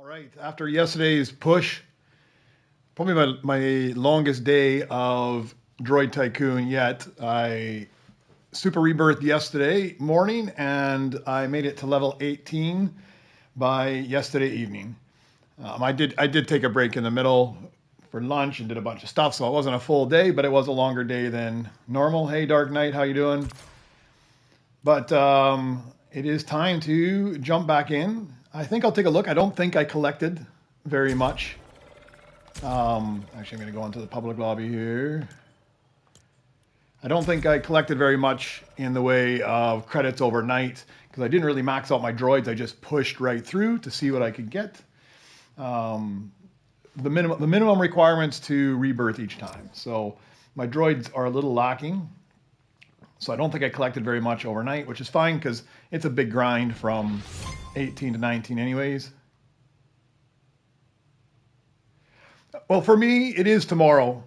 All right, after yesterday's push, probably my longest day of Droid Tycoon yet. I Super Rebirth yesterday morning, and I made it to level 18 by yesterday evening. I did take a break in the middle for lunch and did a bunch of stuff, so it wasn't a full day, but it was a longer day than normal. Hey, Dark Knight, how you doing? But it is time to jump back in. I think I'll take a look. I don't think I collected very much. Actually, I'm going to go into the public lobby here. I don't think I collected very much in the way of credits overnight because I didn't really max out my droids. I just pushed right through to see what I could get. The minimum requirements to rebirth each time. So my droids are a little lacking. So I don't think I collected very much overnight, which is fine because it's a big grind from 18 to 19 anyways. Well, for me, it is tomorrow.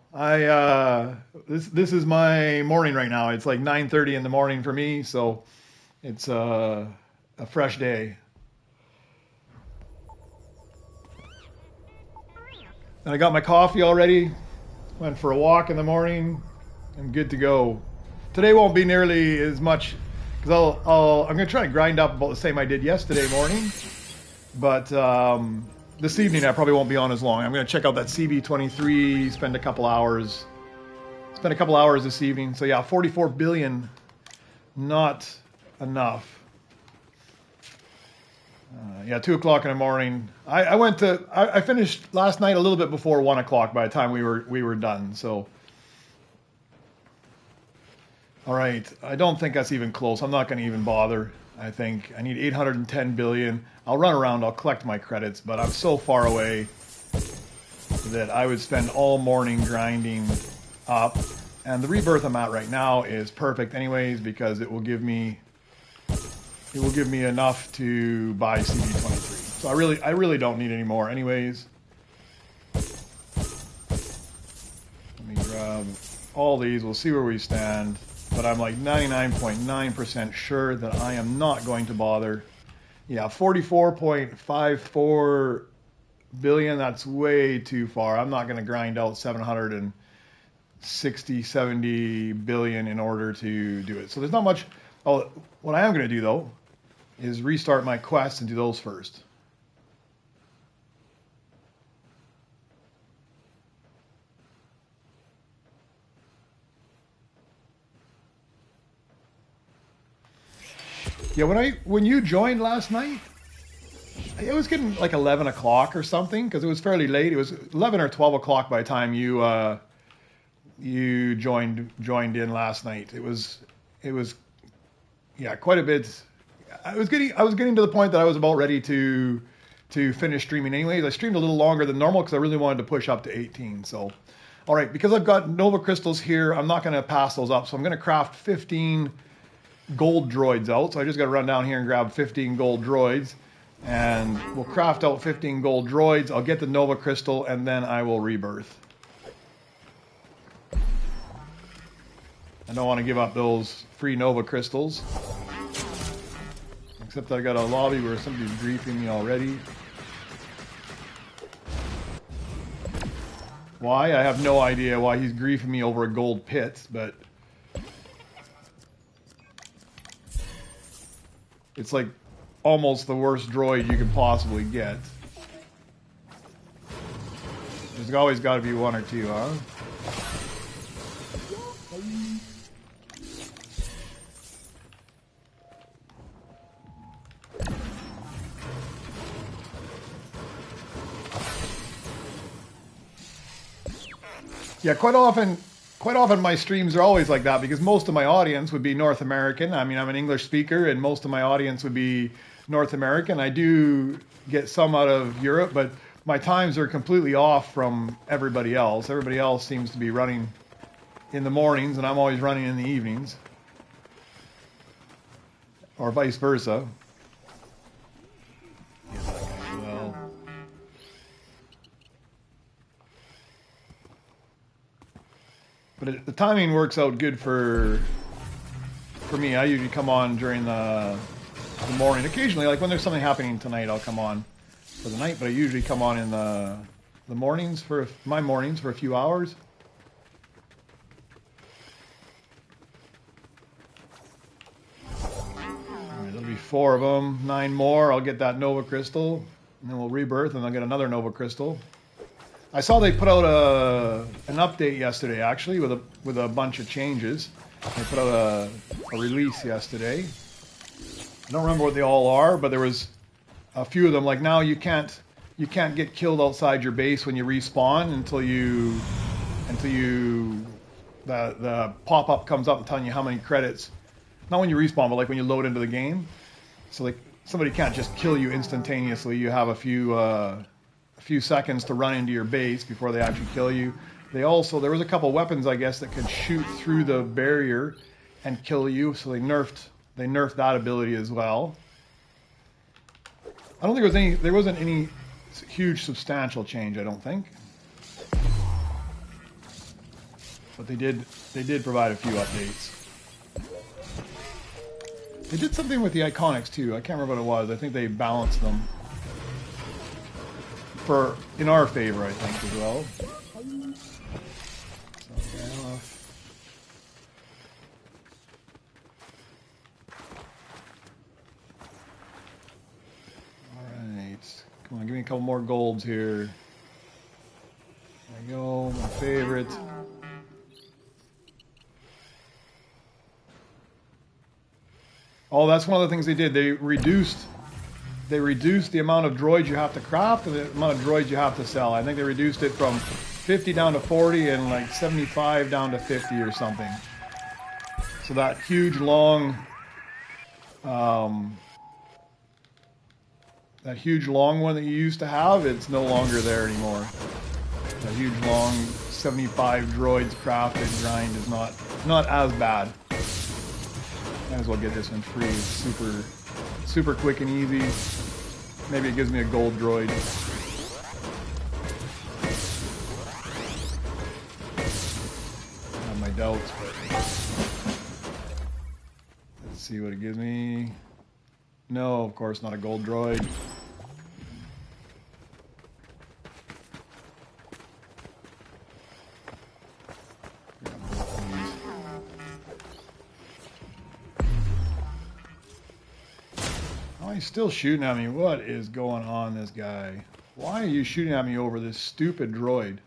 This is my morning right now. It's like 9:30 in the morning for me, so it's a fresh day. And I got my coffee already. Went for a walk in the morning. I'm good to go. Today won't be nearly as much because I'm going to try to grind up about the same I did yesterday morning. But this evening I probably won't be on as long. I'm going to check out that CB-23, spend a couple hours this evening. So yeah, 44 billion, not enough. Yeah, 2 o'clock in the morning. I finished last night a little bit before 1 o'clock by the time we were done. So. All right, I don't think that's even close. I'm not going to even bother. I think I need 810 billion. I'll run around, I'll collect my credits, but I'm so far away that I would spend all morning grinding up. And the rebirth I'm at right now is perfect anyways because it will give me enough to buy CB-23. So I really don't need any more anyways. Let me grab all these. We'll see where we stand. But I'm like 99.9% sure that I am not going to bother. Yeah, 44.54 billion, that's way too far. I'm not going to grind out 760, 70 billion in order to do it. So there's not much. Oh, what I am going to do, though, is restart my quests and do those first. Yeah, when you joined last night, it was getting like 11 o'clock or something because it was fairly late. It was 11 or 12 o'clock by the time you joined in last night. It was yeah, quite a bit. I was getting to the point that I was about ready to finish streaming anyways. I streamed a little longer than normal because I really wanted to push up to 18. So, all right, because I've got Nova crystals here, I'm not going to pass those up. So I'm going to craft 15 gold droids out. So I just got to run down here and grab 15 gold droids. And we'll craft out 15 gold droids. I'll get the Nova crystal and then I will rebirth. I don't want to give up those free Nova crystals. Except I got a lobby where somebody's griefing me already. Why? I have no idea why he's griefing me over a gold pit, but it's like almost the worst droid you could possibly get. There's always got to be one or two, huh? Yeah, quite often my streams are always like that because most of my audience would be North American. I mean, I'm an English speaker and most of my audience would be North American. I do get some out of Europe, but my times are completely off from everybody else. Everybody else seems to be running in the mornings and I'm always running in the evenings. Or vice versa. Get that guy as well. But the timing works out good for me. I usually come on during the morning. Occasionally, like when there's something happening tonight, I'll come on for the night, but I usually come on in the mornings for my mornings for a few hours. Alright, there'll be 4 of them, 9 more. I'll get that Nova Crystal, and then we'll rebirth, and I'll get another Nova Crystal. I saw they put out an update yesterday, actually, with a bunch of changes. They put out a release yesterday. I don't remember what they all are, but there was a few of them. Like now, you can't get killed outside your base when you respawn until the pop-up comes up and telling you how many credits. Not when you respawn, but like when you load into the game. So like somebody can't just kill you instantaneously. You have a few seconds to run into your base before they actually kill you. There was a couple weapons, I guess, that could shoot through the barrier and kill you. So they nerfed that ability as well. I don't think there wasn't any huge substantial change, I don't think. But they did provide a few updates. They did something with the iconics too. I can't remember what it was. I think they balanced them in our favor, I think, as well. Alright. Come on, give me a couple more golds here. There we go, my favorite. Oh, that's one of the things they did. They reduced the amount of droids you have to craft and the amount of droids you have to sell. I think they reduced it from 50 down to 40 and like 75 down to 50 or something. So that huge long one that you used to have, it's no longer there anymore. That huge long 75 droids crafted grind is not as bad. Might as well get this one free. It's super quick and easy. Maybe it gives me a gold droid. I have my doubts, but let's see what it gives me. No, of course not a gold droid. He's still shooting at me. What is going on, this guy? Why are you shooting at me over this stupid droid?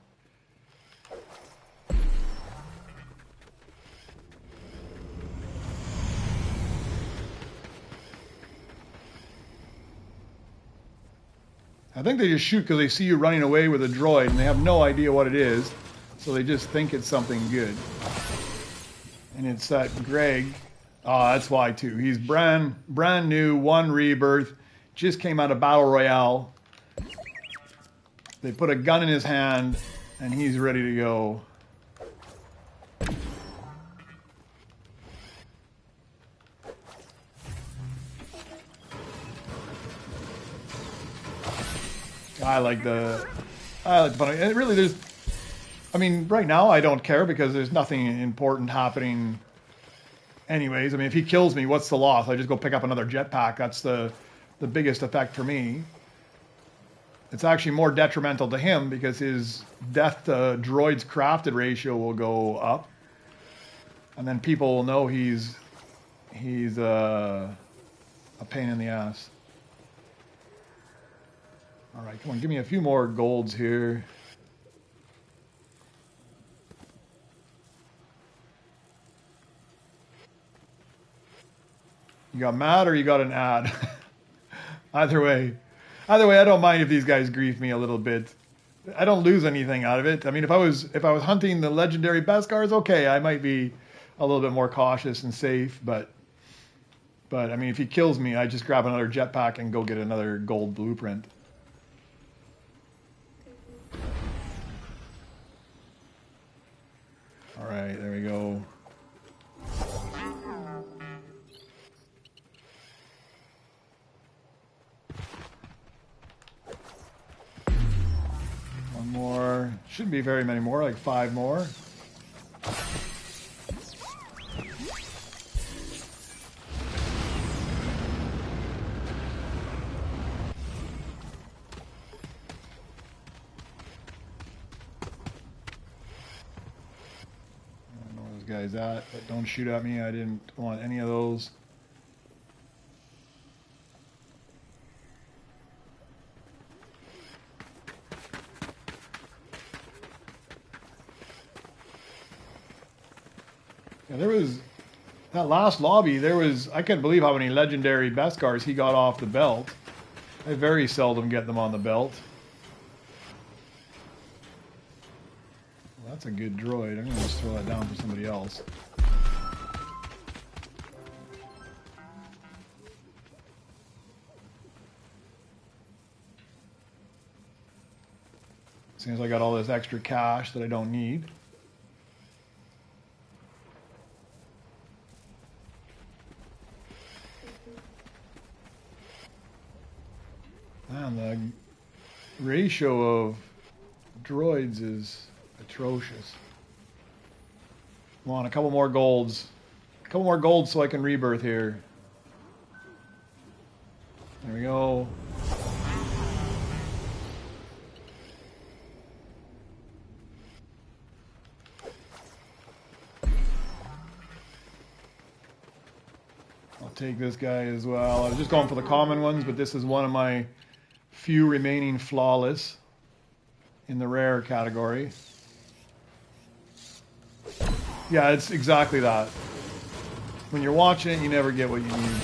I think they just shoot because they see you running away with a droid and they have no idea what it is, so they just think it's something good. And it's that Greg. Oh, that's why too. He's brand new, 1 rebirth, just came out of Battle Royale. They put a gun in his hand and he's ready to go. I like the fun. And really, right now I don't care because there's nothing important happening. Anyways, I mean, if he kills me, what's the loss? I just go pick up another jetpack. That's the biggest effect for me. It's actually more detrimental to him because his death to droids crafted ratio will go up. And then people will know he's a pain in the ass. All right, come on, give me a few more golds here. You got mad or you got an ad? Either way, I don't mind if these guys grief me a little bit. I don't lose anything out of it. I mean, if I was hunting the legendary Beskars, okay, I might be a little bit more cautious and safe. But I mean, if he kills me, I just grab another jetpack and go get another gold blueprint. All right, there we go. One more. Shouldn't be very many more, like 5 more. guy's at. But don't shoot at me. I didn't want any of those. Yeah, there was that last lobby. I couldn't believe how many legendary Beskars he got off the belt. I very seldom get them on the belt. Well, that's a good droid. I'm going to just throw that down for somebody else. Seems I got all this extra cash that I don't need. Man, the ratio of droids is atrocious. Come on, a couple more golds. A couple more golds so I can rebirth here. There we go. I'll take this guy as well. I was just going for the common ones, but this is one of my few remaining flawless in the rare category. Yeah, it's exactly that. When you're watching it, you never get what you need.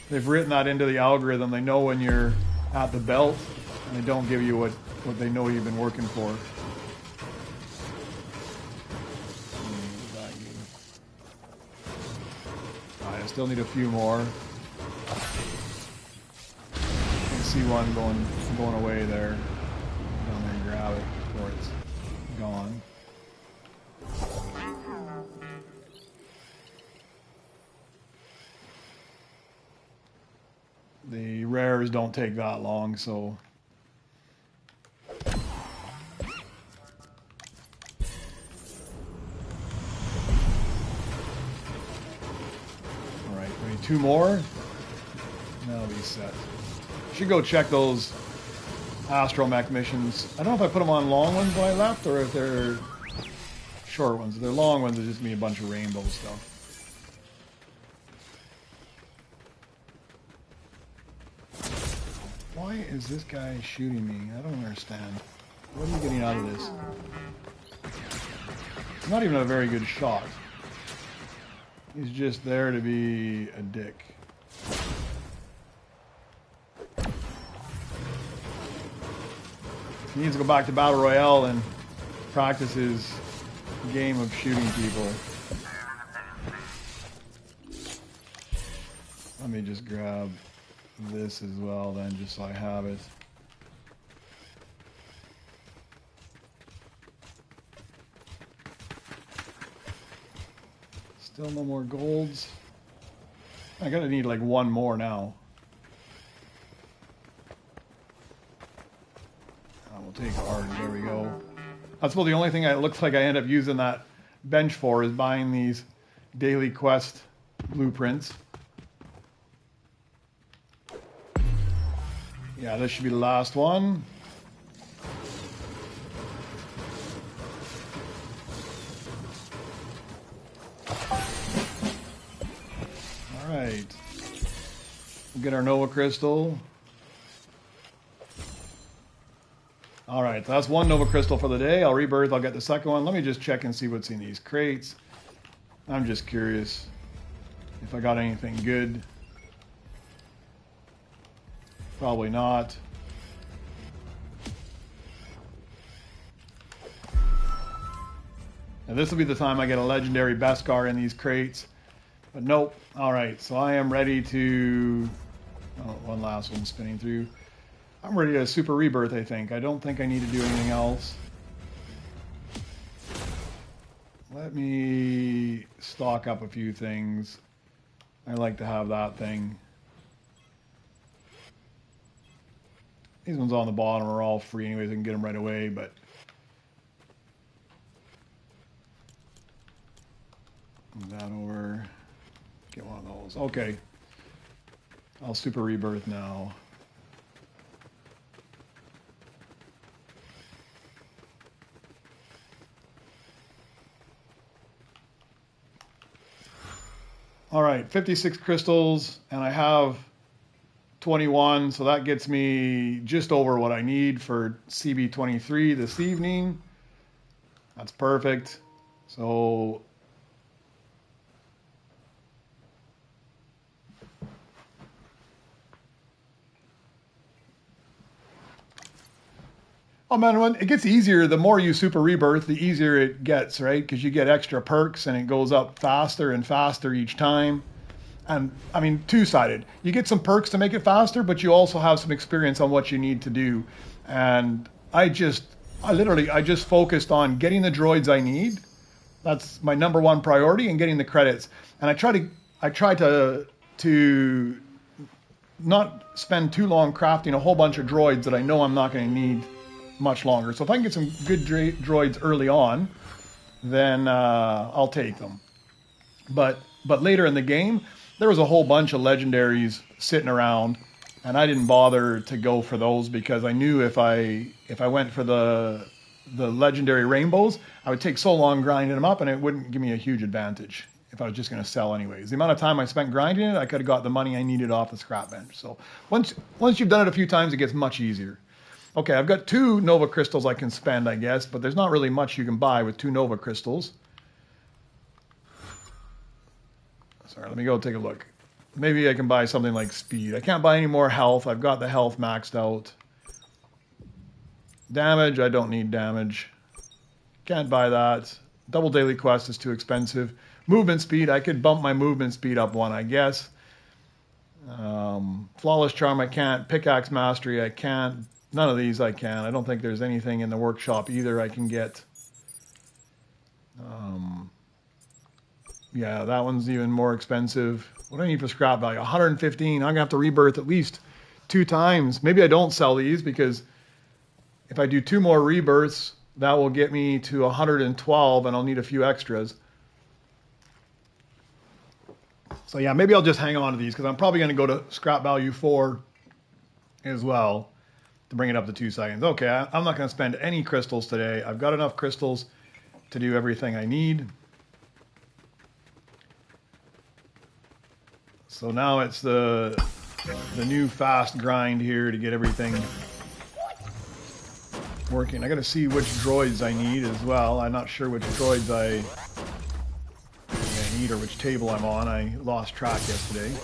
They've written that into the algorithm. They know when you're at the belt, and they don't give you what they know you've been working for. I still need a few more. I can see one going away there. Down there and grab it before it's gone. The rares don't take that long, so alright, we need two more. That'll be set. Should go check those astromech missions. I don't know if I put them on long ones when I left or if they're short ones. If they're long ones, it's just me a bunch of rainbow stuff. Why is this guy shooting me? I don't understand. What are you getting out of this? It's not even a very good shot. He's just there to be a dick. He needs to go back to Battle Royale and practice his game of shooting people. Let me just grab this as well then, just so I have it. Still no more golds. I gotta need like one more now. We'll take hard. There we go. That's about the only thing it looks like I end up using that bench for is buying these daily quest blueprints. Yeah, this should be the last one. All right. We'll get our Nova Crystal. All right, so that's one Nova Crystal for the day. I'll rebirth. I'll get the second one. Let me just check and see what's in these crates. I'm just curious if I got anything good. Probably not. Now this will be the time I get a legendary Beskar in these crates. But nope. All right, so I am ready to... Oh, one last one spinning through. I'm ready to Super Rebirth, I think. I don't think I need to do anything else. Let me stock up a few things. I like to have that thing. These ones on the bottom are all free anyways. I can get them right away, but... Move that over. Get one of those. Okay. I'll Super Rebirth now. All right, 56 crystals, and I have 21, so that gets me just over what I need for CB-23 this evening. That's perfect. So oh man, when it gets easier, the more you Super Rebirth, the easier it gets, right? Because you get extra perks and it goes up faster and faster each time. And I mean, two-sided. You get some perks to make it faster, but you also have some experience on what you need to do. And I just focused on getting the droids I need. That's my number one priority, and getting the credits. And I try to not spend too long crafting a whole bunch of droids that I know I'm not going to need much longer. So if I can get some good droids early on, then I'll take them. But later in the game, there was a whole bunch of legendaries sitting around, and I didn't bother to go for those because I knew if I went for the legendary rainbows, I would take so long grinding them up, and it wouldn't give me a huge advantage if I was just going to sell anyways. The amount of time I spent grinding it, I could have got the money I needed off the scrap bench. So once you've done it a few times, it gets much easier. Okay, I've got 2 Nova Crystals I can spend, I guess, but there's not really much you can buy with 2 Nova Crystals. Sorry, let me go take a look. Maybe I can buy something like speed. I can't buy any more health. I've got the health maxed out. Damage, I don't need damage. Can't buy that. Double daily quest is too expensive. Movement speed, I could bump my movement speed up 1, I guess. Flawless charm, I can't. Pickaxe mastery, I can't. None of these I can. I don't think there's anything in the workshop either I can get. Yeah, that one's even more expensive. What do I need for scrap value? 115. I'm going to have to rebirth at least 2 times. Maybe I don't sell these because if I do 2 more rebirths, that will get me to 112 and I'll need a few extras. So yeah, maybe I'll just hang on to these because I'm probably going to go to scrap value 4 as well to bring it up to 2 seconds. Okay, I'm not going to spend any crystals today. I've got enough crystals to do everything I need. So now it's the new fast grind here to get everything working. I got to see which droids I need as well. I'm not sure which droids I need or which table I'm on. I lost track yesterday.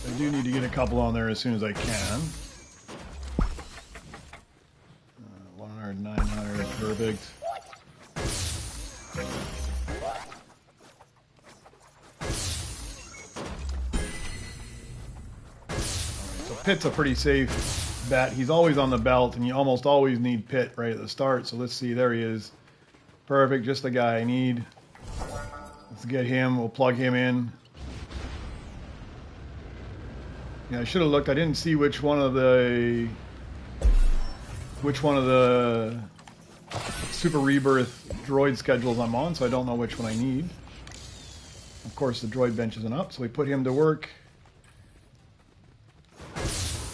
I do need to get a couple on there as soon as I can. 100, 900, perfect. So Pit's a pretty safe bet. He's always on the belt, and you almost always need Pit right at the start. So let's see, there he is. Perfect, just the guy I need. Let's get him, we'll plug him in. Yeah, I should have looked. I didn't see which one of the Super Rebirth droid schedules I'm on, so I don't know which one I need. Of course, the droid bench isn't up, so we put him to work.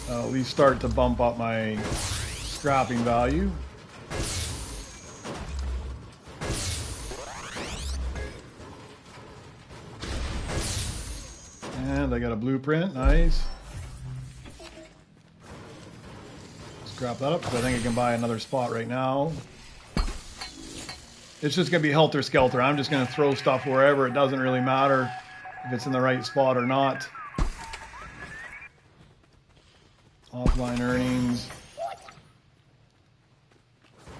I'll at least start to bump up my scrapping value. And I got a blueprint, nice. Scrap that up because I think I can buy another spot right now. It's just going to be helter-skelter. I'm just going to throw stuff wherever. It doesn't really matter if it's in the right spot or not. Offline earnings.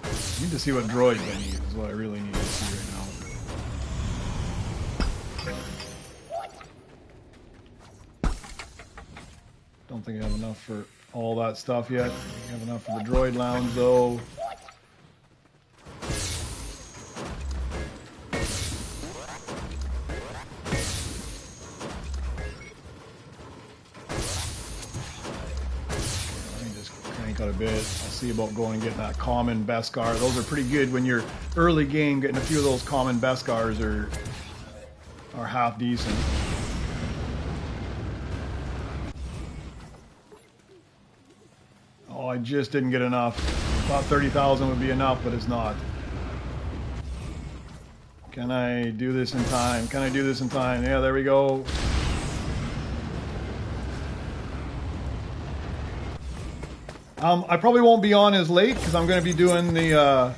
I need to see what droids I need is what I really need to see right now. Don't think I have enough for all that stuff yet. I have enough for the droid lounge though. Out a bit. I'll see about going and getting that common Beskar. Those are pretty good when you're early game. Getting a few of those common Beskars are half decent. Oh, I just didn't get enough. Thought 30,000 would be enough, but it's not. Can I do this in time? Can I do this in time? Yeah, there we go. I probably won't be on as late because I'm going to be doing the...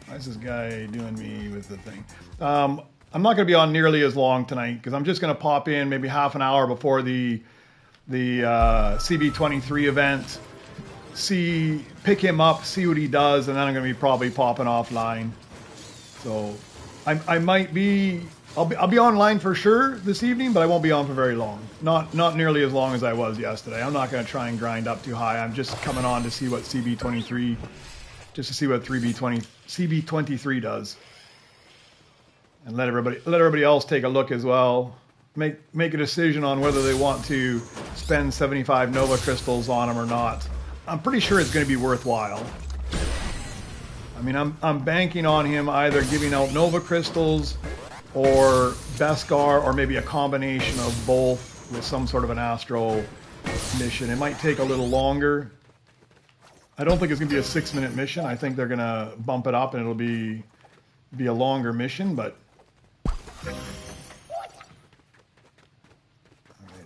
why is this guy doing me with the thing? I'm not going to be on nearly as long tonight because I'm just going to pop in maybe half an hour before the CB-23 event, pick him up, see what he does, and then I'm going to be probably popping offline. So I might be, I'll be online for sure this evening, but I won't be on for very long. Not nearly as long as I was yesterday. I'm not going to try and grind up too high. I'm just coming on to see what CB-23, just to see what CB-23 does, and let everybody else take a look as well. Make a decision on whether they want to spend 75 Nova crystals on him or not. I'm pretty sure it's going to be worthwhile. I mean, I'm banking on him either giving out Nova crystals or Beskar, or maybe a combination of both with some sort of an Astro mission. It might take a little longer. I don't think it's going to be a 6-minute mission. I think they're going to bump it up and it'll be a longer mission, but... I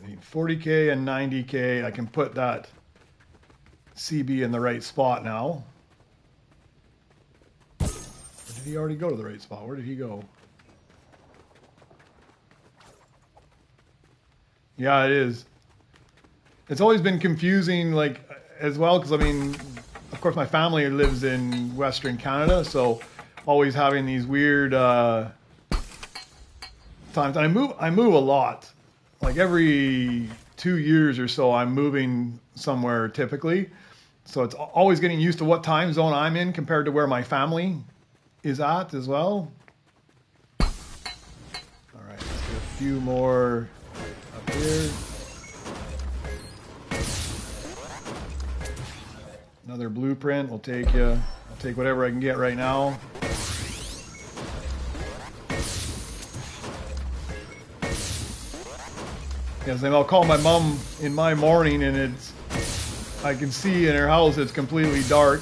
need 40k and 90k. I can put that CB in the right spot now. Or did he already go to the right spot? Where did he go? Yeah, it is. It's always been confusing, like, as well, because I mean, of course, my family lives in Western Canada, so always having these weird times. And I move a lot. Like every 2 years or so, I'm moving somewhere typically. So it's always getting used to what time zone I'm in compared to where my family is at as well. All right, let's get a few more up here. Another blueprint will take you. I'll take whatever I can get right now. Yes, and I'll call my mom in my morning, and I can see in her house it's completely dark.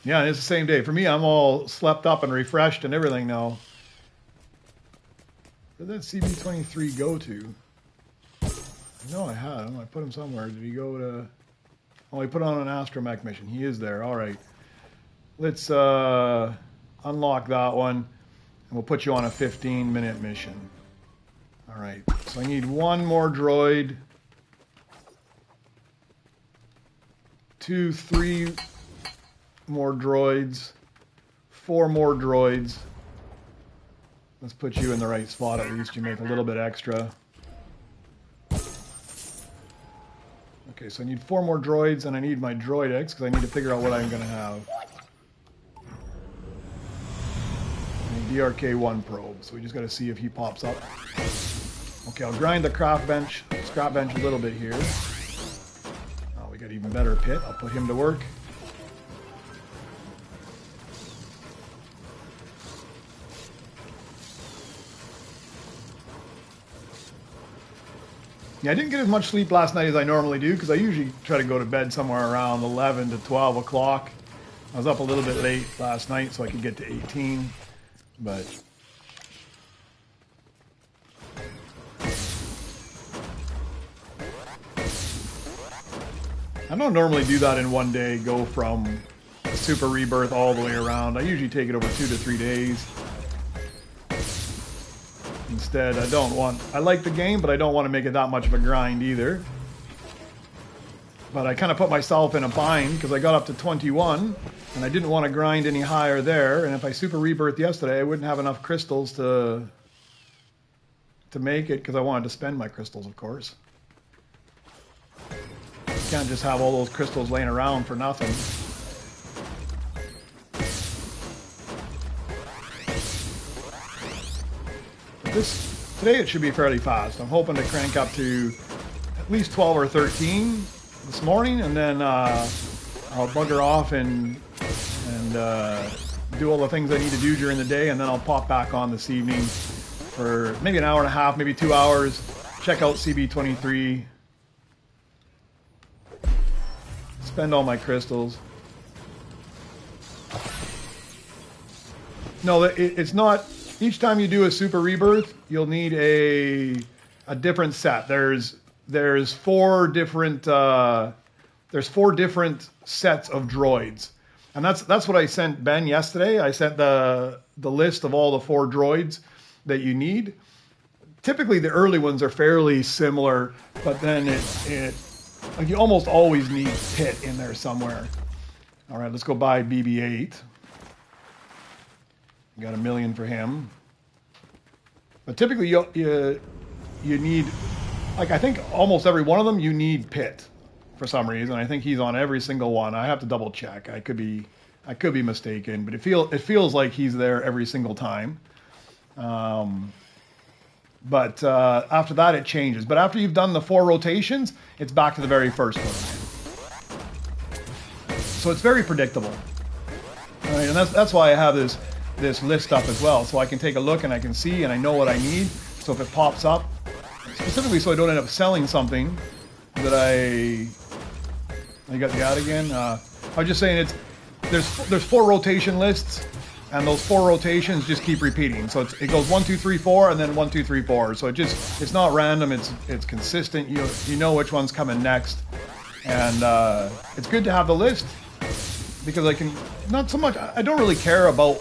Yeah, it's the same day. For me, I'm all slept up and refreshed and everything now. Where did that CB-23 go to? No, I had him. I put him somewhere. Did he go to... Oh, he put on an astromech mission. He is there. All right. Let's unlock that one, and we'll put you on a 15-minute mission. All right. So I need one more droid. 2, 3 more droids. 4 more droids. Let's put you in the right spot at least. You make a little bit extra. Okay, so I need 4 more droids, and I need my droid X because I need to figure out what I'm going to have. I need DRK-1 probe, so we just got to see if he pops up. Okay, I'll grind the scrap bench a little bit here. Oh, we got even better pit. I'll put him to work. Yeah, I didn't get as much sleep last night as I normally do because I usually try to go to bed somewhere around 11 to 12 o'clock. I was up a little bit late last night so I could get to 18, but... I don't normally do that in one day, go from Super Rebirth all the way around. I usually take it over 2 to 3 days. Instead, I like the game, but I don't want to make it that much of a grind either. But I kind of put myself in a bind because I got up to 21 and I didn't want to grind any higher there. And if I Super Rebirth yesterday, I wouldn't have enough crystals to make it because I wanted to spend my crystals, of course. You can't just have all those crystals laying around for nothing. Today it should be fairly fast. I'm hoping to crank up to at least 12 or 13 this morning, and then I'll bugger off and and do all the things I need to do during the day, and then I'll pop back on this evening for maybe an hour and a half, maybe 2 hours. Check out CB-23. Spend all my crystals. No, it's not. Each time you do a Super Rebirth, you'll need a different set. There's 4 different sets of droids, and that's what I sent Ben yesterday. I sent the list of all the 4 droids that you need. Typically, the early ones are fairly similar, but then like you almost always need Pit in there somewhere. All right, let's go buy BB-8. Got $1 million for him. But typically you need, like I think almost every one of them you need Pit for some reason. I think he's on every single one. I have to double check. I could be mistaken, but it feels like he's there every single time. But after that it changes. But after you've done the 4 rotations, it's back to the very first one. So it's very predictable. All right, and that's why I have this list up as well, so I can take a look and I can see and I know what I need. So if it pops up, specifically so I don't end up selling something that I got the ad again. I was just saying there's 4 rotation lists, and those 4 rotations just keep repeating. So it goes 1, 2, 3, 4, and then 1, 2, 3, 4. So it's not random. It's consistent. You know which one's coming next, and it's good to have the list because I can not so much. I don't really care about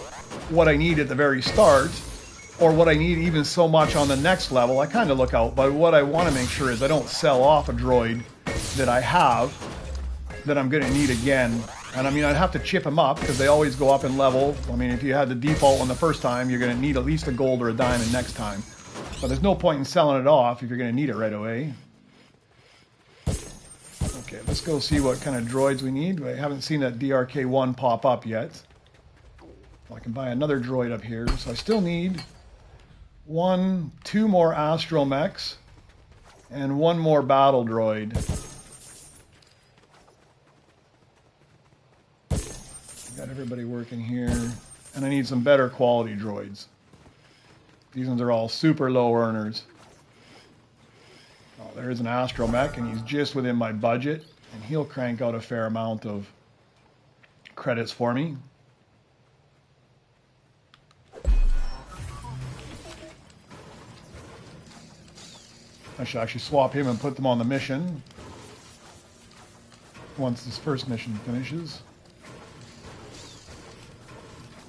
what I need at the very start or what I need even so much on the next level. I kind of look out, but what I want to make sure is I don't sell off a droid that I have that I'm going to need again. And I mean, I'd have to chip them up because they always go up in level. I mean, if you had the default one the first time, you're going to need at least a gold or a diamond next time. But there's no point in selling it off if you're going to need it right away. Okay, let's go see what kind of droids we need. I haven't seen that DRK-1 pop up yet. I can buy another droid up here. So I still need 2 more astromechs and 1 more battle droid. Got everybody working here. And I need some better quality droids. These ones are all super low earners. Oh, there is an astromech, and he's just within my budget. And he'll crank out a fair amount of credits for me. I should actually swap him and put them on the mission once this first mission finishes.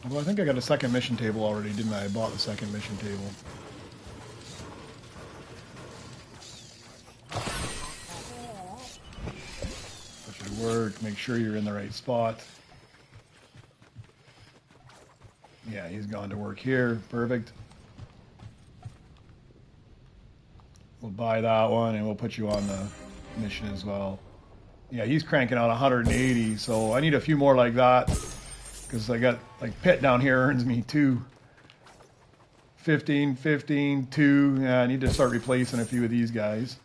Although I think I got a second mission table already, didn't I? I bought the second mission table. That should work. Make sure you're in the right spot. Yeah, he's gone to work here. Perfect. We'll buy that one and we'll put you on the mission as well. Yeah, he's cranking out 180, so I need a few more like that because I got like Pit down here earns me 2. 15, 15, 2. Yeah, I need to start replacing a few of these guys.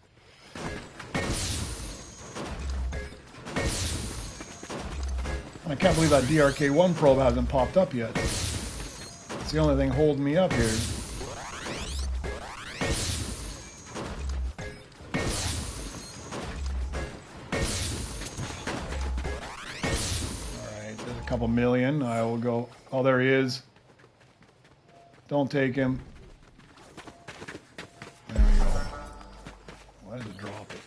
And I can't believe that DRK-1 probe hasn't popped up yet. It's the only thing holding me up here. Couple million. I will go. Oh, there he is. Don't take him. There we go. Why did it drop it?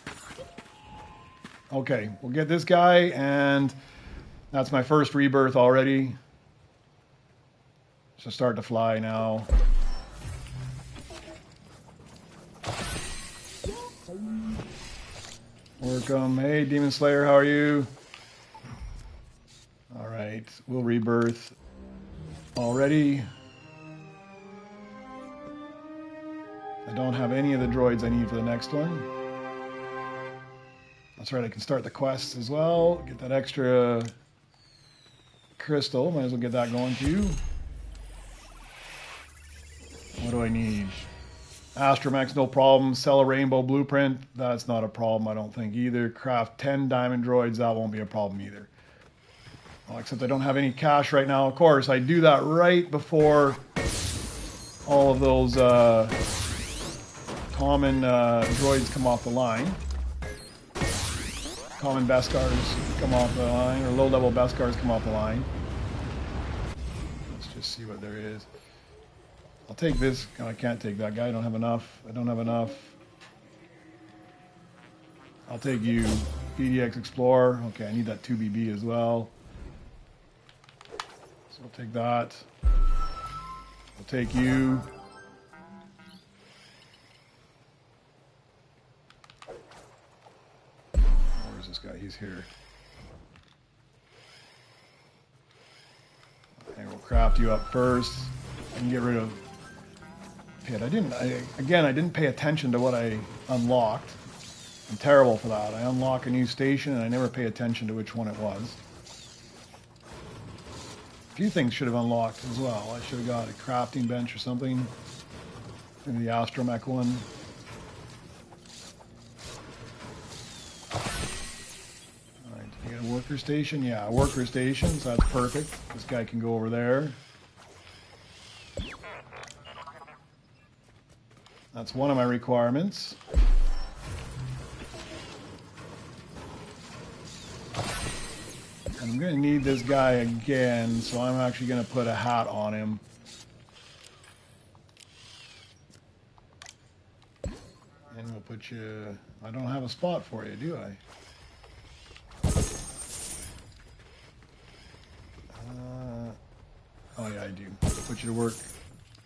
Okay, we'll get this guy, and that's my first rebirth already. So start to fly now. Work 'em. Hey, Demon Slayer, how are you? All right, we'll rebirth already. I don't have any of the droids I need for the next one. That's right, I can start the quests as well. Get that extra crystal. Might as well get that going too. What do I need? Astromech's no problem. Sell a rainbow blueprint. That's not a problem, I don't think either. Craft 10 diamond droids. That won't be a problem either. Oh, except I don't have any cash right now. Of course, I do that right before all of those common droids come off the line. Common Beskars come off the line, or low-level Beskars come off the line. Let's just see what there is. I'll take this. Oh, I can't take that guy. I don't have enough. I don't have enough. I'll take you. PDX Explorer. Okay, I need that 2BB as well. So I'll take that. I'll take you. Where's this guy? He's here. Okay, we'll craft you up first. I can get rid of Pit. I didn't pay attention to what I unlocked. I'm terrible for that. I unlock a new station and I never pay attention to which one it was. A few things should have unlocked as well. I should have got a crafting bench or something. Maybe the astromech one. Alright, you get a worker station? Yeah, a worker station, so that's perfect. This guy can go over there. That's one of my requirements. I'm going to need this guy again, so I'm actually going to put a hat on him. And we'll put you... I don't have a spot for you, do I? Oh yeah, I do. I'll put you to work.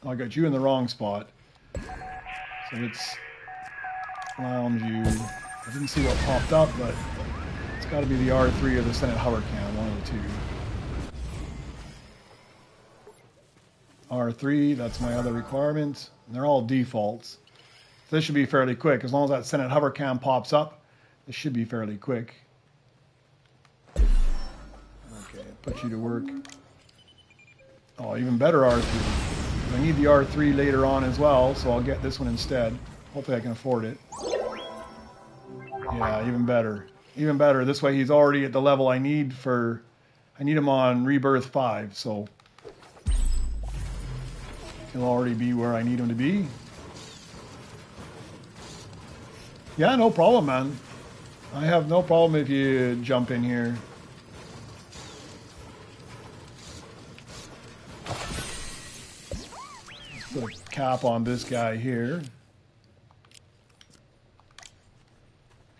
Oh, I got you in the wrong spot. So let's lounge you. I didn't see what popped up, but it's got to be the R3 or the Senate hover cam, one of the two. R3, that's my other requirement. And they're all defaults. So this should be fairly quick. As long as that Senate hover cam pops up, this should be fairly quick. Okay, put you to work. Oh, even better R3. I need the R3 later on as well, so I'll get this one instead. Hopefully I can afford it. Yeah, even better. Even better. This way he's already at the level I need for... I need him on Rebirth 5, so... he'll already be where I need him to be. Yeah, no problem, man. I have no problem if you jump in here. Put a cap on this guy here.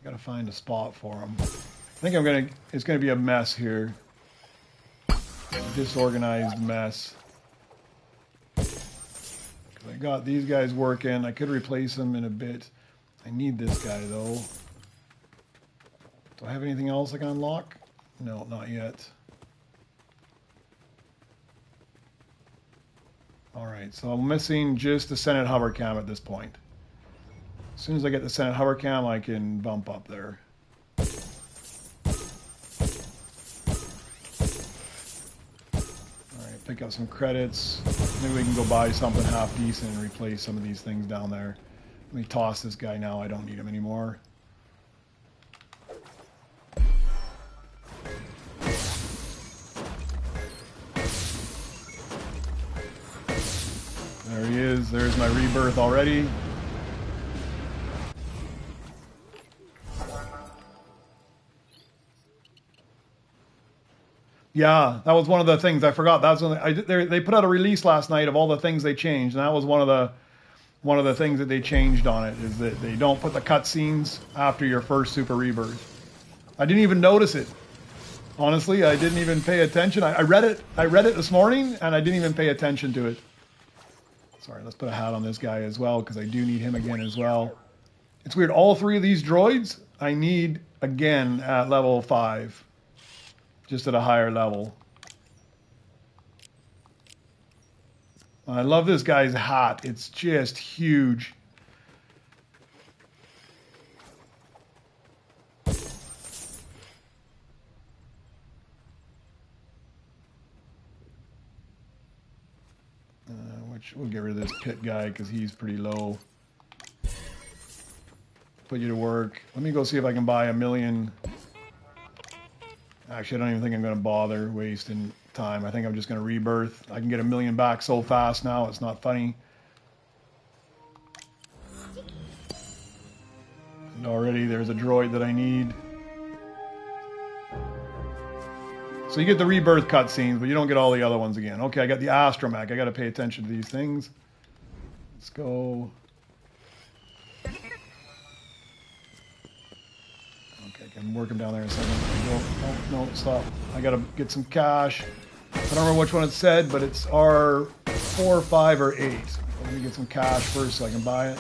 I gotta find a spot for him. I think it's gonna be a mess here. A disorganized mess. I got these guys working. I could replace them in a bit. I need this guy though. Do I have anything else I can unlock? No, not yet. Alright, so I'm missing just the Senate hover cam at this point. As soon as I get the Senate hover cam, I can bump up there. Alright, pick up some credits. Maybe we can go buy something half decent and replace some of these things down there. Let me toss this guy now. I don't need him anymore. There he is. There's my rebirth already. Yeah, that was one of the things I forgot. That's when they put out a release last night of all the things they changed, and that was one of the things that they changed on it is that they don't put the cutscenes after your first Super Rebirth. I didn't even notice it. Honestly, I didn't even pay attention. I read it this morning, and I didn't even pay attention to it. Sorry, let's put a hat on this guy as well, because I do need him again as well. It's weird, all three of these droids, I need again at level 5. Just at a higher level. I love this guy's hat. It's just huge. We'll get rid of this pit guy because he's pretty low. Put you to work. Let me go see if I can buy 1 million Actually, I don't even think I'm going to bother wasting time. I think I'm just going to rebirth. I can get 1,000,000 back so fast now, it's not funny. And already there's a droid that I need. So you get the rebirth cutscenes, but you don't get all the other ones again. Okay, I got the astromech. I got to pay attention to these things. Let's go. Okay, I can work them down there in a second. Oh, no, stop. I got to get some cash. I don't remember which one it said, but it's R4, 5, or 8. Let me get some cash first so I can buy it.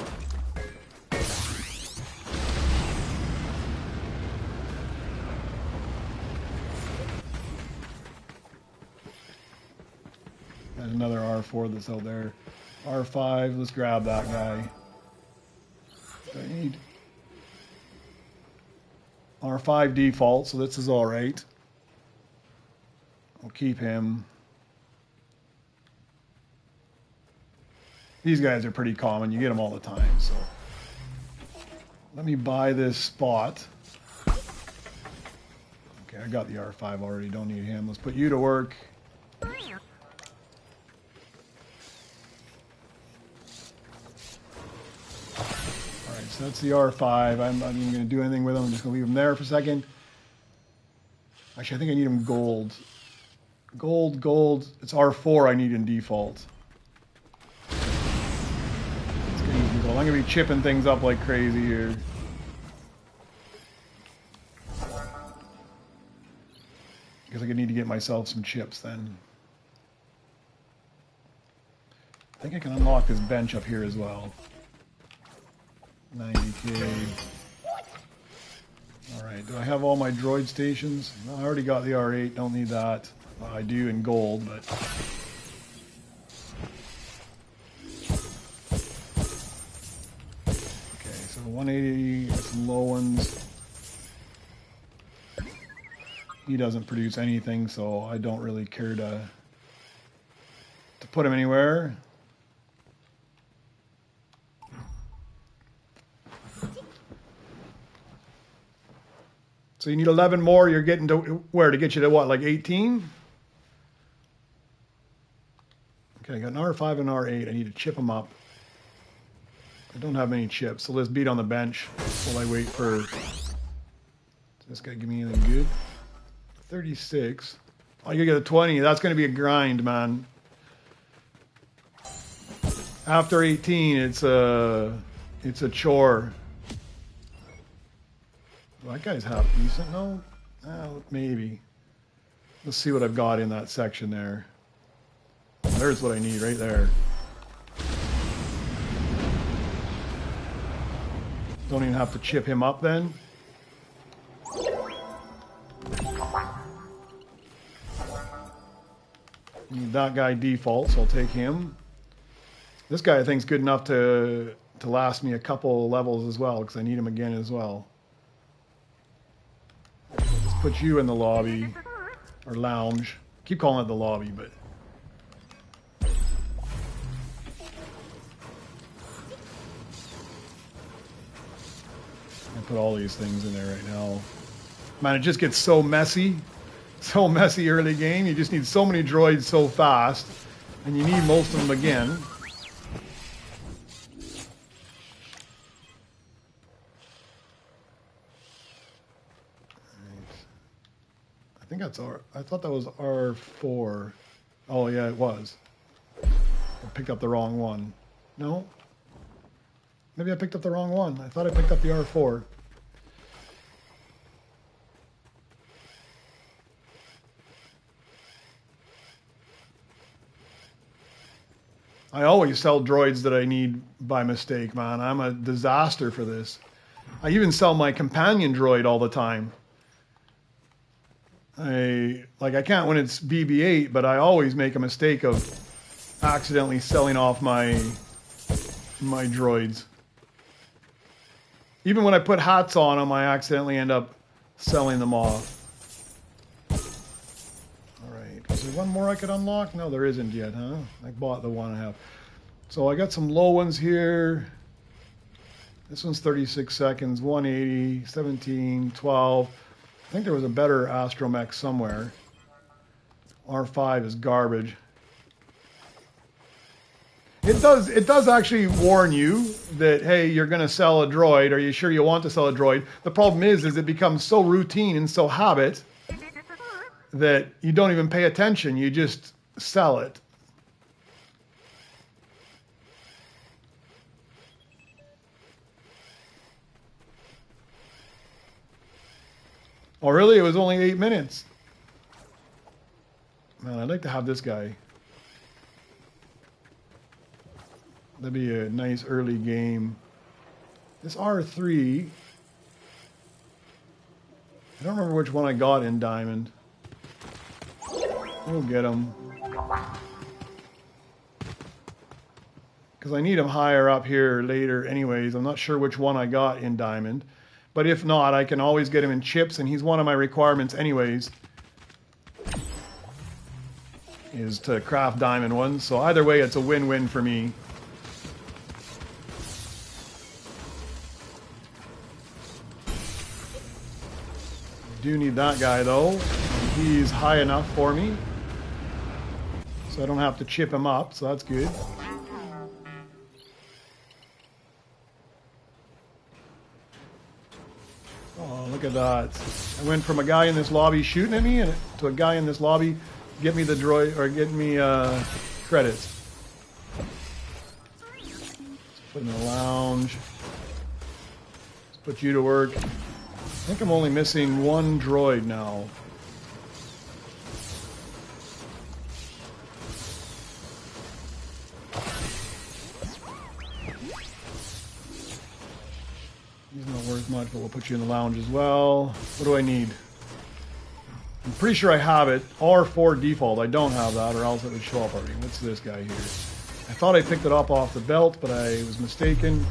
There's another R4 that's out there. R5, let's grab that guy. I need R5 default, so this is alright. I'll keep him. These guys are pretty common. You get them all the time, so. Let me buy this spot. Okay, I got the R5 already. Don't need him. Let's put you to work. Alright, so that's the R5. I'm not even going to do anything with him. I'm just going to leave him there for a second. Actually, I think I need him gold. Gold. It's R4 I need in default. I'm going to be chipping things up like crazy here. Because I need to get myself some chips then. I think I can unlock this bench up here as well. 90k. Alright, do I have all my droid stations? No, I already got the R8, don't need that. Well, I do in gold, but... Okay, so 180, some low ones. He doesn't produce anything, so I don't really care to put him anywhere. So you need 11 more. You're getting to where? To get you to what, like 18? Okay, I got an R5 and R8. I need to chip them up. I don't have any chips, so let's beat on the bench while I wait for... Does this guy give me anything good? 36. Oh, you get a 20. That's going to be a grind, man. After 18, it's a chore. That guy's half decent. No, maybe. Let's see what I've got in that section there. There's what I need right there. Don't even have to chip him up then. Need that guy default, so I'll take him. This guy I think is good enough to last me a couple levels as well, because I need him again as well. Let's put you in the lobby, or lounge. Keep calling it the lobby, but... I put all these things in there right now. Man, it just gets so messy. So messy early game. You just need so many droids so fast. And you need most of them again. I think that's I thought that was R4. Oh yeah, it was. I picked up the wrong one. No? Maybe I picked up the wrong one. I thought I picked up the R4. I always sell droids that I need by mistake, man. I'm a disaster for this. I even sell my companion droid all the time. I can't when it's BB-8, but I always make a mistake of accidentally selling off my droids. Even when I put hats on them, I accidentally end up selling them off. Alright, is there one more I could unlock? No, there isn't yet, huh? I bought the one I have. So I got some low ones here. This one's 36 seconds, 180, 17, 12. I think there was a better astromech somewhere. R5 is garbage. It does actually warn you that, hey, you're going to sell a droid. Are you sure you want to sell a droid? The problem is it becomes so routine and so habit that you don't even pay attention. You just sell it. Oh, really? It was only 8 minutes. Man, I'd like to have this guy. That'd be a nice early game. This R3, I don't remember which one I got in Diamond. We'll get him. Because I need him higher up here later anyways. I'm not sure which one I got in Diamond. But if not, I can always get him in chips, and he's one of my requirements anyways. Is to craft Diamond ones. So either way, it's a win-win for me. Do need that guy though. He's high enough for me, so I don't have to chip him up, so that's good. Oh, look at that. I went from a guy in this lobby shooting at me to a guy in this lobby get me the droid, or get me credits. Let's put him in the lounge. Let's put you to work. I think I'm only missing one droid now. He's not worth much, but we'll put you in the lounge as well. What do I need? I'm pretty sure I have it. R4 default. I don't have that, or else it would show up already. What's this guy here? I thought I picked it up off the belt, but I was mistaken.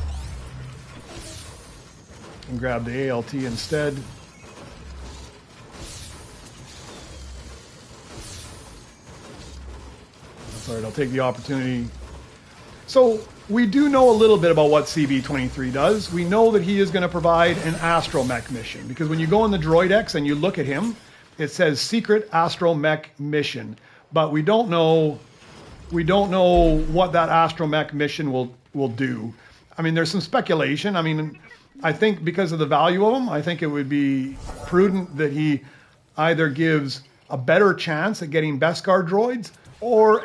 And grab the ALT instead. That's all right, I'll take the opportunity. So we do know a little bit about what CB-23 does. We know that he is going to provide an astromech mission, because when you go in the Droid X and you look at him, it says secret astromech mission, but we don't know what that astromech mission will do. I mean, there's some speculation. I mean, I think because of the value of them, I think it would be prudent that he either gives a better chance at getting Beskar droids, or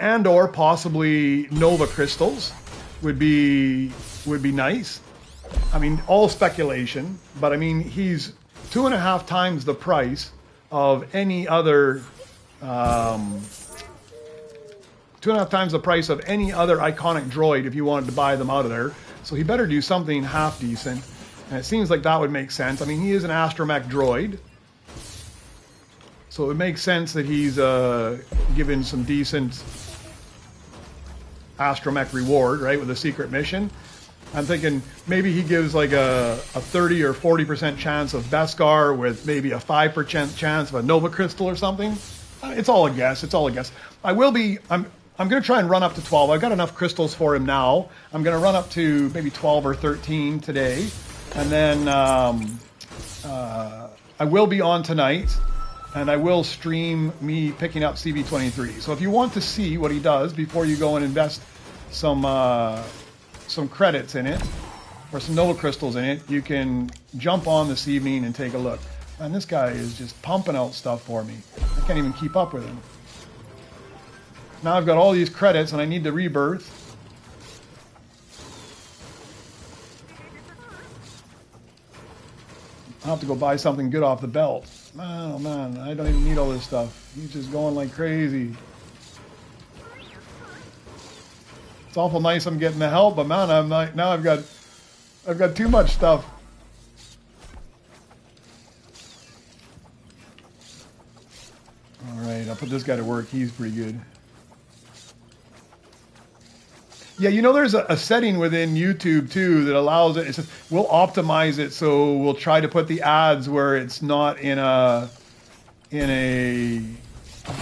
possibly Nova crystals would be nice. I mean, all speculation, but I mean, he's 2.5 times the price of any other 2.5 times the price of any other iconic droid if you wanted to buy them out of there. So he better do something half decent. And it seems like that would make sense. I mean, he is an astromech droid, so it makes sense that he's given some decent astromech reward, right, with a secret mission. I'm thinking maybe he gives like a 30 or 40% chance of Beskar with maybe a 5% chance of a Nova Crystal or something. It's all a guess. It's all a guess. I'm going to try and run up to 12. I've got enough crystals for him now. I'm going to run up to maybe 12 or 13 today. And then I will be on tonight, and I will stream me picking up CB-23. So if you want to see what he does before you go and invest some credits in it, or some Nova Crystals in it, you can jump on this evening and take a look. And this guy is just pumping out stuff for me. I can't even keep up with him. Now I've got all these credits, and I need the rebirth. I'll have to go buy something good off the belt. Oh man, I don't even need all this stuff. He's just going like crazy. It's awful nice I'm getting the help, but man, I'm like, now I've got too much stuff. All right, I'll put this guy to work. He's pretty good. Yeah, you know, there's a setting within YouTube too that allows it. It says we'll optimize it, so we'll try to put the ads where it's not in a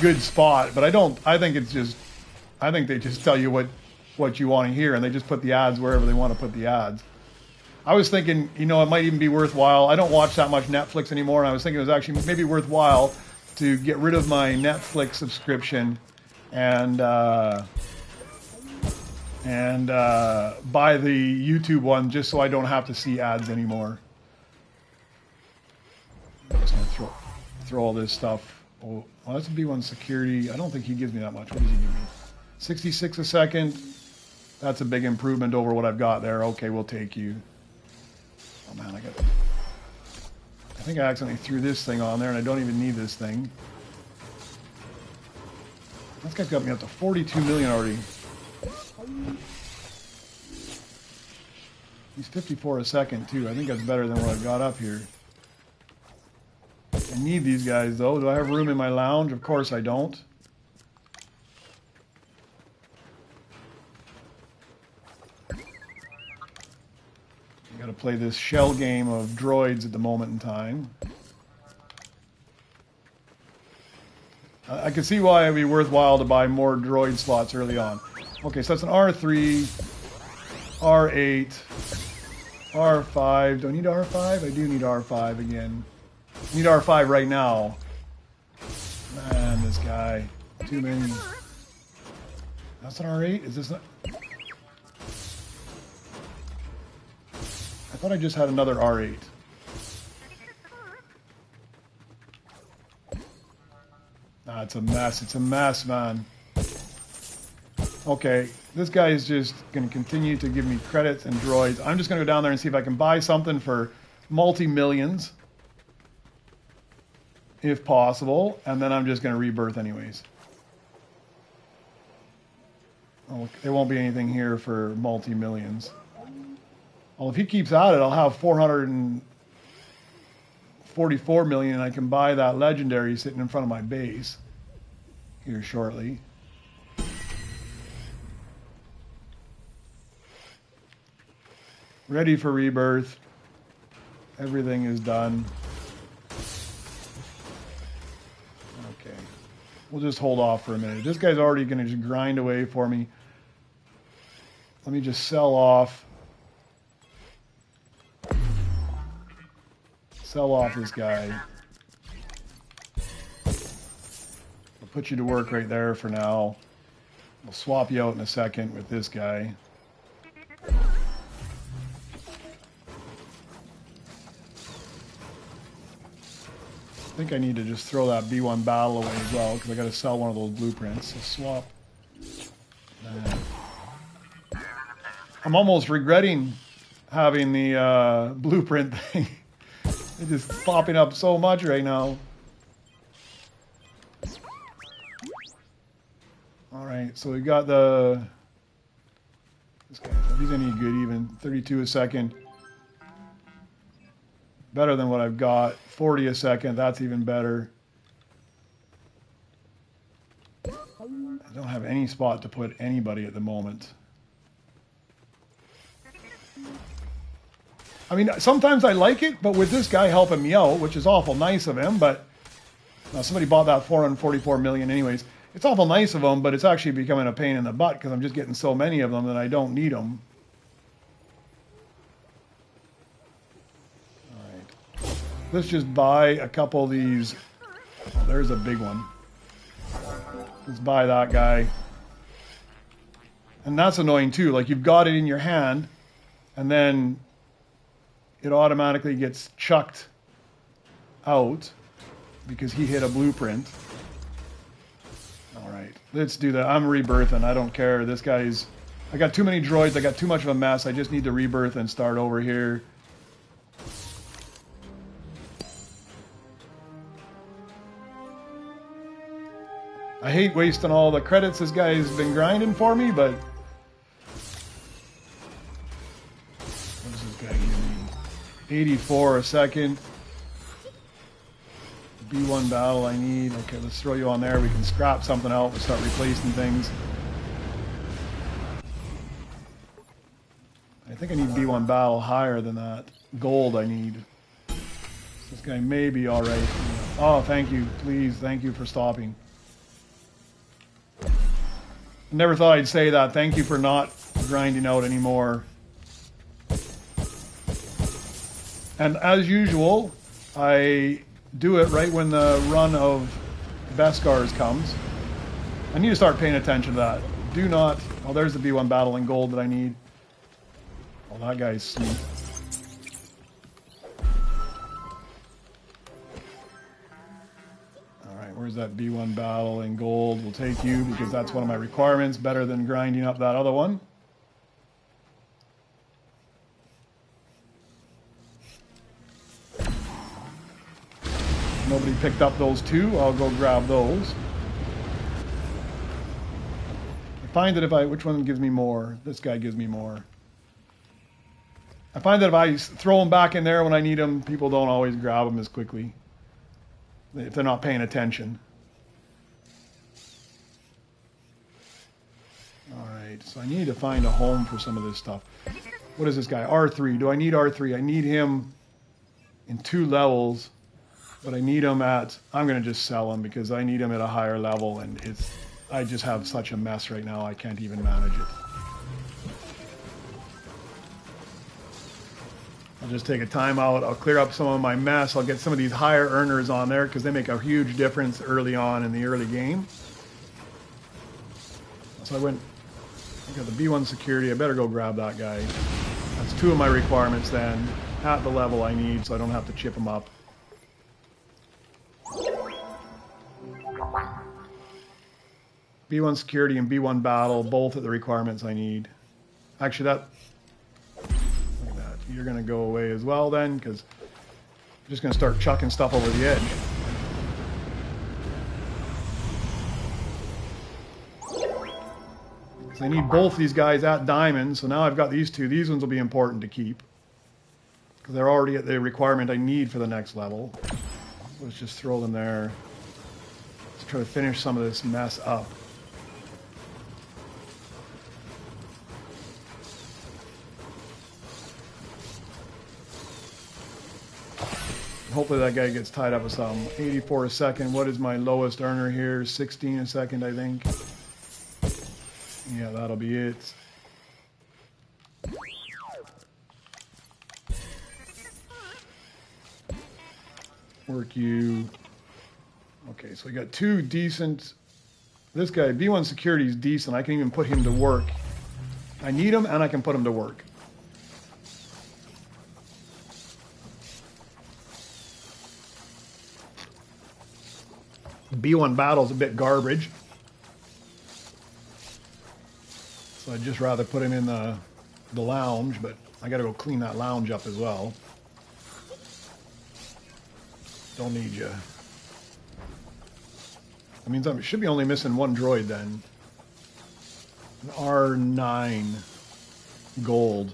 good spot. But I think they just tell you what you want to hear, and they just put the ads wherever they want to put the ads. I was thinking, you know, it might even be worthwhile. I don't watch that much Netflix anymore, and I was thinking it was actually maybe worthwhile to get rid of my Netflix subscription and buy the YouTube one just so I don't have to see ads anymore. I'm just gonna throw all this stuff. Oh, well, that's a B1 security. I don't think he gives me that much. What does he give me? 66 a second. That's a big improvement over what I've got there. Okay, we'll take you. Oh man, I think I accidentally threw this thing on there and I don't even need this thing. This guy's got me up to 42 million already. He's 54 a second too. I think that's better than what I've got up here. I need these guys though. Do I have room in my lounge? Of course I don't. I gotta play this shell game of droids at the moment in time. I can see why it would be worthwhile to buy more droid slots early on. Okay, so that's an R3, R8, R5. Do I need R5? I do need R5 again. I need R5 right now. Man, this guy. Too many. That's an R8? Is this not... I thought I just had another R8. Nah, it's a mess. It's a mess, man. Okay, this guy is just going to continue to give me credits and droids. I'm just going to go down there and see if I can buy something for multi-millions. If possible. And then I'm just going to rebirth anyways. Oh, there won't be anything here for multi-millions. Well, if he keeps at it, I'll have 444 million and I can buy that legendary sitting in front of my base here shortly. Ready for rebirth. Everything is done. Okay. We'll just hold off for a minute. This guy's already going to just grind away for me. Let me just sell off. Sell off this guy. I'll put you to work right there for now. We'll swap you out in a second with this guy. I think I need to just throw that B1 battle away as well because I got to sell one of those blueprints. So swap. I'm almost regretting having the blueprint thing. It's just popping up so much right now. Alright, so we got the... This guy, he's any good even. 32 a second. Better than what I've got. 40 a second, that's even better. I don't have any spot to put anybody at the moment. I mean, sometimes I like it, but with this guy helping me out, which is awful nice of him, but somebody bought that 444 million anyways. It's awful nice of him, but it's actually becoming a pain in the butt because I'm just getting so many of them that I don't need them. All right. Let's just buy a couple of these. Oh, there's a big one. Let's buy that guy. And that's annoying too. Like you've got it in your hand, and then it automatically gets chucked out because he hit a blueprint. All right, let's do that. I'm rebirthing. I don't care. This guy's... I got too many droids. I got too much of a mess. I just need to rebirth and start over here. I hate wasting all the credits this guy's been grinding for me, but... What does this guy give me? 84 a second. B1 battle I need. Okay, let's throw you on there. We can scrap something out and start replacing things. I think I need B1 battle higher than that. Gold I need. This guy may be alright. Oh, thank you. Please, thank you for stopping. I never thought I'd say that. Thank you for not grinding out anymore. And as usual, I do it right when the run of Beskars comes. I need to start paying attention to that. Do not... Oh, there's the B1 battle in gold that I need. Oh, that guy's sweet. Alright, where's that B1 battle in gold? We'll take you because that's one of my requirements. Better than grinding up that other one. Nobody picked up those two. I'll go grab those. I find that if I... Which one gives me more? This guy gives me more. I find that if I throw them back in there when I need them, people don't always grab them as quickly. If they're not paying attention. Alright, so I need to find a home for some of this stuff. What is this guy? R3. Do I need R3? I need him in 2 levels. But I need them at... I'm going to just sell them because I need them at a higher level. And it's... I just have such a mess right now. I can't even manage it. I'll just take a time out. I'll clear up some of my mess. I'll get some of these higher earners on there because they make a huge difference early on in the early game. So I went... I got the B1 security. I better go grab that guy. That's 2 of my requirements then. At the level I need so I don't have to chip them up. B1 security and B1 battle, both at the requirements I need. Actually, look at that. You're going to go away as well then, because I'm just going to start chucking stuff over the edge. So I need both these guys at diamond, so now I've got these 2. These ones will be important to keep, because they're already at the requirement I need for the next level. Let's just throw them there. Let's try to finish some of this mess up. Hopefully that guy gets tied up with something. 84 a second. What is my lowest earner here? 16 a second, I think. Yeah, that'll be it. Work you. Okay, so we got 2 decent. This guy, B1 security is decent. I can even put him to work. I need him and I can put him to work. B1 battle's a bit garbage. So I'd just rather put him in the lounge, but I gotta go clean that lounge up as well. Don't need you. That means I should be only missing 1 droid then. An R9 gold.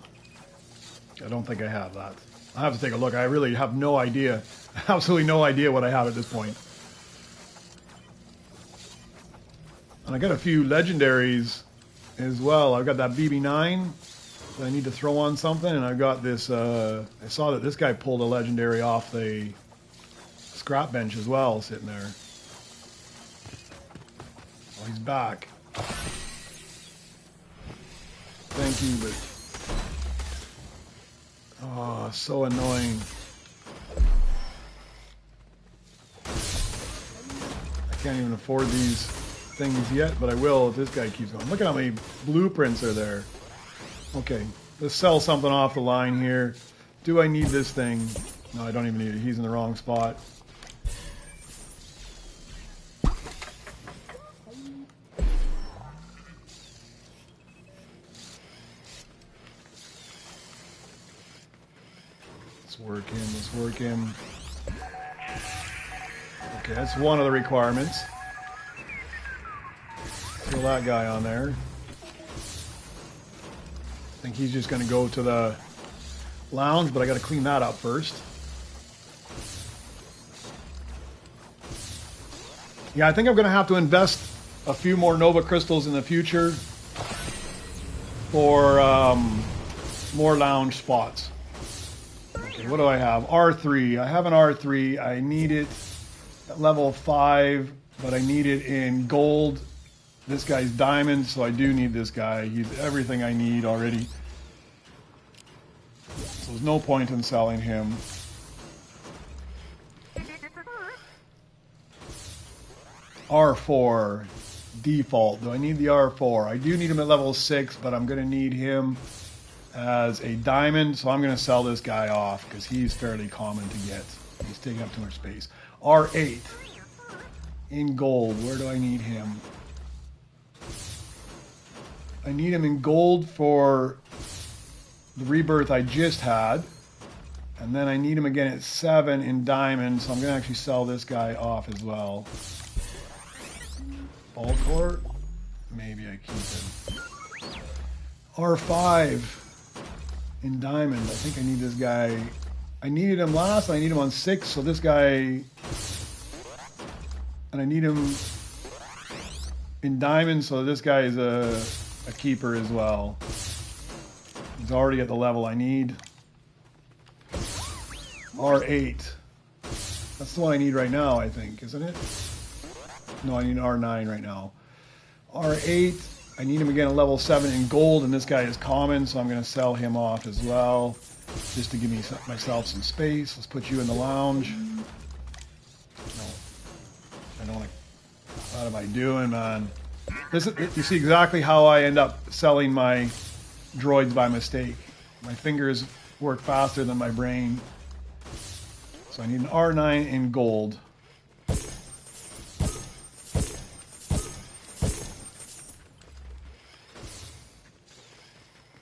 I don't think I have that. I have to take a look. I really have no idea. Absolutely no idea what I have at this point. And I got a few legendaries as well. I've got that BB9 that I need to throw on something, and I've got this, I saw that this guy pulled a legendary off the scrap bench as well, sitting there. Oh, he's back. Thank you, but... Oh, so annoying. I can't even afford these things yet, but I will if this guy keeps going. Look at how many blueprints are there. Okay, let's sell something off the line here. Do I need this thing? No, I don't even need it. He's in the wrong spot. Let's work him. Let's work him. Okay, that's one of the requirements. Throw that guy on there. I think he's just going to go to the lounge, but I got to clean that up first. Yeah, I think I'm going to have to invest a few more Nova crystals in the future for more lounge spots. Okay, what do I have? R3. I have an R3. I need it at level 5, but I need it in gold. This guy's diamond, so I do need this guy. He's everything I need already. So there's no point in selling him. R4 default. Do I need the R4? I do need him at level 6, but I'm going to need him as a diamond, so I'm going to sell this guy off because he's fairly common to get. He's taking up too much space. R8 in gold. Where do I need him? I need him in gold for the rebirth I just had. And then I need him again at 7 in diamond, so I'm going to actually sell this guy off as well. Balcor? Maybe I keep him. R5 in diamond. I think I need this guy. I needed him last, I need him on 6, so this guy... And I need him in diamond, so this guy is a keeper as well. He's already at the level I need. R8. That's the one I need right now, I think, isn't it? No, I need R9 right now. R8. I need him again at level 7 in gold, and this guy is common, so I'm going to sell him off as well, just to give me myself some space. Let's put you in the lounge. No, I don't want to. What am I doing, man? This is, you see exactly how I end up selling my droids by mistake. My fingers work faster than my brain. So I need an R9 in gold.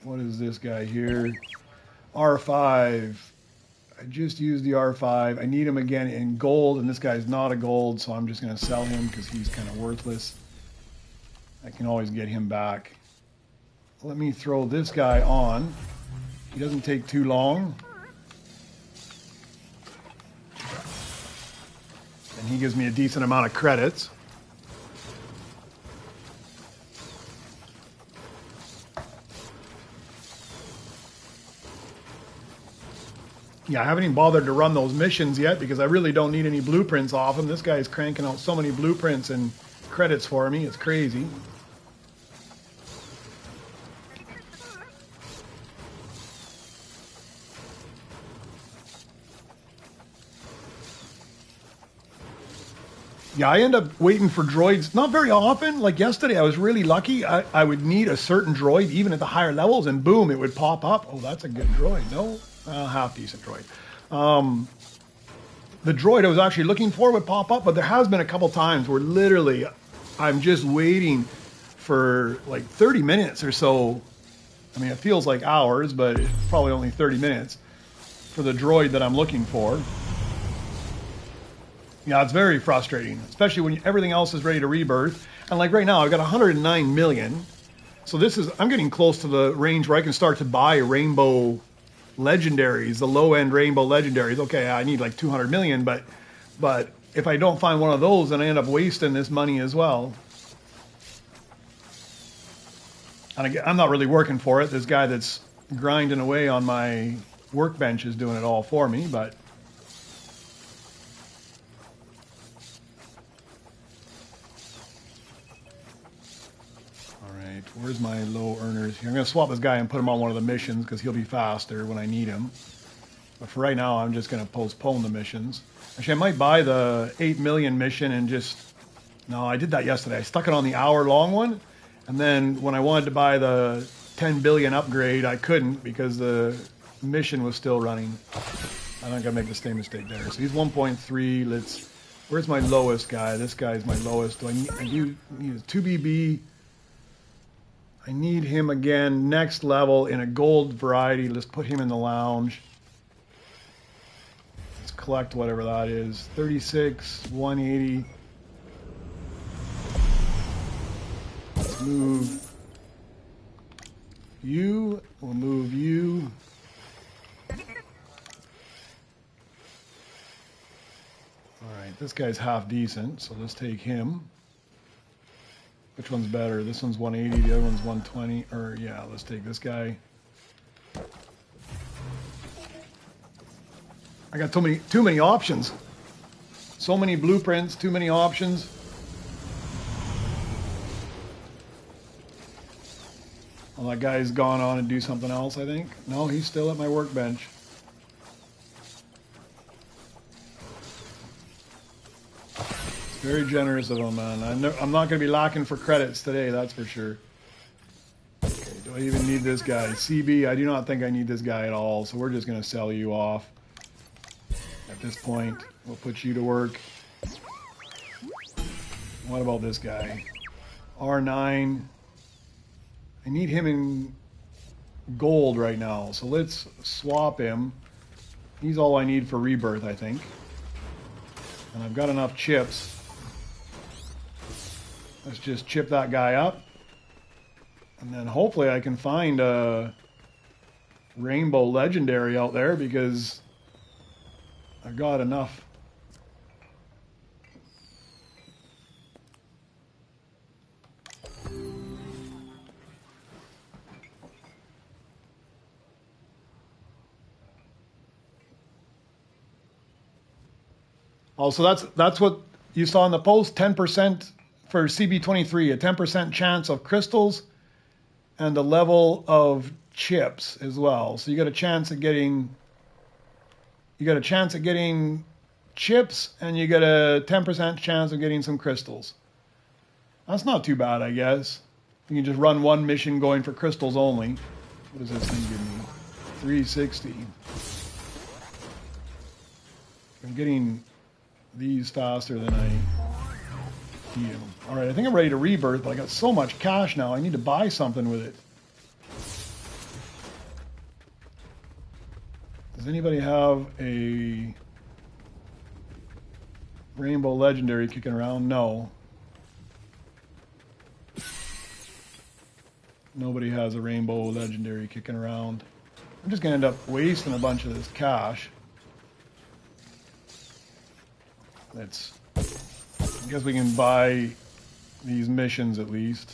What is this guy here? R5. I just used the R5. I need him again in gold, and this guy's not a gold, so I'm just going to sell him because he's kind of worthless. I can always get him back. Let me throw this guy on. He doesn't take too long. And he gives me a decent amount of credits. Yeah, I haven't even bothered to run those missions yet because I really don't need any blueprints off him. This guy is cranking out so many blueprints and credits for me. It's crazy. Yeah, I end up waiting for droids, not very often. Like yesterday, I was really lucky. I would need a certain droid, even at the higher levels, and boom, it would pop up. Oh, that's a good droid. No, half-decent droid. The droid I was actually looking for would pop up, but there has been a couple times where literally I'm just waiting for like 30 minutes or so. I mean, it feels like hours, but it's probably only 30 minutes for the droid that I'm looking for. Yeah, it's very frustrating, especially when everything else is ready to rebirth. And like right now, I've got 109 million. So this is, I'm getting close to the range where I can start to buy rainbow legendaries, the low-end rainbow legendaries. Okay, I need like 200 million, but if I don't find one of those, then I end up wasting this money as well. And again, I'm not really working for it. This guy that's grinding away on my workbench is doing it all for me, but... Where's my low earners here? I'm going to swap this guy and put him on one of the missions because he'll be faster when I need him. But for right now, I'm just going to postpone the missions. Actually, I might buy the 8 million mission and just... No, I did that yesterday. I stuck it on the hour-long one. And then when I wanted to buy the 10 billion upgrade, I couldn't because the mission was still running. I think I make the same mistake there. So he's 1.3. Let's... Where's my lowest guy? This guy's my lowest. Do I need a 2BB... I need him again, next level in a gold variety. Let's put him in the lounge. Let's collect whatever that is. 36, 180. Let's move you. We'll move you. All right, this guy's half decent, so let's take him. Which one's better? This one's 180, the other one's 120. Or, yeah, let's take this guy. I got too many options. So many blueprints, too many options. Well, that guy's gone on and do something else, I think. No, he's still at my workbench. Very generous of him, man. I'm not going to be lacking for credits today, that's for sure. Okay, do I even need this guy? CB, I do not think I need this guy at all, so we're just going to sell you off. At this point, we'll put you to work. What about this guy? R9. I need him in gold right now, so let's swap him. He's all I need for rebirth, I think. And I've got enough chips. Let's just chip that guy up. And then hopefully I can find a rainbow legendary out there because I've got enough. Oh, so that's what you saw in the post, 10% for CB-23, a 10% chance of crystals and the level of chips as well. So you got a chance at getting chips and you get a 10% chance of getting some crystals. That's not too bad, I guess. You can just run one mission going for crystals only. What does this thing give me? 360. I'm getting these faster than I need them. All right, I think I'm ready to rebirth, but I got so much cash now. I need to buy something with it. Does anybody have a rainbow legendary kicking around? No. Nobody has a rainbow legendary kicking around. I'm just going to end up wasting a bunch of this cash. I guess we can buy these missions at least.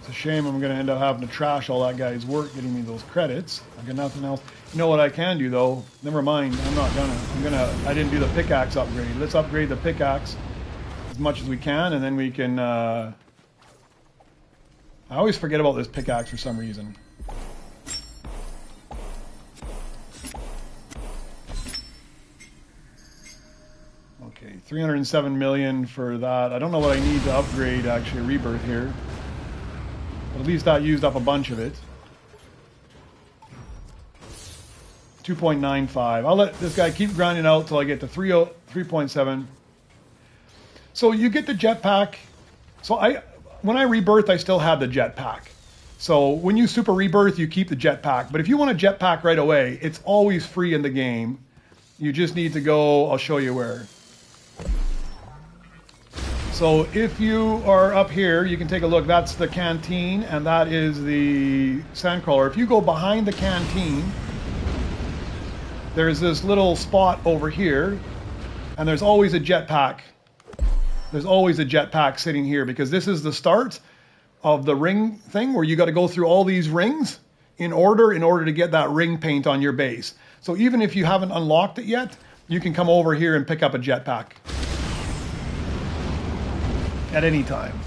It's a shame I'm going to end up having to trash all that guy's work getting me those credits. I got nothing else. You know what I can do though? Never mind. I didn't do the pickaxe upgrade. Let's upgrade the pickaxe as much as we can, and then we can. I always forget about this pickaxe for some reason. Okay, 307 million for that. I don't know what I need to upgrade actually rebirth here, but at least that used up a bunch of it. 2.95. I'll let this guy keep grinding out till I get to 3.7. So you get the jetpack. So when I rebirth, I still have the jetpack. So when you super rebirth, you keep the jetpack. But if you want a jetpack right away, it's always free in the game. You just need to go, I'll show you where. So if you are up here, you can take a look. That's the canteen, and that is the sandcrawler. If you go behind the canteen, there's this little spot over here, and there's always a jetpack. There's always a jetpack sitting here because this is the start of the ring thing where you got to go through all these rings in order to get that ring paint on your base. So even if you haven't unlocked it yet, you can come over here and pick up a jetpack at any time.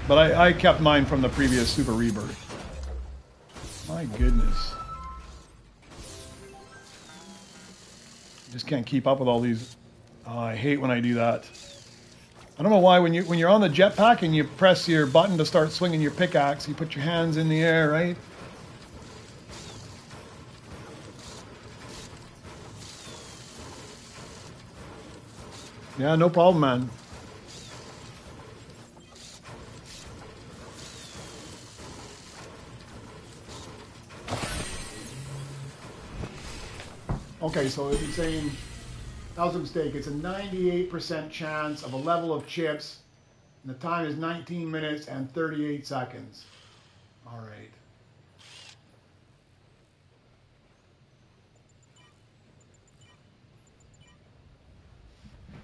But I kept mine from the previous Super Rebirth. My goodness. Just can't keep up with all these. Oh, I hate when I do that. I don't know why when you're on the jetpack and you press your button to start swinging your pickaxe, you put your hands in the air, right? Yeah, no problem, man. Okay, so it's saying, that was a mistake. It's a 98% chance of a level of chips, and the time is 19 minutes and 38 seconds. All right.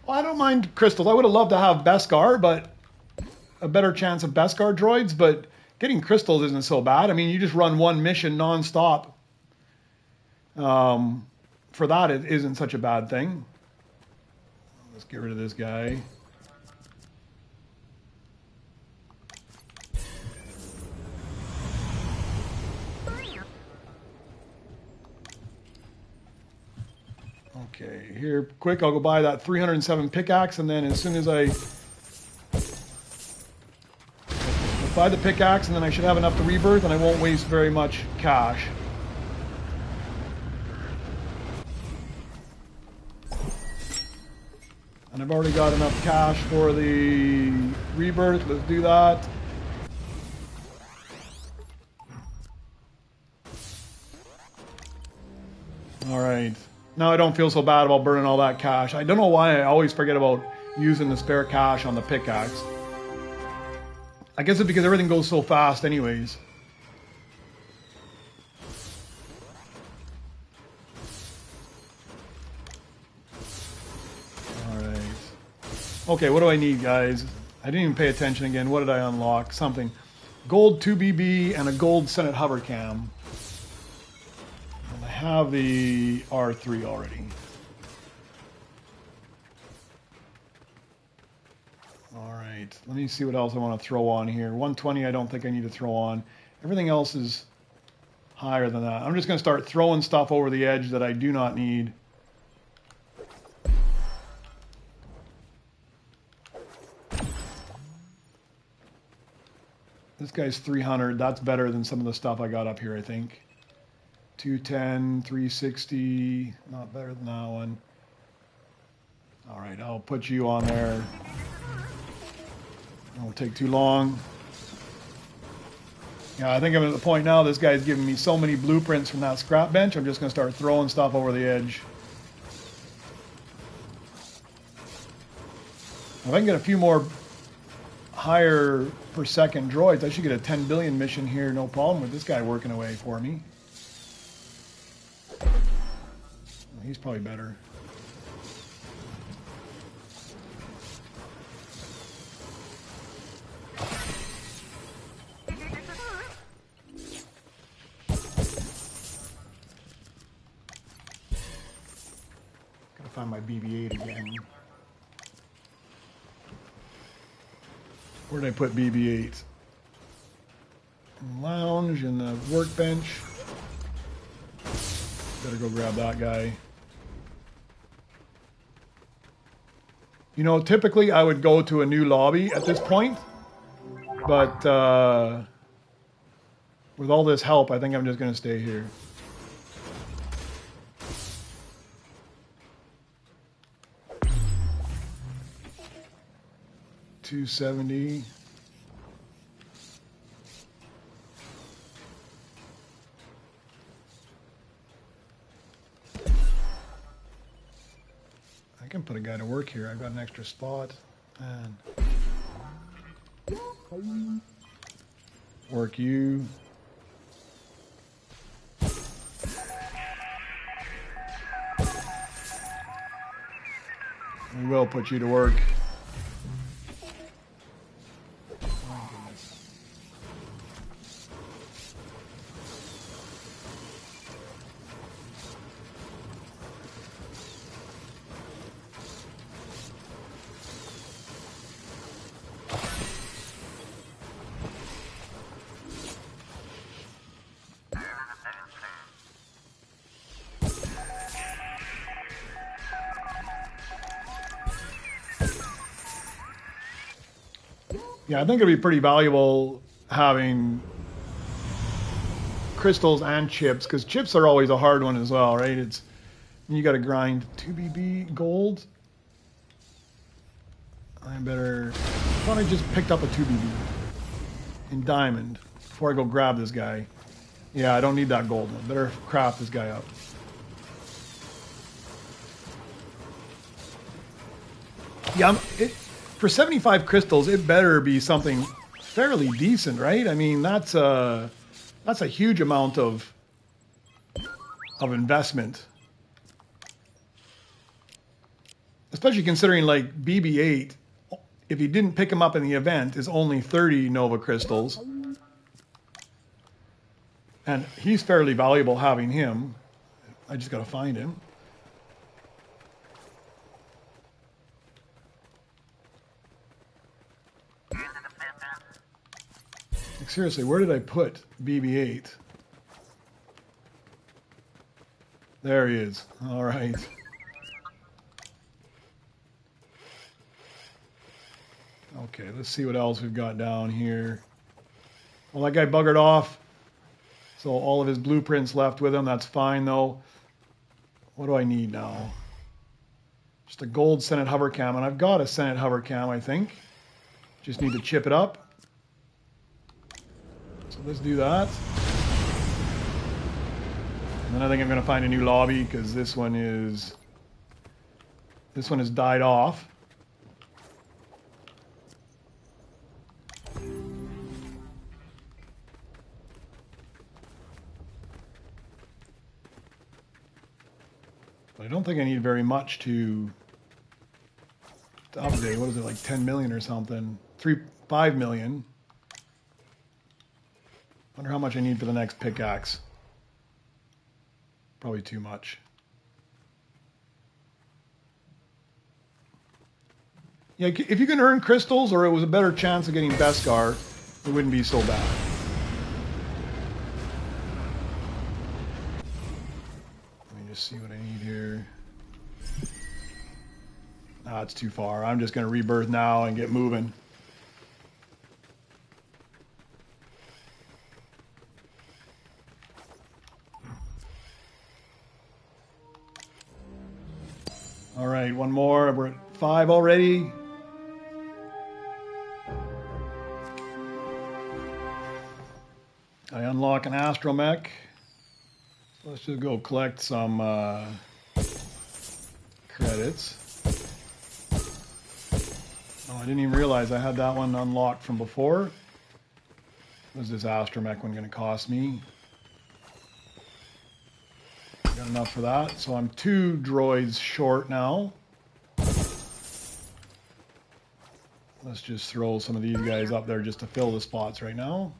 Well, I don't mind crystals. I would have loved to have Beskar, but a better chance of Beskar droids, but getting crystals isn't so bad. I mean, you just run one mission non-stop. For that, it isn't such a bad thing. Let's get rid of this guy. Okay, here, quick, I'll go buy that 307 pickaxe, and then as soon as I buy the pickaxe, and then I should have enough to rebirth, and I won't waste very much cash. And I've already got enough cash for the rebirth. Let's do that. All right. Now I don't feel so bad about burning all that cash. I don't know why I always forget about using the spare cash on the pickaxe. I guess it's because everything goes so fast anyways. Alright. Okay, what do I need, guys? I didn't even pay attention again. What did I unlock? Something. Gold 2BB and a gold Senate hover cam. And I have the R3 already. Alright, let me see what else I want to throw on here. 120 I don't think I need to throw on. Everything else is higher than that. I'm just going to start throwing stuff over the edge that I do not need. This guy's 300. That's better than some of the stuff I got up here, I think. 210, 360. Not better than that one. Alright, I'll put you on there. It won't take too long. Yeah, I think I'm at the point now, this guy's giving me so many blueprints from that scrap bench, I'm just going to start throwing stuff over the edge. If I can get a few more higher per second droids, I should get a 10 billion mission here, no problem with this guy working away for me. He's probably better. Find my BB-8 again. Where did I put BB-8? Lounge and the workbench. Better go grab that guy. You know, typically I would go to a new lobby at this point, but with all this help, I think I'm just going to stay here. $270. I can put a guy to work here. I've got an extra spot. And work you. We will put you to work. Yeah, I think it'd be pretty valuable having crystals and chips, because chips are always a hard one as well, right? It's you got to grind 2BB gold. I thought I just picked up a 2BB in diamond before I go grab this guy. Yeah, I don't need that gold one. Better craft this guy up. Yeah, for 75 crystals, it better be something fairly decent, right? I mean, that's a huge amount of investment. Especially considering like BB-8, if you didn't pick him up in the event, is only 30 Nova crystals. And he's fairly valuable having him. I just got to find him. Like, seriously, where did I put BB-8? There he is. All right. Okay, let's see what else we've got down here. Well, that guy buggered off. So all of his blueprints left with him. That's fine, though. What do I need now? Just a gold Senate hover cam. And I've got a Senate hover cam, I think. Just need to chip it up. So let's do that. And then I think I'm going to find a new lobby because this one has died off. But I don't think I need very much to update. What is it, like 10 million or something? 5 million. Wonder how much I need for the next pickaxe. Probably too much. Yeah, if you can earn crystals or it was a better chance of getting Beskar, it wouldn't be so bad. Let me just see what I need here. Ah, it's too far. I'm just going to rebirth now and get moving. All right, one more. We're at 5 already. I unlock an astromech. Let's just go collect some credits. Oh, I didn't even realize I had that one unlocked from before. What is this astromech one going to cost me? Got enough for that. So I'm 2 droids short now. Let's just throw some of these guys up there just to fill the spots right now.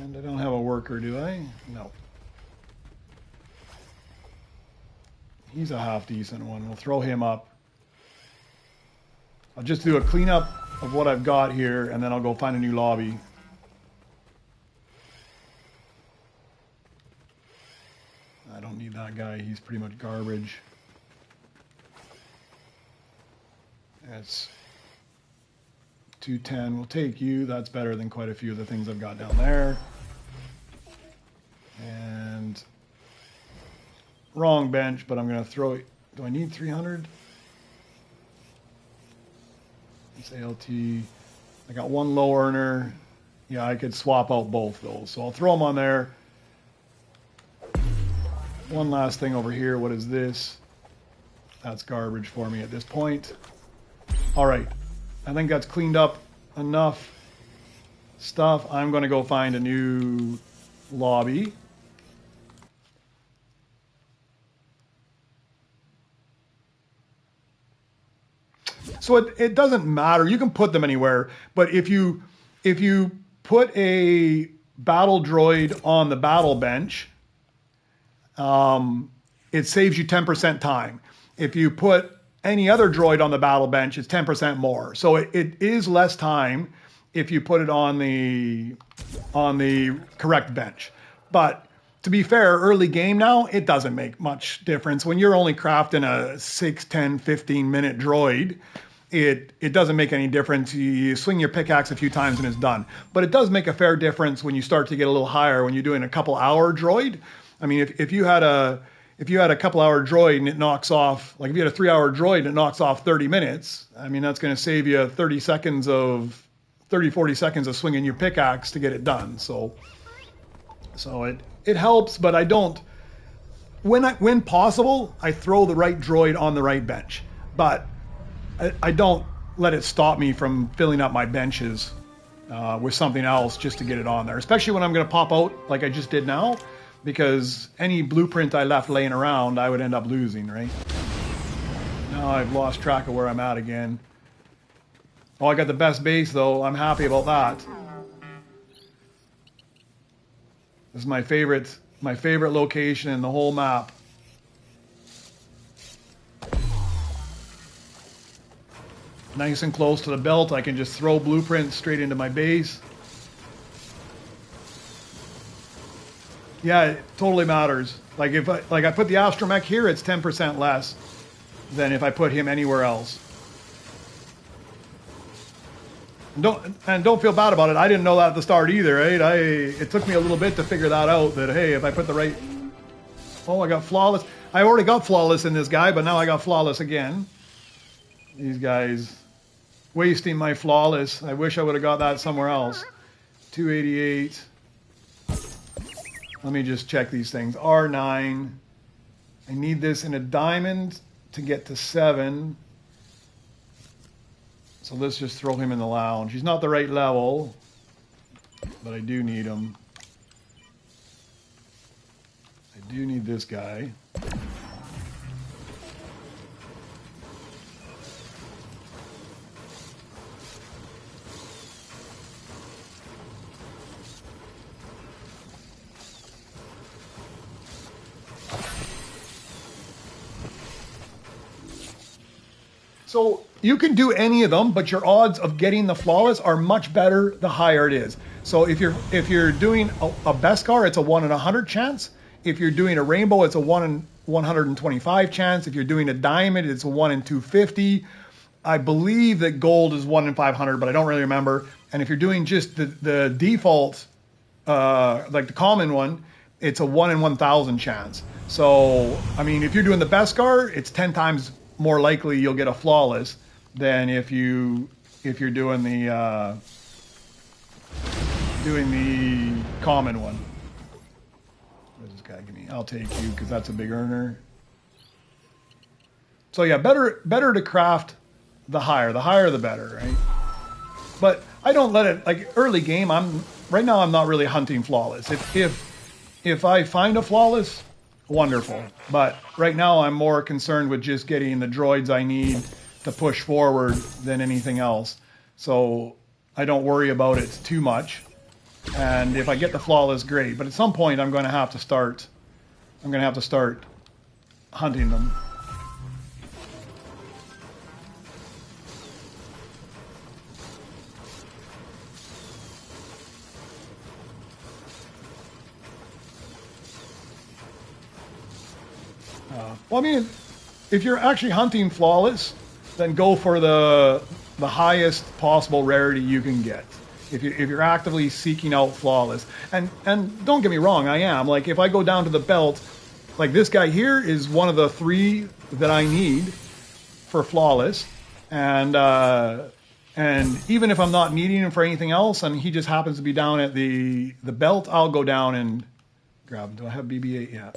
And I don't have a worker, do I? No. He's a half decent one. We'll throw him up. I'll just do a cleanup of what I've got here, and then I'll go find a new lobby. I don't need that guy. He's pretty much garbage. That's 210. We'll take you. That's better than quite a few of the things I've got down there. And wrong bench, but I'm going to throw it. Do I need 300? It's ALT. I got one low earner. Yeah, I could swap out both those. So I'll throw them on there. One last thing over here. What is this? That's garbage for me at this point. All right. I think that's cleaned up enough stuff. I'm going to go find a new lobby. So it doesn't matter. You can put them anywhere, but if you put a battle droid on the battle bench, it saves you 10% time. If you put any other droid on the battle bench, it's 10% more. So it is less time if you put it on the correct bench. But to be fair, early game now, it doesn't make much difference. When you're only crafting a 6, 10, 15 minute droid, it doesn't make any difference. You swing your pickaxe a few times and it's done. But it does make a fair difference when you start to get a little higher, when you're doing a couple hour droid. I mean, if you had a couple hour droid and it knocks off, like if you had a 3 hour droid and it knocks off 30 minutes, I mean, that's going to save you 40 seconds of swinging your pickaxe to get it done. So it helps, but I don't, when possible, I throw the right droid on the right bench, but I don't let it stop me from filling up my benches with something else just to get it on there, especially when I'm going to pop out like I just did now, because any blueprint I left laying around, I would end up losing, right? Now I've lost track of where I'm at again. Oh, I got the best base, though. I'm happy about that. This is my favorite location in the whole map. nice and close to the belt. I can just throw blueprints straight into my base. Yeah, it totally matters. Like if I put the astromech here, it's 10% less than if I put him anywhere else. And don't feel bad about it. I didn't know that at the start either, right? It took me a little bit to figure that out. That hey, if I put the right, oh, I got flawless. I already got flawless in this guy, but now I got flawless again. These guys wasting my flawless. I wish I would have got that somewhere else. 288. Let me just check these things. R9. I need this in a diamond to get to 7. So let's just throw him in the lounge. He's not the right level, but I do need him. I do need this guy. So you can do any of them, but your odds of getting the flawless are much better the higher it is. So if you're doing a Beskar, it's a 1 in 100 chance. If you're doing a rainbow, it's a 1 in 125 chance. If you're doing a diamond, it's a 1 in 250. I believe that gold is 1 in 500, but I don't really remember. And if you're doing just the default, like the common one, it's a 1 in 1,000 chance. So, I mean, if you're doing the Beskar, it's 10 times more likely you'll get a flawless than if you're doing the common one. What does this guy give me? I'll take you because that's a big earner. So yeah, better to craft the higher the better, right? But I don't let it, like early game. Right now I'm not really hunting flawless. If I find a flawless, wonderful. But right now I'm more concerned with just getting the droids I need to push forward than anything else. So I don't worry about it too much. And if I get the flawless, great. But at some point I'm going to have to start hunting them. Well, I mean, if you're actually hunting flawless, then go for the highest possible rarity you can get. If you're actively seeking out flawless, and don't get me wrong, I am. Like if I go down to the belt, like this guy here is one of the 3 that I need for flawless, and even if I'm not needing him for anything else, and he just happens to be down at the belt, I'll go down and grab him. Do I have BB-8? Yeah.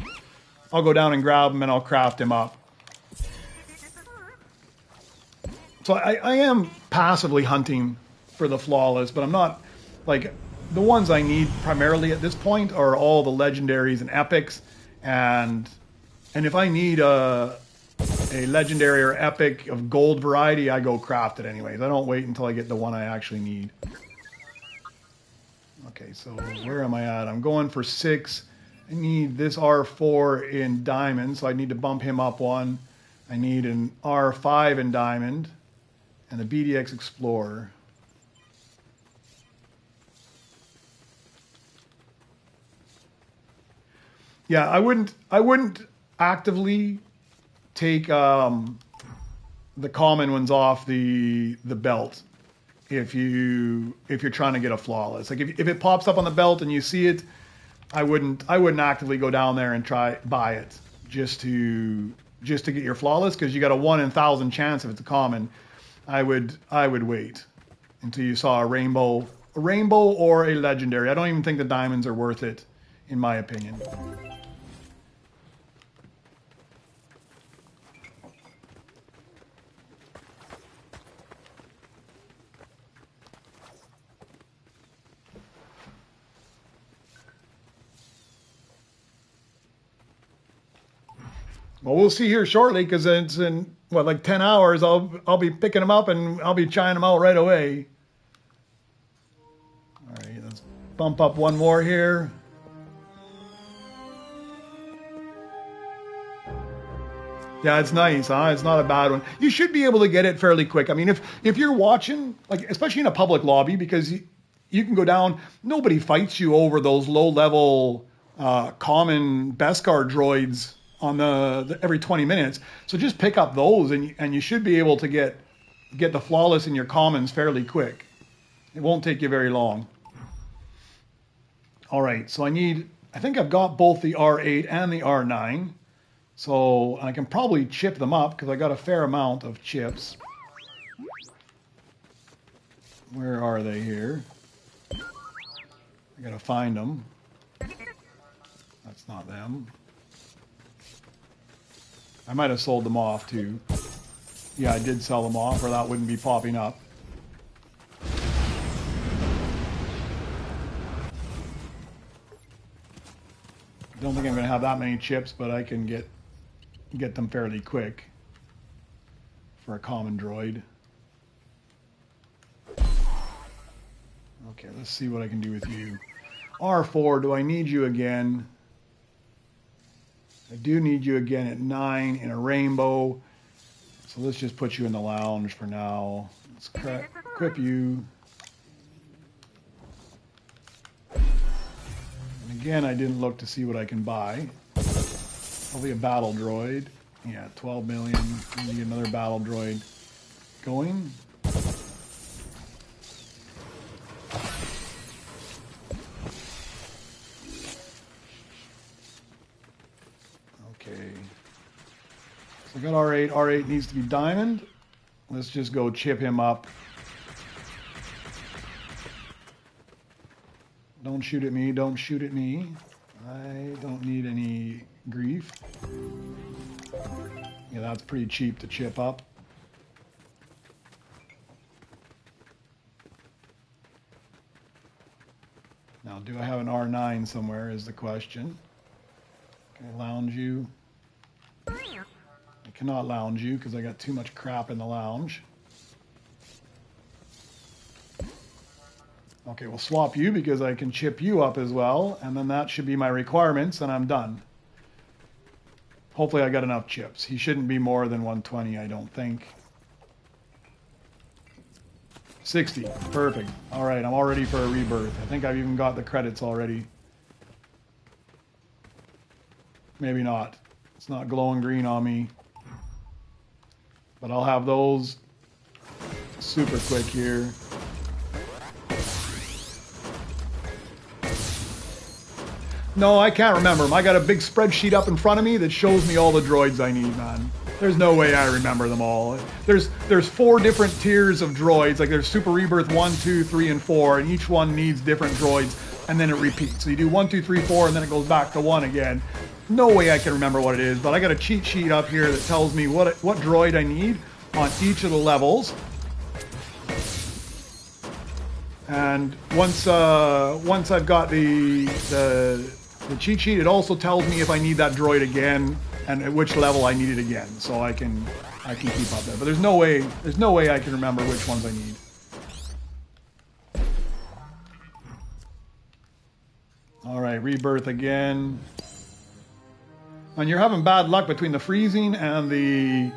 I'll go down and grab him and I'll craft him up. So I am passively hunting for the flawless, but I'm not, like, the ones I need primarily at this point are all the legendaries and epics, and if I need a legendary or epic of gold variety, I go craft it anyways. I don't wait until I get the one I actually need. Okay, so where am I at? I'm going for 6. I need this R4 in diamond, so I need to bump him up 1. I need an R5 in diamond, and the BDX Explorer. Yeah, I wouldn't actively take the common ones off the belt if you're trying to get a flawless. Like if it pops up on the belt and you see it, I wouldn't actively go down there and buy it just to get your flawless, because you got a 1 in 1,000 chance if it's a common. I would wait until you saw a rainbow or a legendary. I don't even think the diamonds are worth it, in my opinion. Well, we'll see here shortly, because it's in, what, like 10 hours. I'll be picking them up and I'll be trying them out right away. All right, let's bump up one more here. Yeah, it's nice, huh? It's not a bad one. You should be able to get it fairly quick. I mean, if you're watching, like especially in a public lobby, because you can go down, nobody fights you over those low-level common Beskar droids on the every 20 minutes. So just pick up those, and you should be able to get the flawless in your commons fairly quick. It won't take you very long. All right, so I think I've got both the R8 and the R9. So I can probably chip them up because I got a fair amount of chips. Where are they here? I gotta find them. That's not them. I might have sold them off too. Yeah, I did sell them off, or that wouldn't be popping up. Don't think I'm gonna have that many chips, but I can get them fairly quick for a common droid. Okay, let's see what I can do with you. R4, do I need you again? I do need you again at 9 in a rainbow. So let's just put you in the lounge for now. Let's equip you. And again, I didn't look to see what I can buy. Probably a battle droid. Yeah, 12 million. We need another battle droid going. Okay. So I got R8. R8 needs to be diamond. Let's just go chip him up. Don't shoot at me. Don't shoot at me. I don't need any grief. Yeah, that's pretty cheap to chip up. Now, do I have an R9 somewhere is the question. Can I lounge you? I cannot lounge you because I got too much crap in the lounge. Okay, we'll swap you because I can chip you up as well, and then that should be my requirements, and I'm done. Hopefully I got enough chips. He shouldn't be more than 120, I don't think. 60, perfect. All right, I'm all ready for a rebirth. I think I've even got the credits already. Maybe not. It's not glowing green on me. But I'll have those super quick here. No, I can't remember them. I got a big spreadsheet up in front of me that shows me all the droids I need, man. There's no way I remember them all. There's 4 different tiers of droids. Like there's Super Rebirth 1, 2, 3, and 4, and each one needs different droids, and then it repeats. So you do 1, 2, 3, 4, and then it goes back to 1 again. No way I can remember what it is, but I got a cheat sheet up here that tells me what droid I need on each of the levels. And once I've got the cheat sheet, it also tells me if I need that droid again and at which level I need it again, so I can keep up there. But there's no way I can remember which ones I need. All right, rebirth again. And you're having bad luck between the freezing and the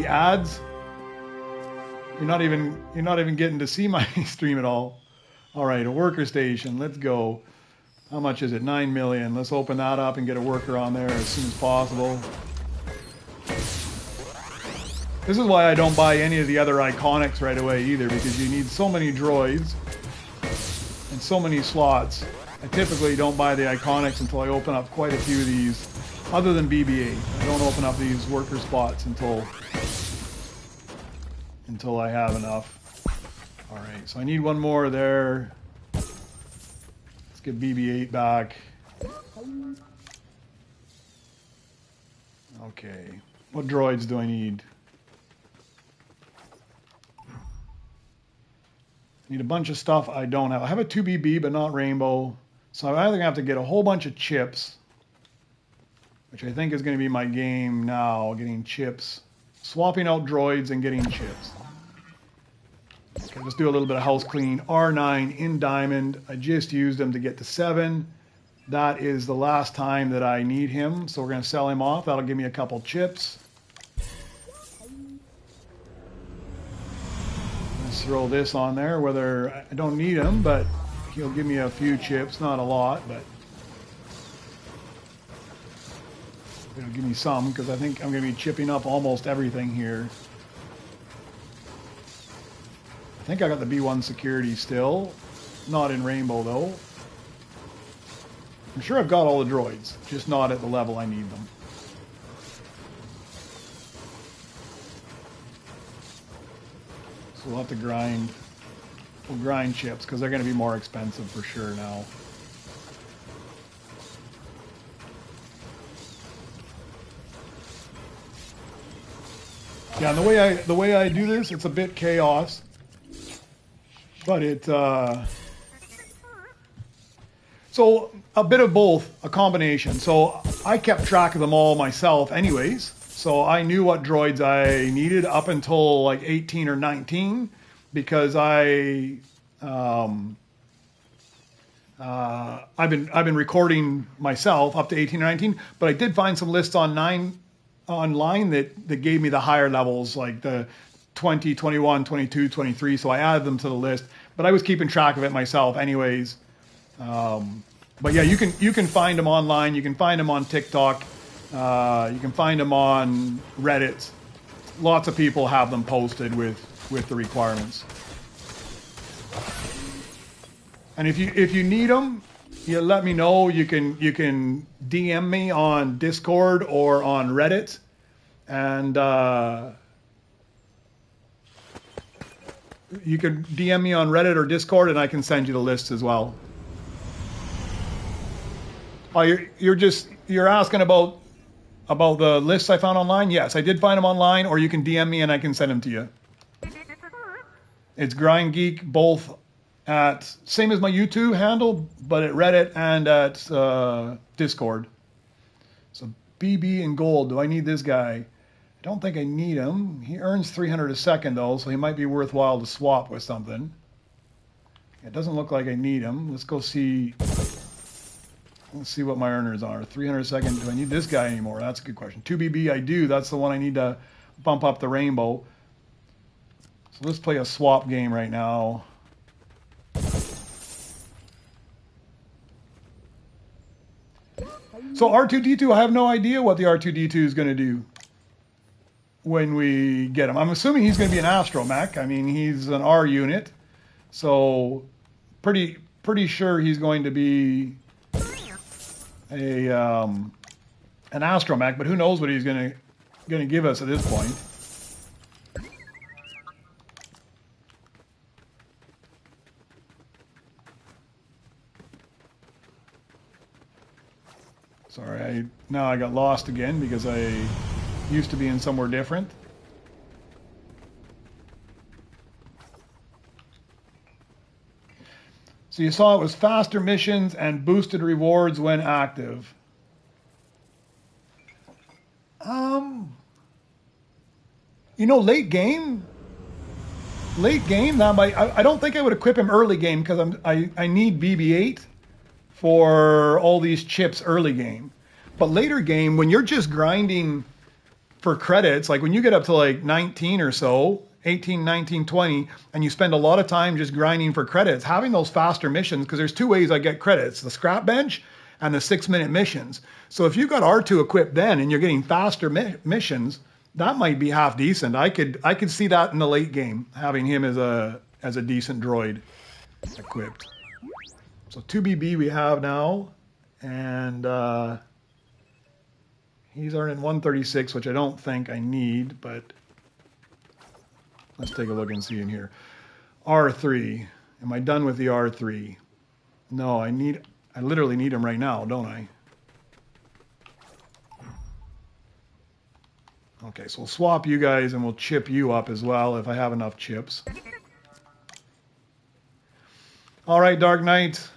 ads. You're not even getting to see my stream at all. All right, a worker station. Let's go. How much is it? 9 million. Let's open that up and get a worker on there as soon as possible. This is why I don't buy any of the other iconics right away either, because you need so many droids and so many slots. I typically don't buy the iconics until I open up quite a few of these, other than BB-8. I don't open up these worker spots until I have enough. All right, so I need one more there. Let's get BB-8 back. Okay, what droids do I need? I need a bunch of stuff I don't have. I have a 2BB, but not rainbow. So I'm either going to have to get a whole bunch of chips, which I think is going to be my game now, getting chips. Swapping out droids and getting chips. Okay, let's do a little bit of house clean. R9 in diamond. I just used him to get to 7. That is the last time that I need him, so we're going to sell him off. That'll give me a couple chips. Let's throw this on there, whether I don't need him, but he'll give me a few chips, not a lot, but it'll give me some, because I think I'm going to be chipping up almost everything here. I think I got the B1 security still, not in Rainbow though. I'm sure I've got all the droids, just not at the level I need them. So we'll have to grind. We'll grind chips because they're going to be more expensive for sure now. Yeah, and the way I do this, it's a bit chaos, but it so a bit of both, a combination. So I kept track of them all myself, anyways. So I knew what droids I needed up until like 18 or 19, because I've been recording myself up to 18 or 19, but I did find some lists online that gave me the higher levels, like the 20, 21, 22, 23. So I added them to the list, but I was keeping track of it myself, anyways. But yeah, you can find them online. You can find them on TikTok. You can find them on Reddit. Lots of people have them posted with the requirements. And if you need them, you let me know. You can DM me on Discord or on Reddit, and you can DM me on Reddit or Discord, and I can send you the list as well. Oh, you're asking about the lists I found online? Yes, I did find them online, or you can DM me and I can send them to you. It's GrindGeek, both at, same as my YouTube handle, but at Reddit and at Discord. So BB in gold, do I need this guy? I don't think I need him. He earns 300 a second though, so he might be worthwhile to swap with something. It doesn't look like I need him. Let's go see. Let's see what my earners are. 300 a second. Do I need this guy anymore? That's a good question. 2BB, I do. That's the one I need to bump up the rainbow. So let's play a swap game right now. So R2-D2, I have no idea what the R2-D2 is going to do when we get him. I'm assuming he's going to be an astromech. I mean, he's an R unit. So pretty sure he's going to be an astromech, but who knows what he's going to give us at this point. Sorry, now I got lost again because I used to be in somewhere different. So you saw it was faster missions and boosted rewards when active. You know, late game, that might, I don't think I would equip him early game because I need BB-8 for all these chips early game. But later game, when you're just grinding for credits, like when you get up to like 19 or so, 18, 19, 20, and you spend a lot of time just grinding for credits, having those faster missions, because there's two ways I get credits, the scrap bench and the 6-minute missions. So if you've got R2 equipped then and you're getting faster missions, that might be half decent. I could see that in the late game, having him as a decent droid equipped. So 2BB we have now, and he's earning 136, which I don't think I need, but let's take a look and see in here. R3. Am I done with the R3? No, I literally need him right now, don't I? Okay, so we'll swap you guys and we'll chip you up as well if I have enough chips. All right, Dark Knight.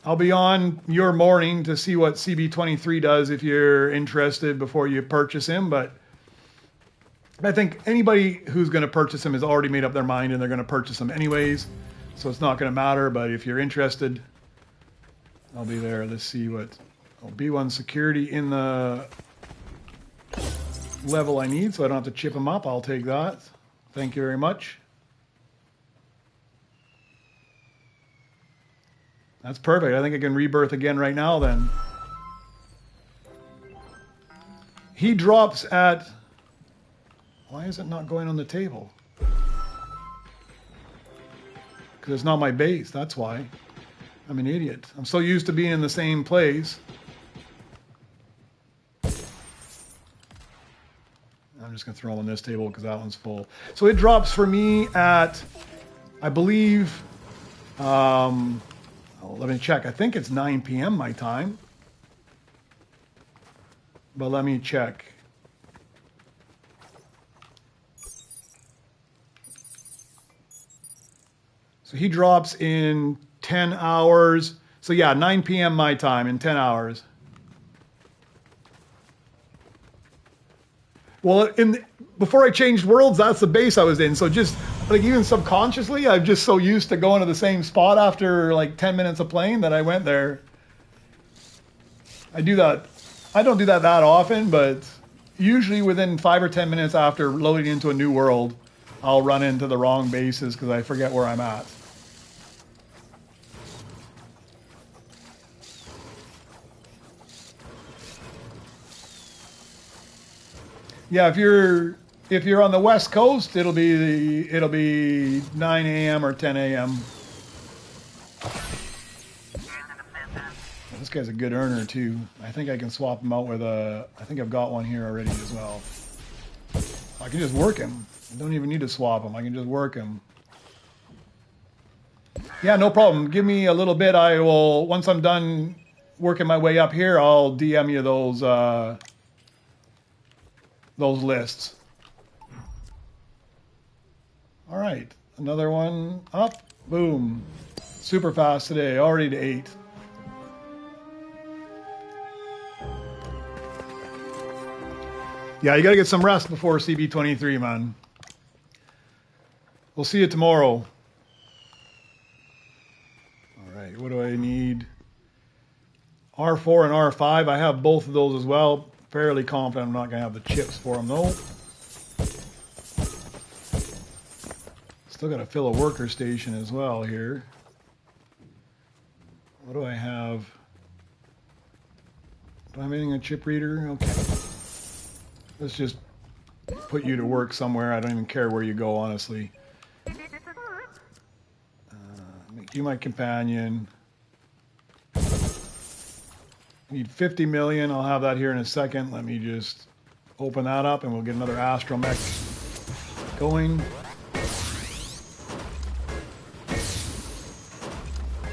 I'll be on your morning to see what CB-23 does if you're interested before you purchase him, but I think anybody who's going to purchase him has already made up their mind and they're going to purchase him anyways, so it's not going to matter. But if you're interested, I'll be there. Let's see what... Oh, B1 security in the level I need, so I don't have to chip him up. I'll take that. Thank you very much. That's perfect. I think I can rebirth again right now then. He drops at... Why is it not going on the table? Because it's not my base, that's why. I'm an idiot. I'm so used to being in the same place. I'm just going to throw them on this table because that one's full. So it drops for me at, I believe, let me check. I think it's 9 p.m. my time. But let me check. So he drops in 10 hours. So yeah, 9 p.m. my time in 10 hours. Well, before I changed worlds, that's the base I was in. So just like even subconsciously, I'm just so used to going to the same spot after like 10 minutes of playing that I went there. I do that. I don't do that often, but usually within 5 or 10 minutes after loading into a new world, I'll run into the wrong bases because I forget where I'm at. Yeah, if you're on the West Coast, it'll be 9 a.m. or 10 a.m. This guy's a good earner too. I think I can swap him out with a... I think I've got one here already as well. I can just work him. I don't even need to swap him. I can just work him. Yeah, no problem. Give me a little bit. I will, once I'm done working my way up here, I'll DM you those lists. All right, another one up. Boom. Super fast today, already to 8. Yeah, you got to get some rest before CB-23, man. We'll see you tomorrow. All right, what do I need? R4 and R5. I have both of those as well. Fairly confident I'm not going to have the chips for them, though. Still got to fill a worker station as well here. What do I have? Do I have anything on chip reader? Okay. Let's just put you to work somewhere. I don't even care where you go, honestly. Make you my companion. I need 50 million. I'll have that here in a second. Let me just open that up and we'll get another astromech going.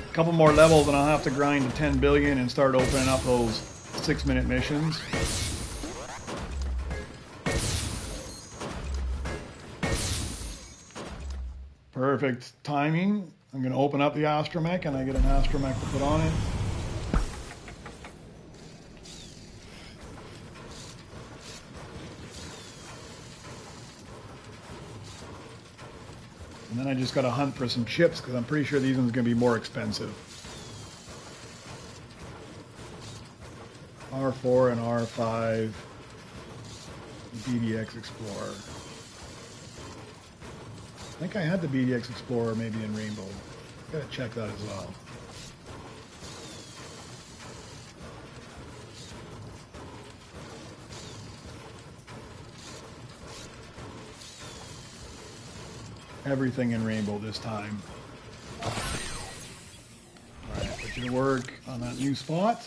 A couple more levels and I'll have to grind to 10 billion and start opening up those 6-minute missions. Perfect timing. I'm going to open up the astromech and I get an astromech to put on it. And then I just got to hunt for some chips because I'm pretty sure these ones are going to be more expensive. R4 and R5 BDX Explorer. I think I had the BDX Explorer maybe in Rainbow. Gotta check that as well. Everything in Rainbow this time. Alright, put you to work on that new spot.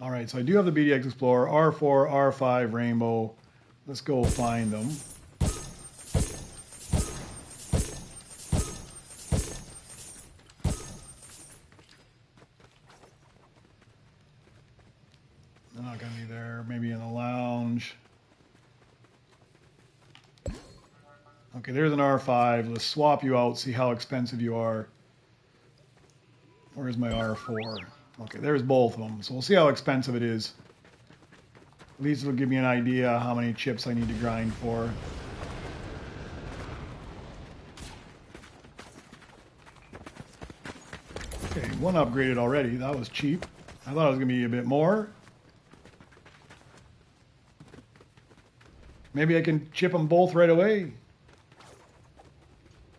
Alright, so I do have the BDX Explorer, R4, R5, Rainbow. Let's go find them. They're not going to be there. Maybe in the lounge. Okay, there's an R5. Let's swap you out, see how expensive you are. Where's my R4? Okay, there's both of them. So we'll see how expensive it is. At least it'll give me an idea how many chips I need to grind for. Okay, one upgraded already. That was cheap. I thought it was going to be a bit more. Maybe I can chip them both right away.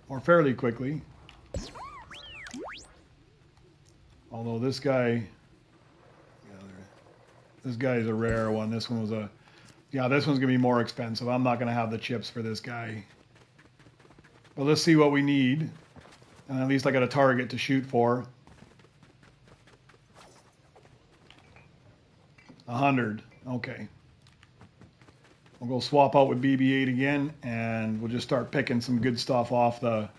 or fairly quickly. Although this guy, this guy is a rare one. This one was a, yeah, this one's gonna be more expensive. I'm not gonna have the chips for this guy. But let's see what we need, and at least I got a target to shoot for. 100. Okay. We'll go swap out with BB-8 again, and we'll just start picking some good stuff off the...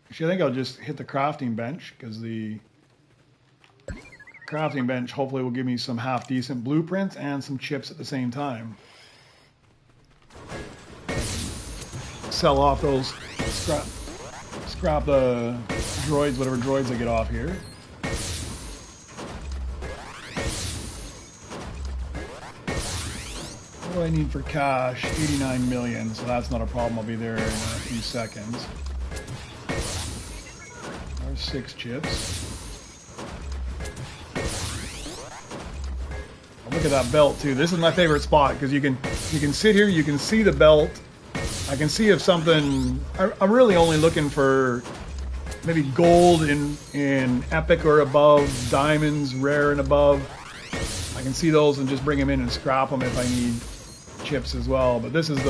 Actually, I think I'll just hit the crafting bench, because the crafting bench hopefully will give me some half-decent blueprints and some chips at the same time. Sell off those, scrap the droids, whatever droids I get off here. What do I need for cash? 89 million, so that's not a problem. I'll be there in a few seconds. There's 6 chips. Oh, look at that belt too. This is my favorite spot because you can sit here, you can see the belt. I can see if something. I'm really only looking for maybe gold in epic or above, diamonds rare and above. I can see those and just bring them in and scrap them if I need chips as well. But this is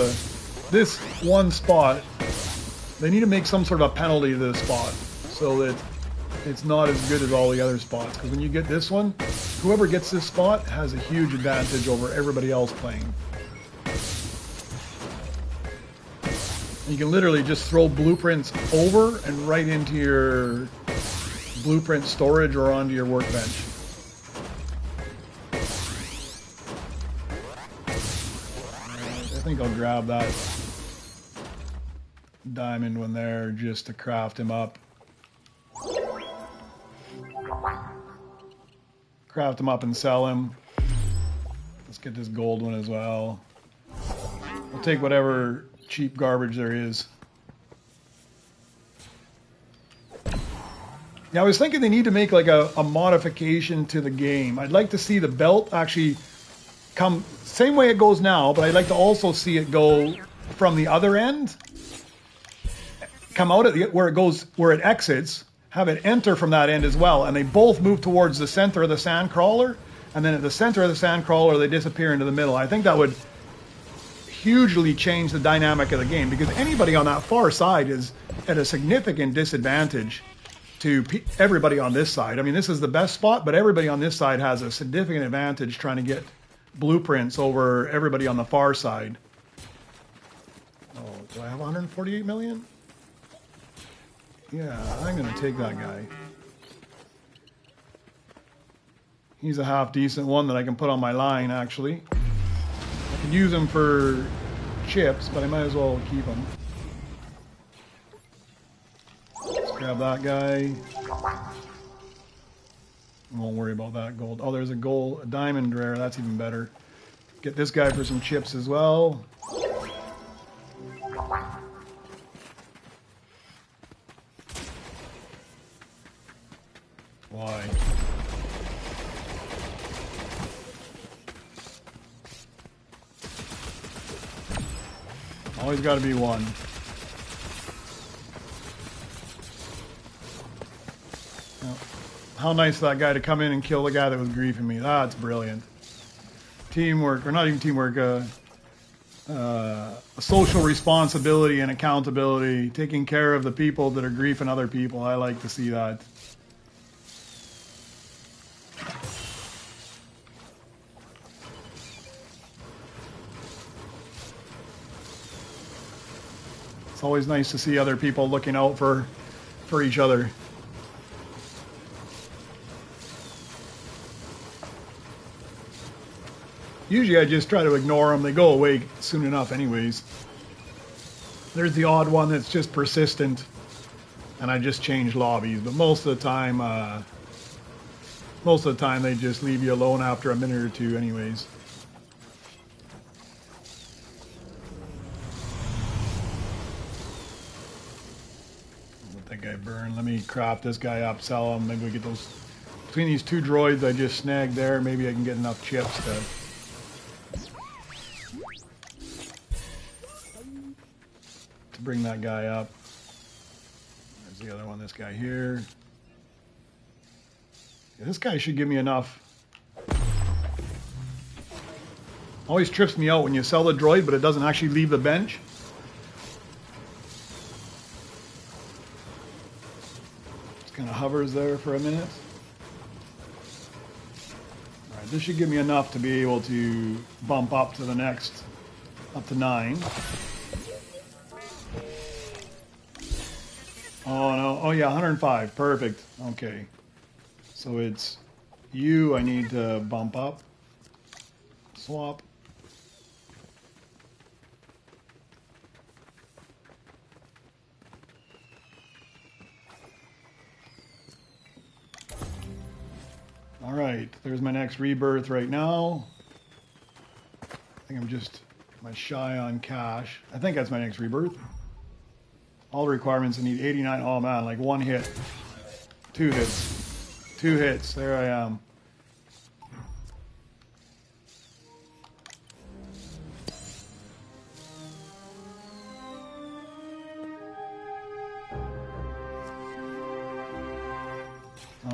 this one spot. They need to make some sort of a penalty to this spot so that it's not as good as all the other spots. Because when you get this one, whoever gets this spot has a huge advantage over everybody else playing. You can literally just throw blueprints over and right into your blueprint storage or onto your workbench. I think I'll grab that diamond one there just to craft him up. Craft him up and sell him. Let's get this gold one as well. We'll take whatever cheap garbage there is. Yeah, I was thinking they need to make like a modification to the game. I'd like to see the belt actually come same way it goes now, but I'd like to also see it go from the other end, come out at where it goes, where it exits, have it enter from that end as well, and they both move towards the center of the sand crawler, and then at the center of the sand crawler they disappear into the middle. I think that would hugely change the dynamic of the game, because anybody on that far side is at a significant disadvantage to everybody on this side. I mean, this is the best spot, but everybody on this side has a significant advantage trying to get blueprints over everybody on the far side. Oh, do I have 148 million? Yeah, I'm going to take that guy. He's a half decent one that I can put on my line, actually. I could use him for chips, but I might as well keep him. Let's grab that guy. Won't worry about that gold. Oh, there's a diamond rare. That's even better. Get this guy for some chips as well. Why? Always got to be one. How nice of that guy to come in and kill the guy that was griefing me. That's brilliant. Teamwork, or not even teamwork, a social responsibility and accountability, taking care of the people that are griefing other people. I like to see that. It's always nice to see other people looking out for each other. Usually I just try to ignore them. They go away soon enough anyways. There's the odd one that's just persistent, and I just change lobbies. But most of the time they just leave you alone after a minute or two anyways. Let that guy burn. Let me craft this guy up, sell him. Maybe we get those... Between these two droids I just snagged there, maybe I can get enough chips to bring that guy up. There's the other one, this guy here. Yeah, this guy should give me enough. Always trips me out when you sell the droid, but it doesn't actually leave the bench. Just kind of hovers there for a minute. All right, this should give me enough to be able to bump up to the next, up to 9. Oh no, oh yeah, 105, perfect, okay. So it's you I need to bump up, swap. All right, there's my next rebirth right now. I think I'm just shy on cash. I think that's my next rebirth. All the requirements, I need 89. Oh man, like 1 hit. 2 hits. 2 hits. There I am.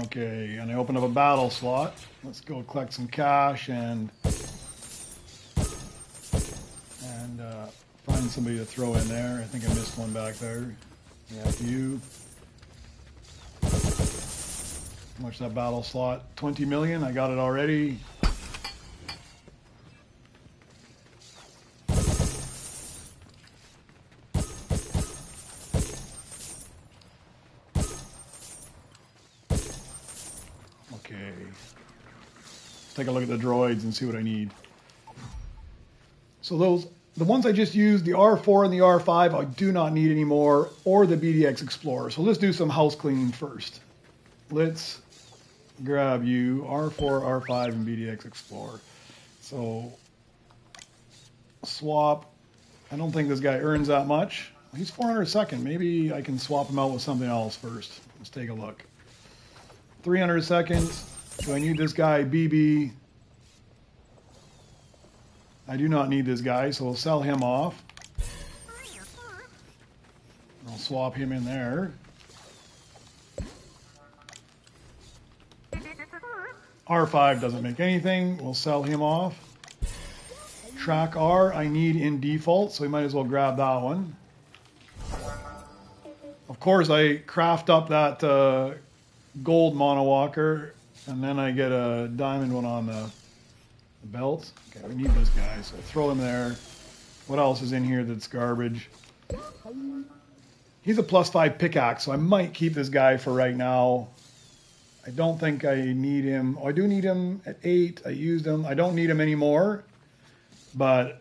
Okay, and I open up a battle slot. Let's go collect some cash and find somebody to throw in there. I think I missed one back there. Yeah, you. How much that battle slot? 20 million. I got it already. Okay. Let's take a look at the droids and see what I need. So the ones I just used, the R4 and the R5, I do not need anymore, or the BDX Explorer. So let's do some house cleaning first. Let's grab you, R4, R5, and BDX Explorer. So swap. I don't think this guy earns that much. He's 400 a second. Maybe I can swap him out with something else first. Let's take a look. 300 seconds. Do I need this guy, BB? I do not need this guy, so we'll sell him off. I'll swap him in there. R5 doesn't make anything. We'll sell him off. Track R, I need in default, so we might as well grab that one. Of course, I craft up that gold monowalker, and then I get a diamond one on the belt. Okay, we need this guy, so throw him there. What else is in here that's garbage? He's a +5 pickaxe, so I might keep this guy for right now. I don't think I need him. Oh, I do need him at 8. I used him. I don't need him anymore, but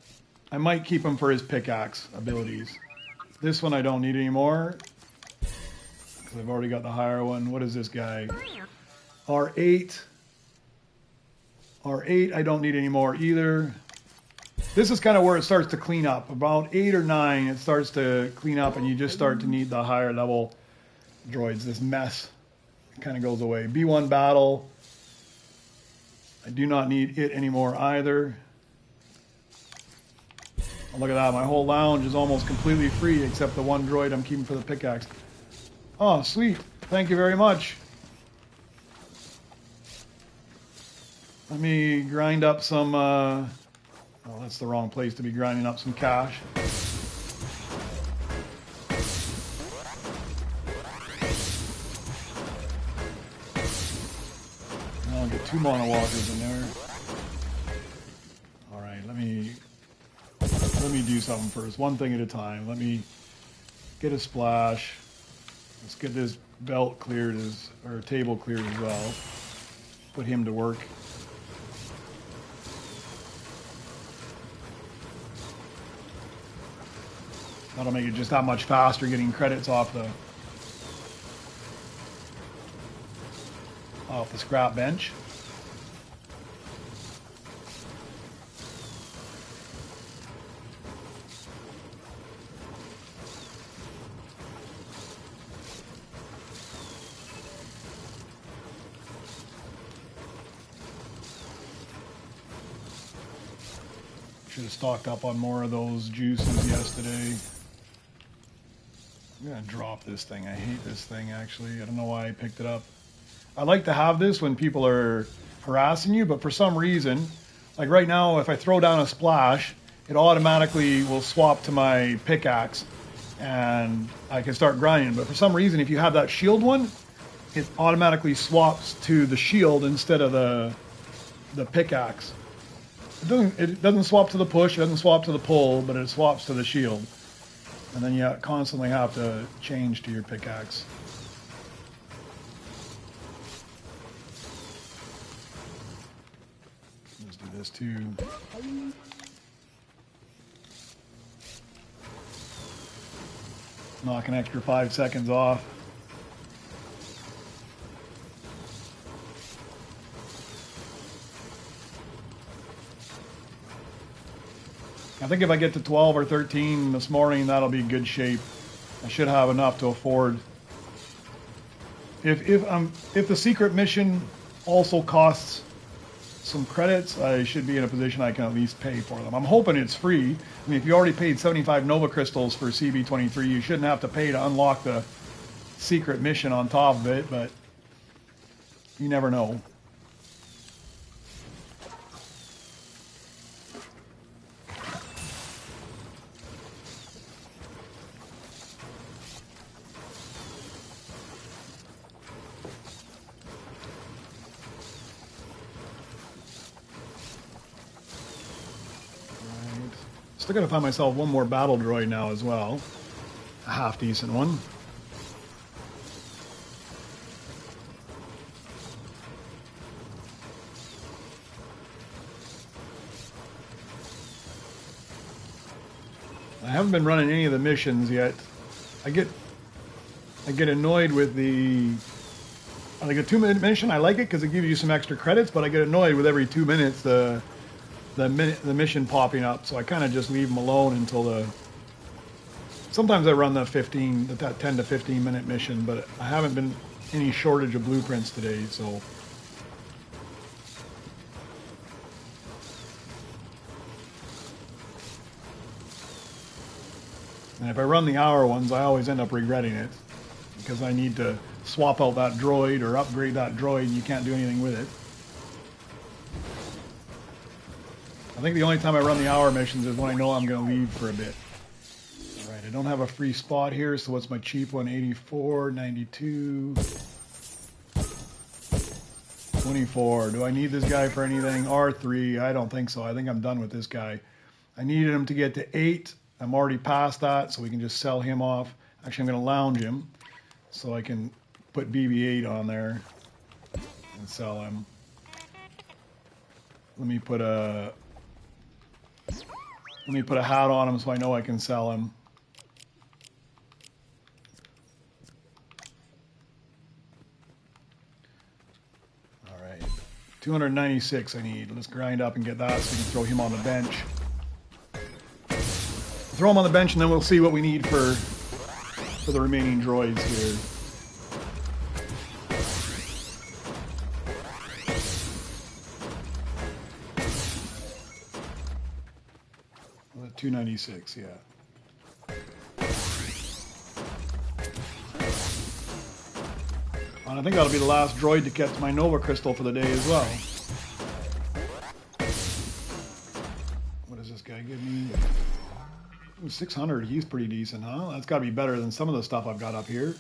I might keep him for his pickaxe abilities. This one I don't need anymore because I've already got the higher one. What is this guy? R8. R8 I don't need anymore either. This is kind of where it starts to clean up. About 8 or 9 it starts to clean up and you just start to need the higher level droids. This mess kind of goes away. B1 battle. I do not need it anymore either. Oh, look at that. My whole lounge is almost completely free except the one droid I'm keeping for the pickaxe. Oh, sweet. Thank you very much. Let me grind up some, oh, that's the wrong place to be grinding up some cash. I'll get 2 monowalkers in there. All right, let me do something first. One thing at a time. Let me get a splash. Let's get this belt cleared or table cleared as well. Put him to work. That'll make it just that much faster getting credits off the scrap bench. Should have stocked up on more of those juices yesterday. I'm gonna drop this thing. I hate this thing actually. I don't know why I picked it up. I like to have this when people are harassing you, but for some reason, like right now, if I throw down a splash, it automatically will swap to my pickaxe and I can start grinding. But for some reason, if you have that shield one, it automatically swaps to the shield instead of the pickaxe. It doesn't swap to the push, it doesn't swap to the pull, but it swaps to the shield. And then you constantly have to change to your pickaxe. Let's do this too. Knock an extra 5 seconds off. I think if I get to 12 or 13 this morning, that'll be good shape. I should have enough to afford. If the secret mission also costs some credits, I should be in a position I can at least pay for them. I'm hoping it's free. I mean, if you already paid 75 Nova Crystals for CB-23, you shouldn't have to pay to unlock the secret mission on top of it, but you never know. Still gotta find myself one more battle droid now as well. A half decent one. I haven't been running any of the missions yet. I get annoyed with the like a 2-minute mission. I like it because it gives you some extra credits, but I get annoyed with every 2 minutes the mission popping up, so I kind of just leave them alone until the. Sometimes I run that 10 to 15 minute mission, but I haven't been any shortage of blueprints today, so. And if I run the hour ones, I always end up regretting it because I need to swap out that droid or upgrade that droid, and you can't do anything with it. I think the only time I run the hour missions is when I know I'm going to leave for a bit. Alright, I don't have a free spot here, so what's my cheap one? 84, 92, 24. Do I need this guy for anything? R3, I don't think so. I think I'm done with this guy. I needed him to get to 8. I'm already past that, so we can just sell him off. Actually, I'm going to lounge him so I can put BB-8 on there and sell him. Let me put a hat on him so I know I can sell him. All right, 296 I need. Let's grind up and get that so we can throw him on the bench. Throw him on the bench and then we'll see what we need for the remaining droids here. 296, yeah. And I think that'll be the last droid to get my Nova Crystal for the day as well. What does this guy give me? 600, he's pretty decent, huh? That's got to be better than some of the stuff I've got up here.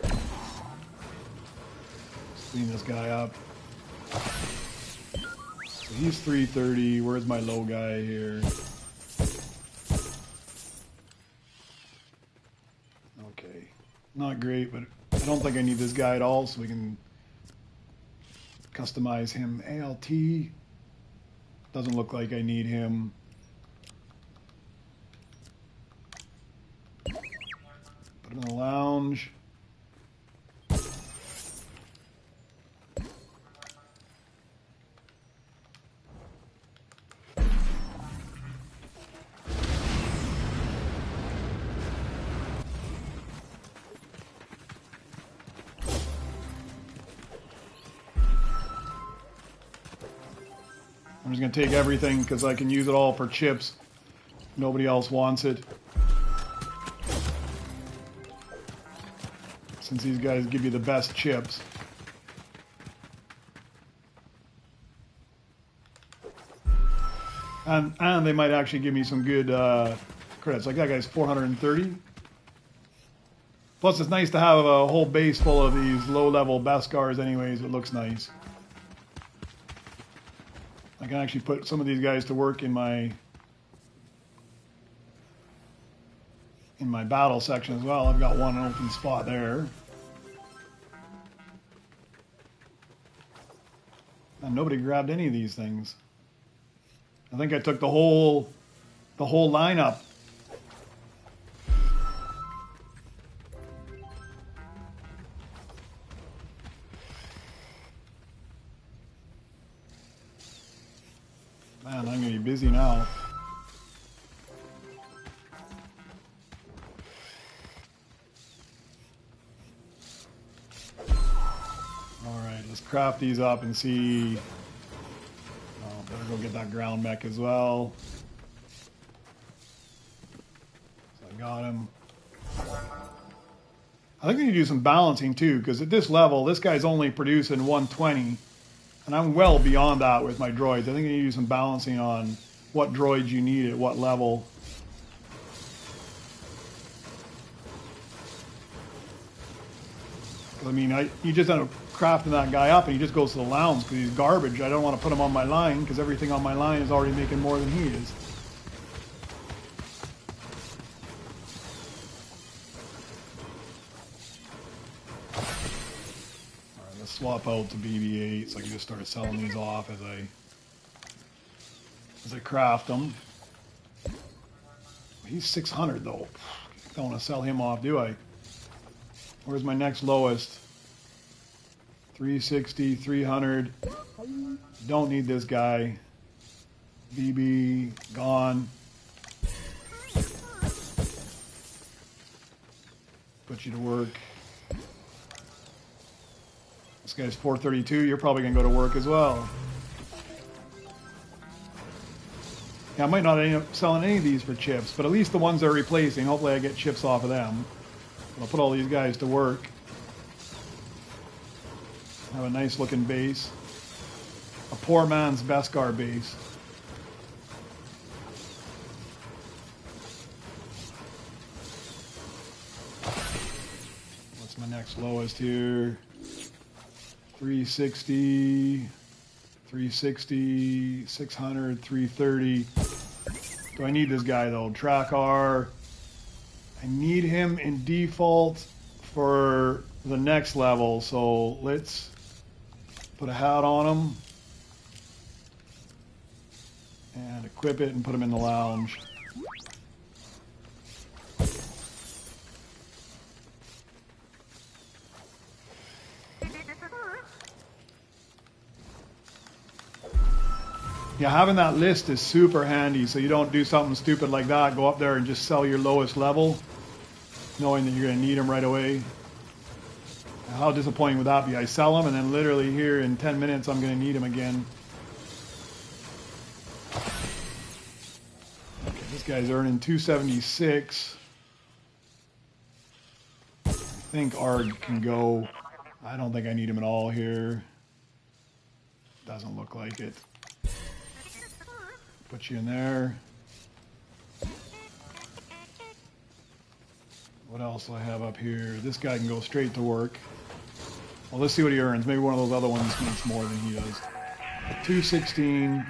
Let's clean this guy up. So he's 330. Where's my low guy here? Okay. Not great, but I don't think I need this guy at all, so we can customize him. ALT. Doesn't look like I need him. Put him in the lounge. I'm just going to take everything because I can use it all for chips. Nobody else wants it. since these guys give you the best chips. And they might actually give me some good credits. Like that guy's 430. Plus, it's nice to have a whole base full of these low-level Beskars anyways. It looks nice. I can actually put some of these guys to work in my battle section as well. I've got one open spot there. And nobody grabbed any of these things. I think I took the whole lineup. Man, I'm going to be busy now. Alright, let's craft these up and see. Oh, better go get that ground mech as well. So I got him. I think we need to do some balancing too, because at this level, this guy's only producing 120. And I'm well beyond that with my droids. I think you need to do some balancing on what droids you need at what level. I mean, you just end up crafting that guy up and he just goes to the lounge because he's garbage. I don't want to put him on my line because everything on my line is already making more than he is. Swap out to BB-8 so I can just start selling these off as I craft them. He's 600 though. Don't want to sell him off, do I? Where's my next lowest? 360, 300. Don't need this guy. BB, gone. Put you to work. This guy's 432. You're probably going to go to work as well. Yeah, I might not end up selling any of these for chips, but at least the ones they're replacing, hopefully I get chips off of them. I'll put all these guys to work. Have a nice looking base. A poor man's Beskar base. What's my next lowest here? 360, 360, 600, 330. Do I need this guy though? Track R. I need him in default for the next level, so let's put a hat on him and equip it and put him in the lounge. Yeah, having that list is super handy, so you don't do something stupid like that. Go up there and just sell your lowest level, knowing that you're going to need them right away. How disappointing would that be? I sell them, and then literally here in 10 minutes, I'm going to need them again. Okay, this guy's earning 276. I think Arg can go. I don't think I need him at all here. Doesn't look like it. Put you in there. What else do I have up here? This guy can go straight to work. Well, let's see what he earns. Maybe one of those other ones makes more than he does. 216.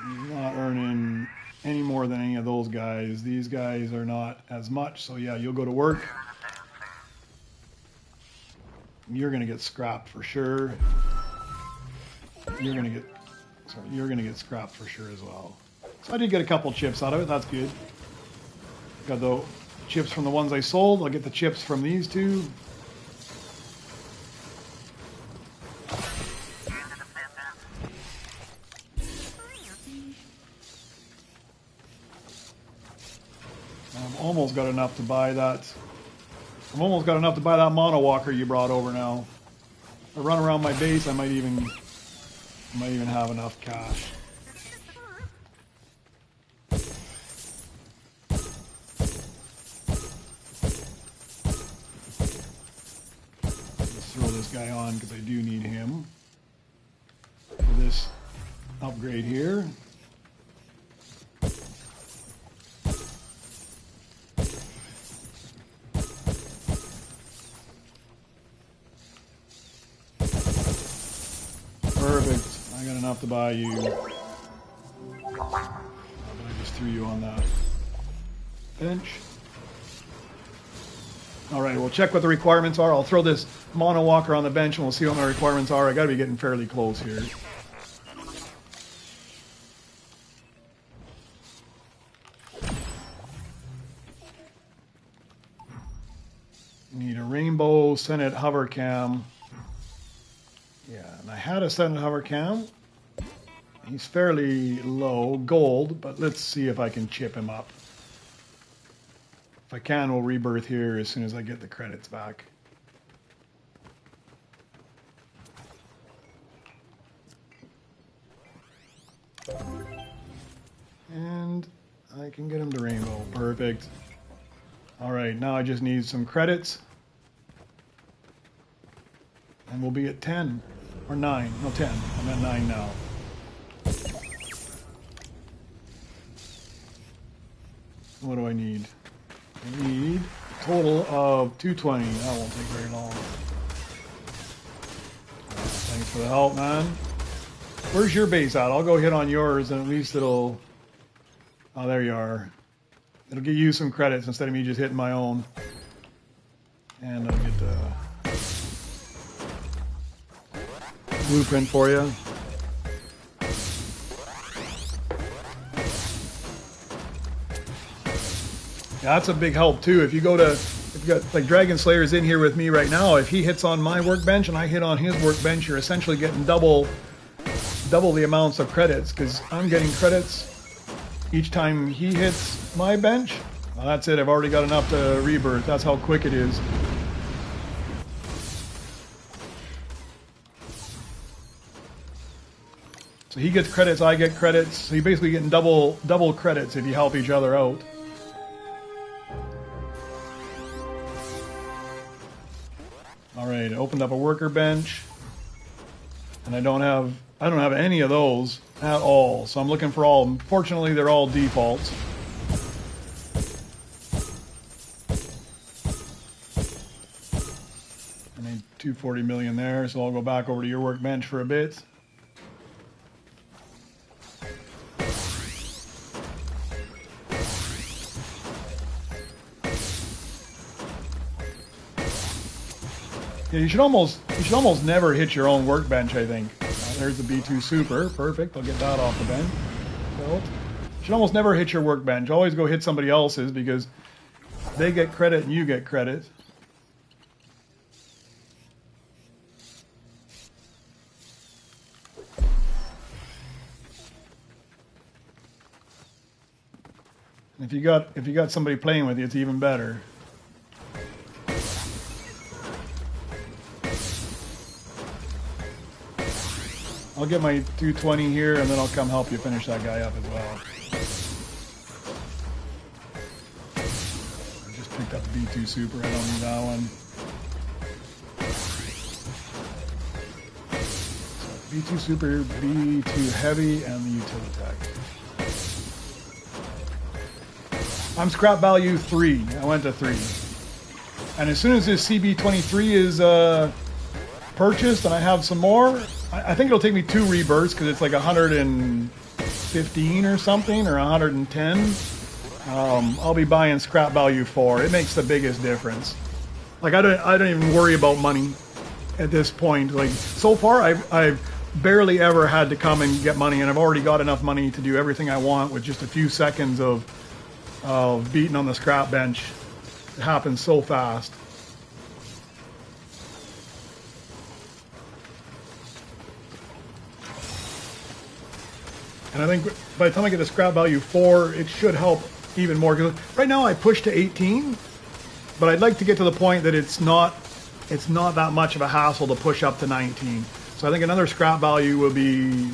He's not earning any more than any of those guys. These guys are not as much. So yeah, you'll go to work. You're going to get scrapped for sure. You're going to get scrapped for sure as well. So I did get a couple chips out of it. That's good. Got the chips from the ones I sold. I'll get the chips from these two. I've almost got enough to buy that. I've almost got enough to buy that mono walker you brought over now. If I run around my base, I might even have enough cash. guy on because I do need him for this upgrade here. Perfect. I got enough to buy you. Oh, but I just threw you on that bench. All right, we'll check what the requirements are. I'll throw this mono walker on the bench and we'll see what my requirements are. I got to be getting fairly close here. Need a rainbow Senate hover cam. Yeah, and I had a Senate hover cam. He's fairly low, gold, but let's see if I can chip him up. If I can, we'll rebirth here as soon as I get the credits back. And I can get him to rainbow. Perfect. All right, now I just need some credits. And we'll be at 10 or 9. No, 10. I'm at 9 now. What do I need? I need a total of 220. That won't take very long. Thanks for the help, man. Where's your base at? I'll go hit on yours and at least it'll... Oh, there you are. It'll give you some credits instead of me just hitting my own. And I'll get the blueprint for you. Yeah, that's a big help too. If you go to, if you got like Dragon Slayer's in here with me right now, if he hits on my workbench and I hit on his workbench, you're essentially getting double the amounts of credits because I'm getting credits each time he hits my bench. Well, that's it. I've already got enough to rebirth. That's how quick it is. So he gets credits, I get credits. So you're basically getting double credits if you help each other out. All right, I opened up a worker bench, and I don't have any of those at all. So I'm looking for all. Fortunately, they're all defaults. I need 240 million there, so I'll go back over to your workbench for a bit. Yeah, you should almost never hit your own workbench, I think. There's the B2 Super. Perfect. I'll get that off the bench. So, you should almost never hit your workbench. Always go hit somebody else's because they get credit and you get credit. And if you got somebody playing with you, it's even better. I'll get my 220 here, and then I'll come help you finish that guy up as well. I just picked up the B2 Super. I don't need that one. So B2 Super, B2 Heavy, and the Utilitech. I'm scrap value 3. I went to 3. And as soon as this CB-23 is purchased and I have some more, I think it'll take me 2 rebirths because it's like 115 or something, or 110. I'll be buying scrap value 4. It makes the biggest difference. Like I don't even worry about money at this point. Like so far, I've barely ever had to come and get money, and I've already got enough money to do everything I want with just a few seconds of beating on the scrap bench. It happens so fast. And I think by the time I get the scrap value 4, it should help even more. Because right now I push to 18, but I'd like to get to the point that it's not that much of a hassle to push up to 19. So I think another scrap value will be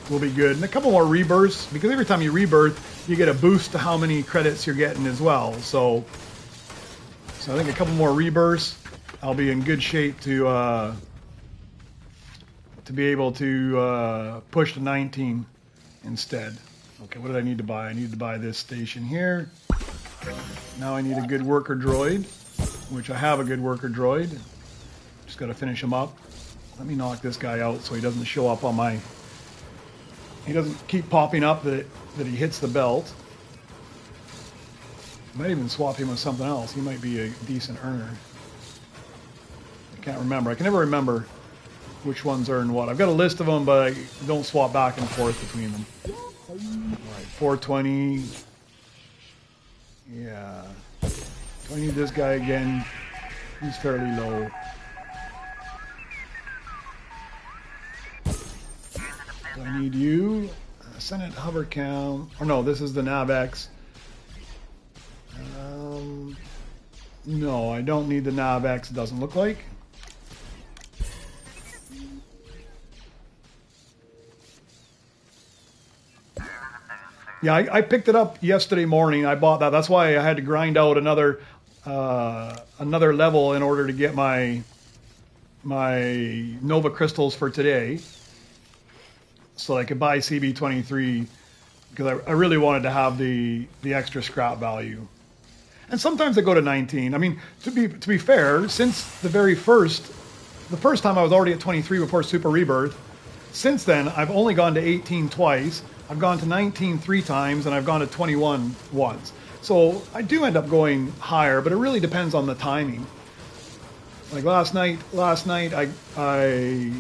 good, and a couple more rebirths, because every time you rebirth, you get a boost to how many credits you're getting as well. So I think a couple more rebirths, I'll be in good shape to to be able to push to 19 instead. Okay, what did I need to buy? I needed to buy this station here. Now I need a good worker droid, which I have a good worker droid. Just got to finish him up. Let me knock this guy out so he doesn't show up on my... He doesn't keep popping up that he hits the belt. I might even swap him with something else. He might be a decent earner. I can't remember. I can never remember which ones earn what. I've got a list of them, but I don't swap back and forth between them. All right, 420. Yeah. Do I need this guy again? He's fairly low. Do I need you? Senate hover cam. Or no, this is the NavX. No, I don't need the NavX. It doesn't look like. Yeah, I picked it up yesterday morning. I bought that. That's why I had to grind out another level in order to get my Nova crystals for today, so I could buy CB-23 because I really wanted to have the extra scrap value. And sometimes I go to 19. I mean, to be fair, since the first time I was already at 23 before Super Rebirth. Since then, I've only gone to 18 twice. I've gone to 19 3 times, and I've gone to 21 once. So I do end up going higher, but it really depends on the timing. Like last night I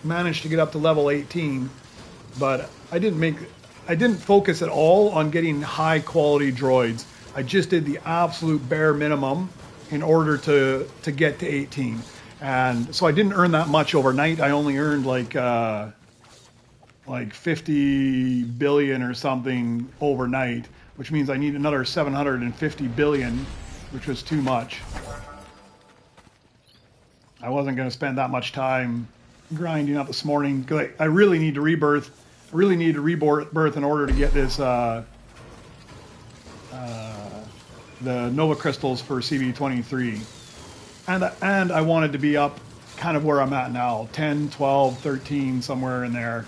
managed to get up to level 18, but I didn't focus at all on getting high quality droids. I just did the absolute bare minimum in order to get to 18. And so I didn't earn that much overnight. I only earned like 50 billion or something overnight, which means I need another 750 billion, which was too much. I wasn't going to spend that much time grinding up this morning because I really need to rebirth. I really need to rebirth in order to get this the Nova crystals for CB-23. And I wanted to be up kind of where I'm at now, 10, 12, 13, somewhere in there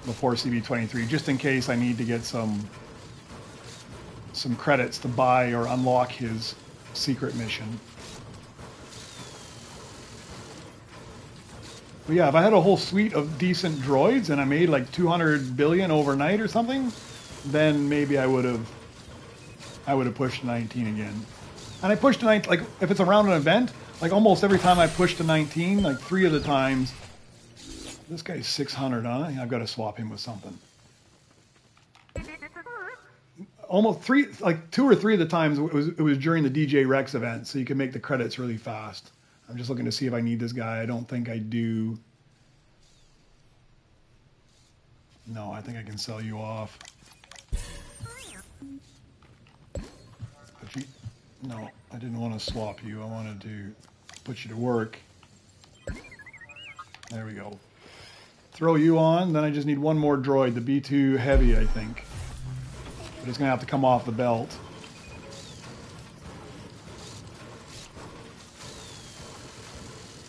before CB-23, just in case I need to get some credits to buy or unlock his secret mission. But yeah, if I had a whole suite of decent droids and I made like 200 billion overnight or something, then maybe I would have pushed 19 again. And I pushed to 19, like if it's around an event, like almost every time I push to 19, like 3 of the times, this guy's 600, huh? I've got to swap him with something. Almost 2 or 3 of the times it was during the DJ Rex event, so you can make the credits really fast. I'm just looking to see if I need this guy. I don't think I do. No, I think I can sell you off. No, I didn't want to swap you. I wanted to put you to work. There we go. Throw you on, then I just need one more droid, the B2 Heavy, I think. But it's going to have to come off the belt.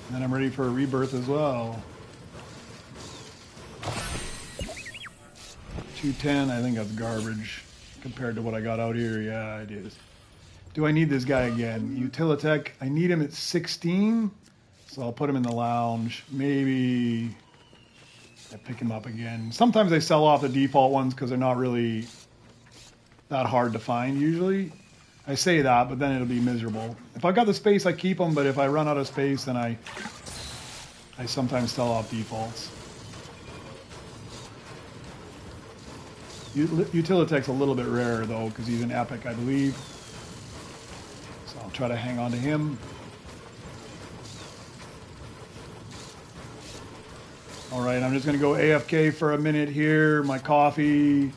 And then I'm ready for a rebirth as well. 210, I think that's garbage compared to what I got out here. Yeah, it is. Do I need this guy again? Utilitech, I need him at 16, so I'll put him in the lounge. Maybe I pick him up again. Sometimes I sell off the default ones because they're not really that hard to find usually. I say that, but then it'll be miserable. If I've got the space, I keep them, but if I run out of space, then I sometimes sell off defaults. Utilitech's a little bit rarer, though, because he's an epic, I believe. So I'll try to hang on to him. All right, I'm just going to go AFK for a minute here. My coffee.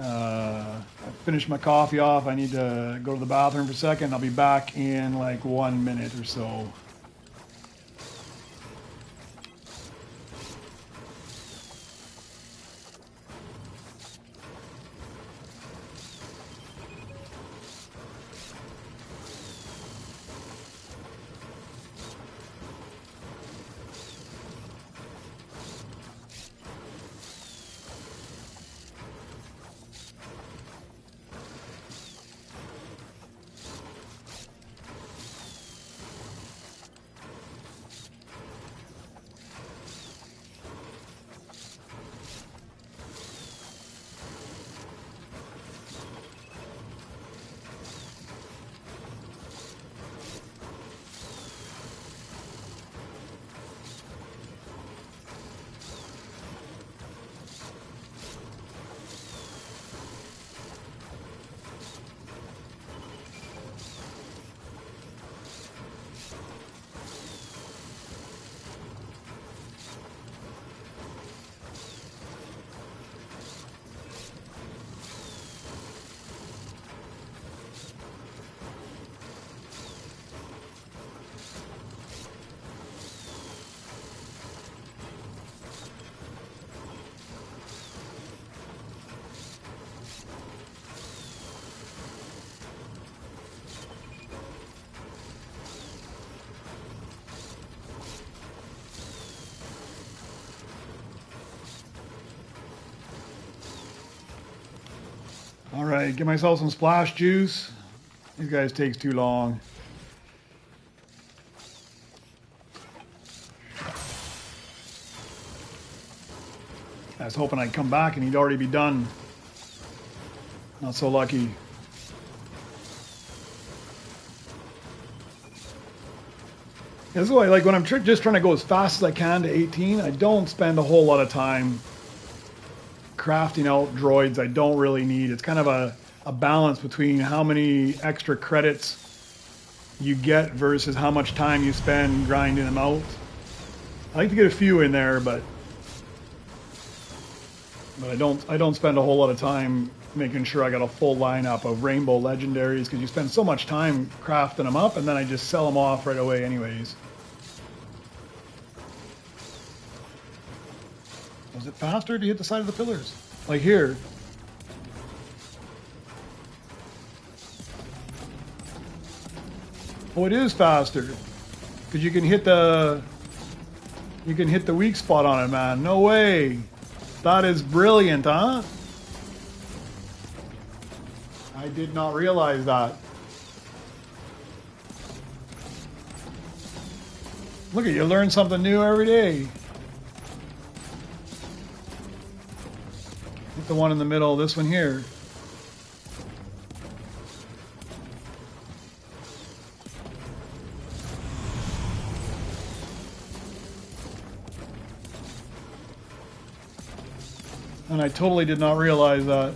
I finished my coffee off. I need to go to the bathroom for a second. I'll be back in like 1 minute or so. All right, get myself some splash juice. These guys takes too long. I was hoping I'd come back and he'd already be done. Not so lucky. This is why, like, when I'm just trying to go as fast as I can to 18, I don't spend a whole lot of time crafting out droids I don't really need. It's kind of a balance between how many extra credits you get versus how much time you spend grinding them out. I like to get a few in there, but I don't spend a whole lot of time making sure I got a full lineup of rainbow legendaries, because you spend so much time crafting them up and then I just sell them off right away anyways. Was it faster to hit the side of the pillars? Like here. Oh, it is faster. Because you can hit the weak spot on it, man. No way. That is brilliant, huh? I did not realize that. Look at you, learn something new every day. Hit the one in the middle, this one here. And I totally did not realize that.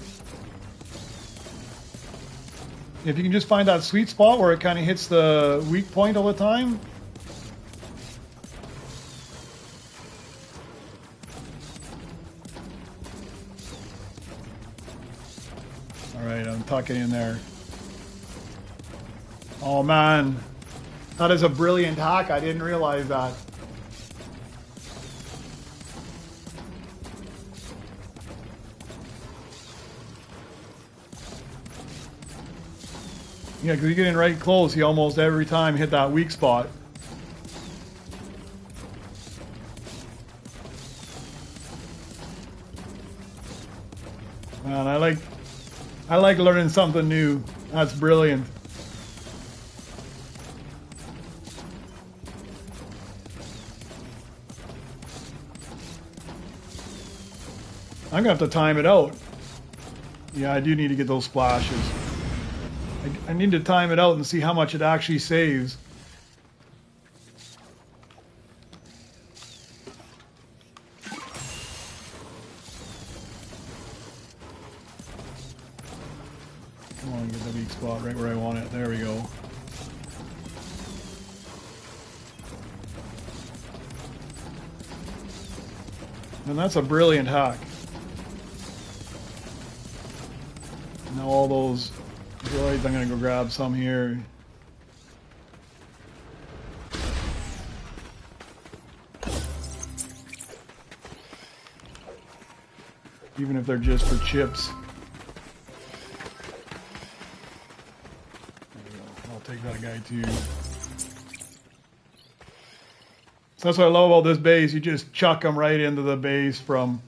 If you can just find that sweet spot where it kind of hits the weak point all the time. Alright, I'm tucking in there. Oh man, that is a brilliant hack. I didn't realize that. Yeah, because you get in right close, you almost every time hit that weak spot. Man, I like learning something new. That's brilliant. I'm gonna have to time it out. Yeah, I do need to get those splashes. I need to time it out and see how much it actually saves. Come on, get the weak spot right where I want it. There we go. And that's a brilliant hack. Now all those droids, I'm going to go grab some here. Even if they're just for chips. There we go. I'll take that guy too. So that's what I love about this base. You just chuck them right into the base from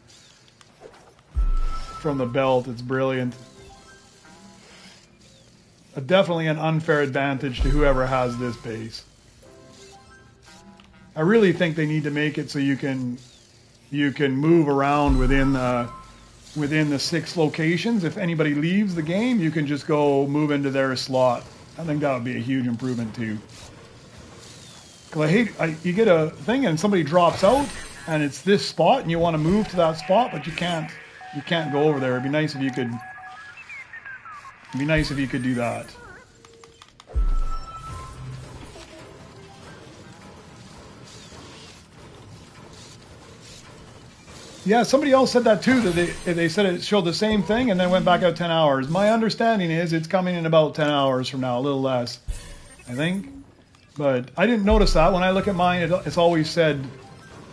the belt. It's brilliant. Definitely an unfair advantage to whoever has this base. I really think they need to make it so you can move around within the 6 locations. If anybody leaves the game, you can just go move into their slot. I think that would be a huge improvement too. Because you get a thing and somebody drops out and it's this spot and you want to move to that spot, but you can't go over there. It'd be nice if you could. It'd be nice if you could do that. Yeah, somebody else said that too, that they said it showed the same thing and then went back out 10 hours. My understanding is it's coming in about 10 hours from now, a little less, I think. But I didn't notice that. When I look at mine, it's always said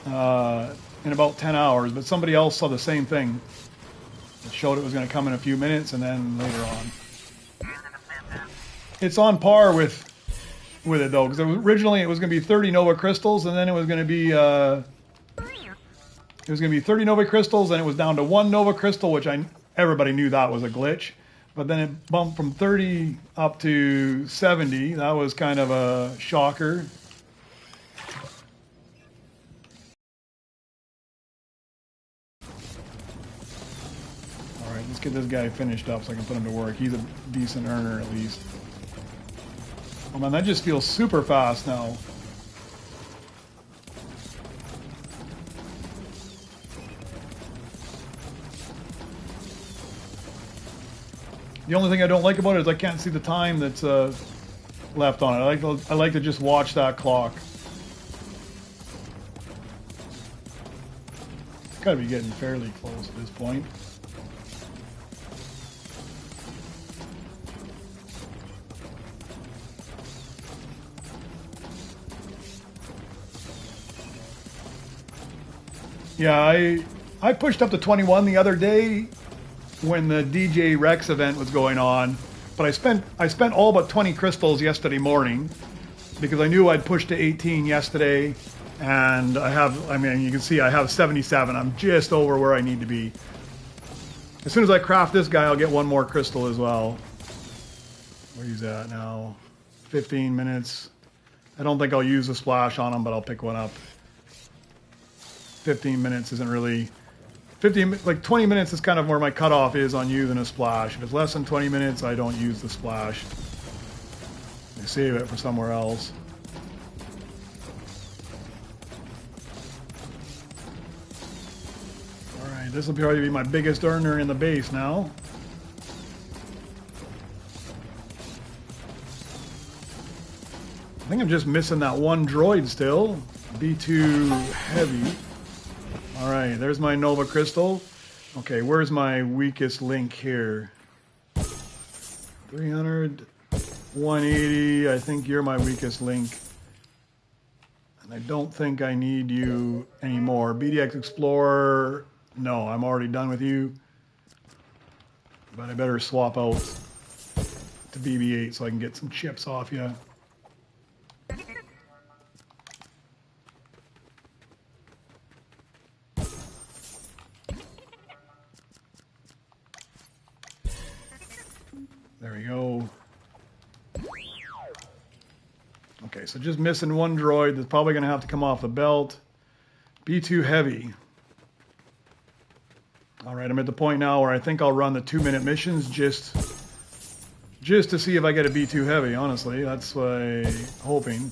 in about 10 hours, but somebody else saw the same thing. It showed it was going to come in a few minutes and then later on. It's on par with it though, because originally it was going to be 30 Nova Crystals, and then it was going to be 30 Nova Crystals, and it was down to 1 Nova Crystal, which everybody knew that was a glitch. but then it bumped from 30 up to 70. That was kind of a shocker. All right, let's get this guy finished up so I can put him to work. He's a decent earner at least. Oh man, that just feels super fast now. The only thing I don't like about it is I can't see the time that's left on it. I like to just watch that clock. It's got to be getting fairly close at this point. Yeah, I pushed up to 21 the other day when the DJ Rex event was going on, but I spent all but 20 crystals yesterday morning because I knew I'd pushed to 18 yesterday, and I mean you can see I have 77. I'm just over where I need to be. As soon as I craft this guy, I'll get one more crystal as well. Where he's at now? 15 minutes. I don't think I'll use the splash on him, but I'll pick one up. 15 minutes isn't really... 20 minutes is kind of where my cutoff is on using a splash. If it's less than 20 minutes, I don't use the splash. I save it for somewhere else. Alright, this will probably be my biggest earner in the base now. I think I'm just missing that one droid still. B2 heavy. All right, there's my Nova Crystal. Okay, where's my weakest link here? 300, 180. I think you're my weakest link. And I don't think I need you anymore. BDX Explorer, no, I'm already done with you. But I better swap out to BB-8 so I can get some chips off you. There we go. Okay, so just missing one droid that's probably going to have to come off the belt. B2 heavy. All right, I'm at the point now where I think I'll run the 2-minute missions just to see if I get a B2 heavy, honestly. That's what I'm hoping.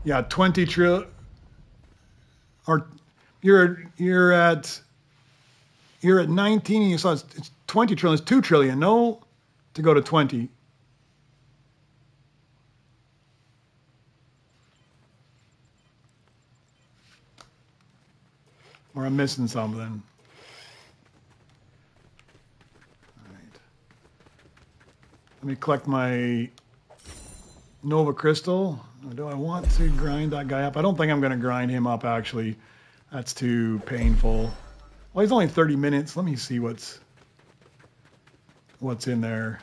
Yeah, 20 trillion, or you're at 19 and you saw it's 20 trillion, it's 2 trillion, no, to go to 20. Or I'm missing something. All right. Let me collect my Nova Crystal. Do I want to grind that guy up? I don't think I'm going to grind him up, actually. That's too painful. Well, he's only 30 minutes. Let me see what's in there.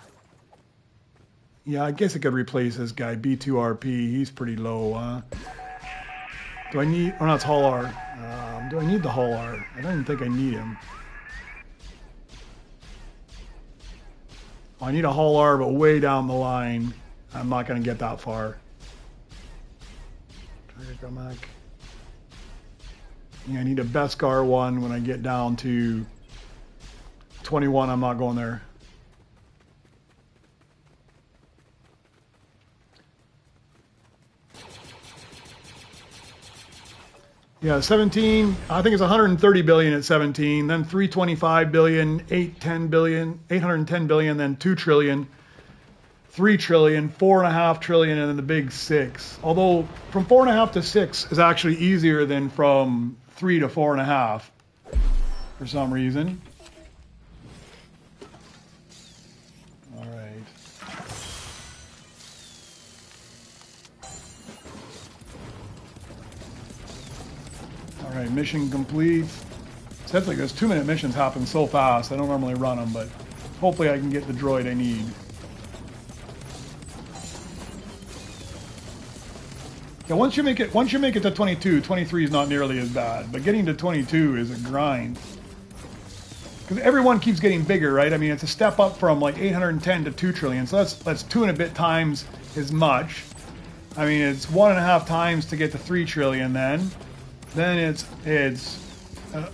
Yeah, I guess I could replace this guy, B2RP. He's pretty low. Do I need... Oh, no, it's Hull R. Do I need the Hull R? I don't even think I need him. I need a Hull R, but way down the line. I'm not going to get that far. Yeah, I need a Beskar one when I get down to 21. I'm not going there. Yeah, 17, I think it's 130 billion at 17, then 325 billion, 810 billion, 810 billion, then 2 trillion. 3 trillion, 4.5 trillion, and then the big 6. Although from 4.5 to 6 is actually easier than from 3 to 4.5 for some reason. All right. All right, mission complete. It's like those 2-minute missions happen so fast. I don't normally run them, but Hopefully I can get the droid I need. Yeah, once you make it to 22, 23 is not nearly as bad, but getting to 22 is a grind. Because everyone keeps getting bigger, right? I mean, it's a step up from like 810 to 2 trillion, so that's 2 and a bit times as much. I mean, it's 1.5 times to get to 3 trillion then. Then it's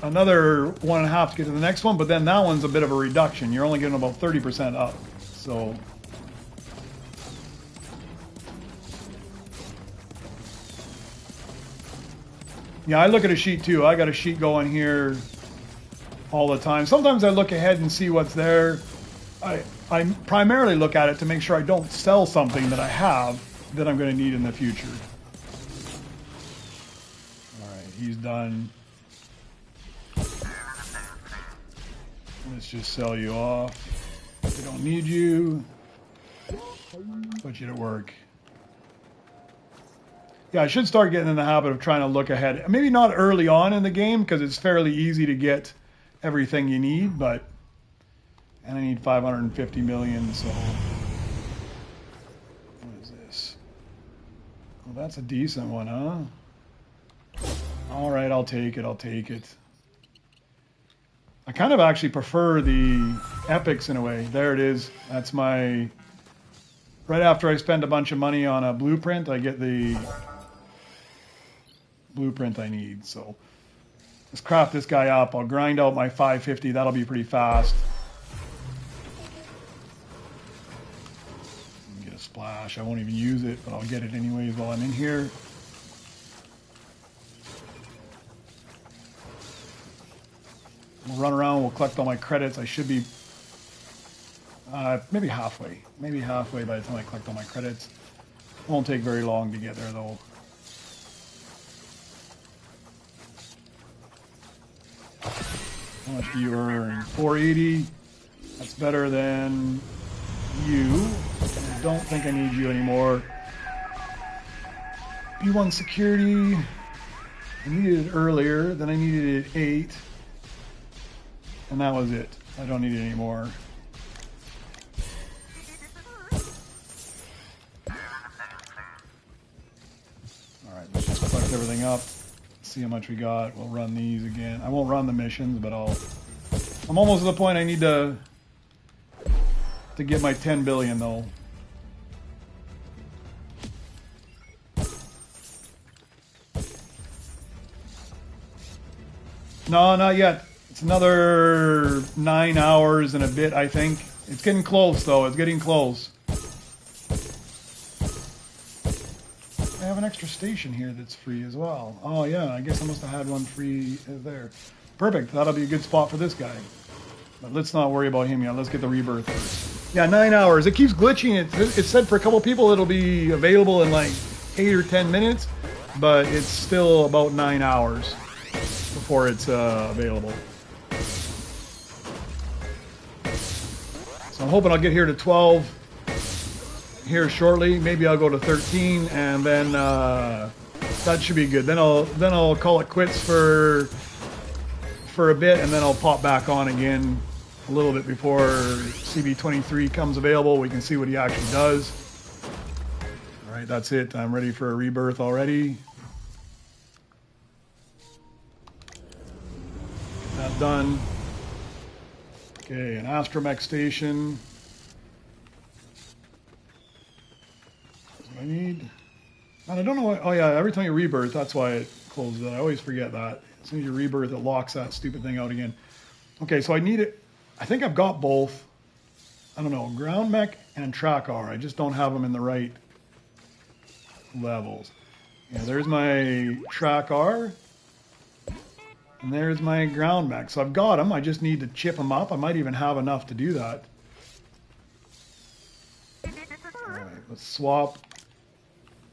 another 1.5 to get to the next one, but then that one's a bit of a reduction. You're only getting about 30% up, so... Yeah, I look at a sheet too. I got a sheet going here all the time. Sometimes I look ahead and see what's there. I primarily look at it to make sure I don't sell something that I have that I'm going to need in the future. All right, he's done. Let's just sell you off. We don't need you. Put you to work. Yeah, I should start getting in the habit of trying to look ahead. Maybe not early on in the game because it's fairly easy to get everything you need, but... And I need 550 million, so... What is this? Well, that's a decent one, huh? Alright, I'll take it, I'll take it. I kind of actually prefer the epics in a way. There it is. That's my... Right after I spend a bunch of money on a blueprint, I get the... blueprint I need, so let's craft this guy up. I'll grind out my 550. That'll be pretty fast. Get a splash. I won't even use it, but I'll get it anyways while I'm in here. We'll run around. We'll collect all my credits. I should be maybe halfway. Maybe halfway by the time I collect all my credits. Won't take very long to get there, though. How much do you earn? 480. That's better than you. I don't think I need you anymore. B1 security. I needed it earlier. Then I needed it 8. And that was it. I don't need it anymore. Alright, let's just collect everything up. See how much we got. We'll run these again. I won't run the missions, but I'm almost to the point I need to get my 10 billion though. No, not yet. It's another 9 hours and a bit, I think. It's getting close though. It's getting close. I have an extra station here that's free as well. Oh yeah, I guess I must have had one free there. Perfect, that'll be a good spot for this guy. But let's not worry about him yet. Let's get the rebirth first. Yeah, 9 hours. It keeps glitching. It said for a couple people it'll be available in like 8 or 10 minutes, but it's still about 9 hours before it's available. So I'm hoping I'll get here to 12 here shortly. Maybe I'll go to 13, and then that should be good. Then I'll call it quits for a bit, and then I'll pop back on again a little bit before CB-23 comes available. We can see what he actually does. All right, that's it. I'm ready for a rebirth already. Get that done. Okay, an astromech station. I need, and I don't know why, oh yeah, every time you rebirth, that's why it closes it. I always forget that. As soon as you rebirth, it locks that stupid thing out again. Okay, so I need it, I think I've got both, I don't know, ground mech and track R. I just don't have them in the right levels. Yeah, there's my track R, and there's my ground mech. So I've got them, I just need to chip them up. I might even have enough to do that. All right, let's swap.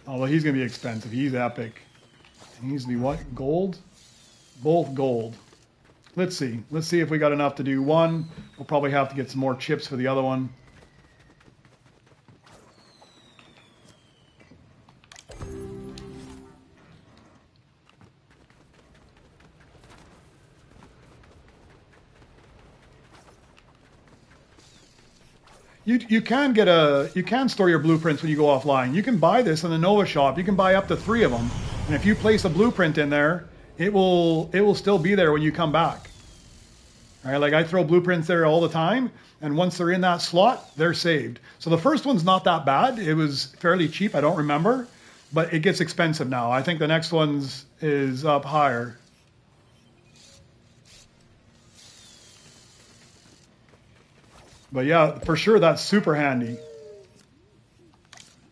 Oh, well, he's going to be expensive. He's epic. And he's the what? Gold? Both gold. Let's see. Let's see if we got enough to do one. We'll probably have to get some more chips for the other one. You can store your blueprints when you go offline. You can buy this in the Nova shop. You can buy up to 3 of them, and if you place a blueprint in there, it will still be there when you come back. All right, like I throw blueprints there all the time, and once they're in that slot, they're saved. So the first one's not that bad. It was fairly cheap. I don't remember, but it gets expensive now. I think the next one's is up higher. But yeah, for sure, that's super handy.